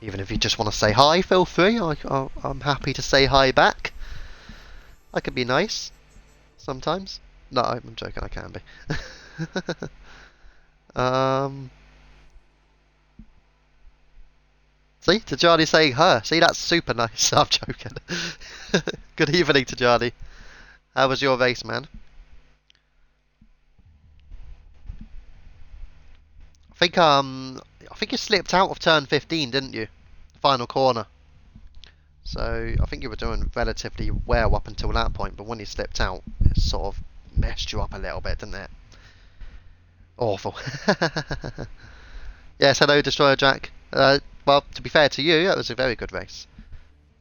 Even if you just want to say hi, feel free. I'm happy to say hi back. I can be nice sometimes. No, I'm joking. I can be. See, Tajani saying her. See, that's super nice. I'm joking. Good evening, Tajani. How was your race, man? I think you slipped out of turn 15, didn't you? Final corner. So I think you were doing relatively well up until that point, but when you slipped out, it sort of messed you up a little bit, didn't it? Awful. Yes, hello, Destroyer Jack. Well, to be fair to you, that was a very good race.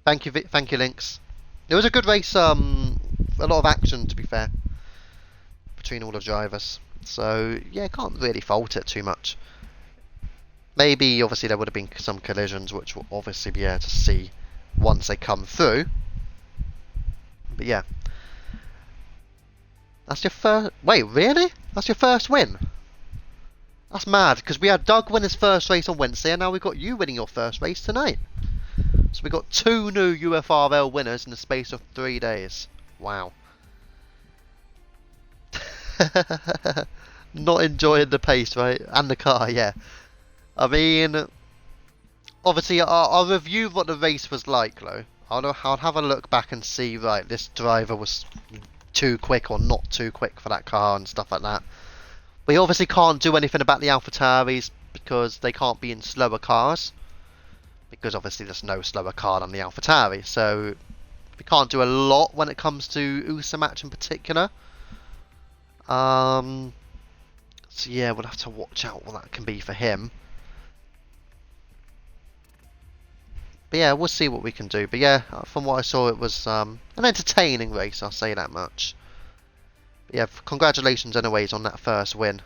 Thank you, Lynx. It was a good race. A lot of action, to be fair, between all the drivers. So yeah, can't really fault it too much. Maybe, obviously, there would have been some collisions, which we'll obviously be able to see once they come through. But yeah, that's your first. Wait, really? That's your first win? That's mad, because we had Doug win his first race on Wednesday, and now we've got you winning your first race tonight. So we got 2 new UFRL winners in the space of 3 days. Wow. Not enjoying the pace, right? And the car, yeah. I mean, obviously, I'll review what the race was like, though. I'll have a look back and see, right, this driver was too quick or not too quick for that car and stuff like that. We obviously can't do anything about the AlphaTauris because they can't be in slower cars. Because obviously there's no slower car than the AlphaTauri. So we can't do a lot when it comes to Usamatch in particular. So yeah, we'll have to watch out what that can be for him. But yeah, we'll see what we can do. But yeah, from what I saw, it was an entertaining race, I'll say that much. But yeah, congratulations anyways on that first win.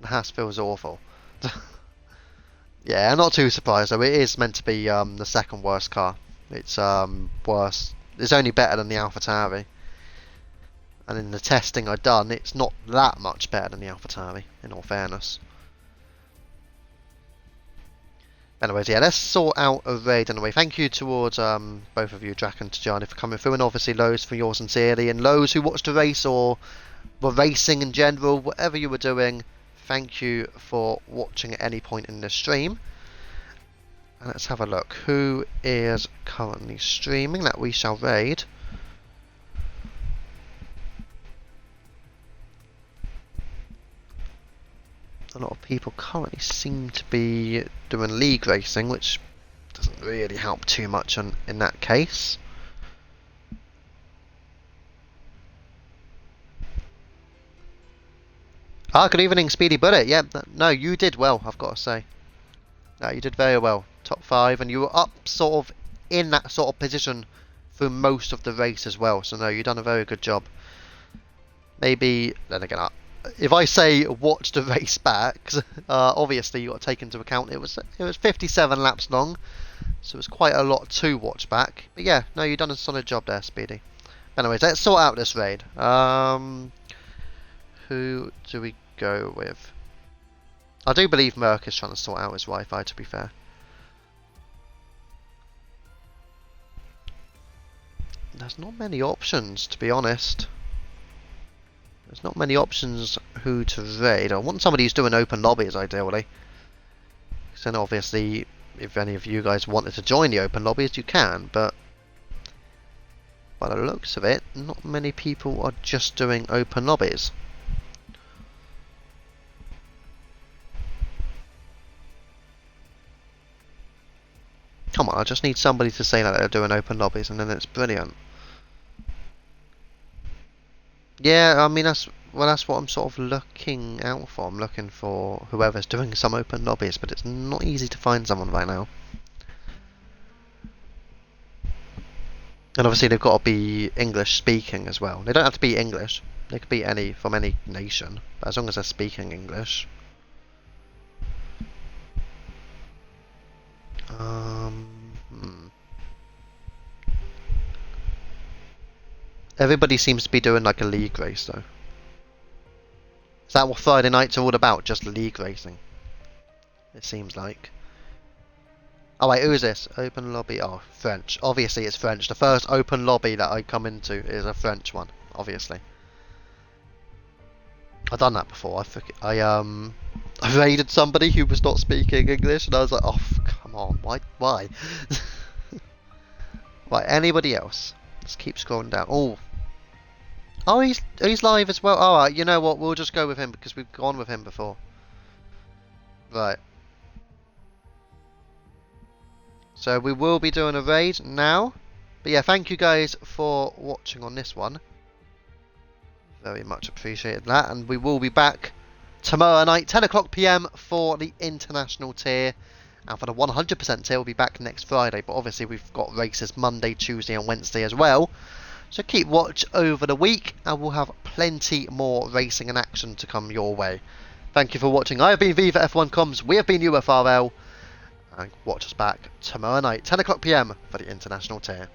The Haas feels awful. Yeah, not too surprised though. It is meant to be the second worst car. It's worse. It's only better than the AlphaTauri. And in the testing I've done, it's not that much better than the AlphaTauri, in all fairness. Anyways, yeah, let's sort out a raid anyway. Thank you towards both of you, Drac and Tajani, for coming through, and obviously Lowe's for yours sincerely, and Lowe's who watched the race or were racing in general, whatever you were doing, thank you for watching at any point in this stream. And let's have a look. Who is currently streaming that we shall raid? A lot of people currently seem to be doing league racing, which doesn't really help too much in that case. Ah, good evening, Speedy Bullet. Yeah, no, you did well, I've got to say. No, you did very well. Top 5, and you were up sort of in that sort of position through most of the race as well. So no, you've done a very good job. Maybe, then again, if I say watch the race back, obviously you got to take into account it was 57 laps long, so it was quite a lot to watch back. But yeah, no, you've done a solid job there, Speedy. Anyways, let's sort out this raid. Who do we go with? I do believe Merc is trying to sort out his Wi-Fi, to be fair. There's not many options, to be honest. There's not many options who to raid. I want somebody who's doing open lobbies, ideally. Because then obviously, if any of you guys wanted to join the open lobbies, you can. But by the looks of it, not many people are just doing open lobbies. Come on, I just need somebody to say that they're doing open lobbies, and then it's brilliant. Yeah, I mean, that's what I'm sort of looking out for. I'm looking for whoever's doing some open lobbies, but it's not easy to find someone right now. And obviously they've got to be English speaking as well. They don't have to be English. They could be from any nation, but as long as they're speaking English. Everybody seems to be doing like a league race though. Is that what Friday nights are all about? Just league racing? It seems like. Oh wait, who is this? Open lobby. Oh, French. Obviously it's French. The first open lobby that I come into is a French one. Obviously. I've done that before. I raided somebody who was not speaking English, and I was like, oh, come on, why? Right, anybody else? Let's keep scrolling down. Oh, he's live as well. All right, you know what? We'll just go with him because we've gone with him before. Right. So we will be doing a raid now. But yeah, thank you guys for watching on this one. Very much appreciated that, and we will be back tomorrow night, 10 o'clock PM for the international tier, and for the 100% tier we'll be back next Friday, but obviously we've got races Monday, Tuesday and Wednesday as well, so keep watch over the week and we'll have plenty more racing and action to come your way. Thank you for watching. I have been Viva F1 Comms, we have been UFRL, and watch us back tomorrow night, 10 o'clock PM for the international tier.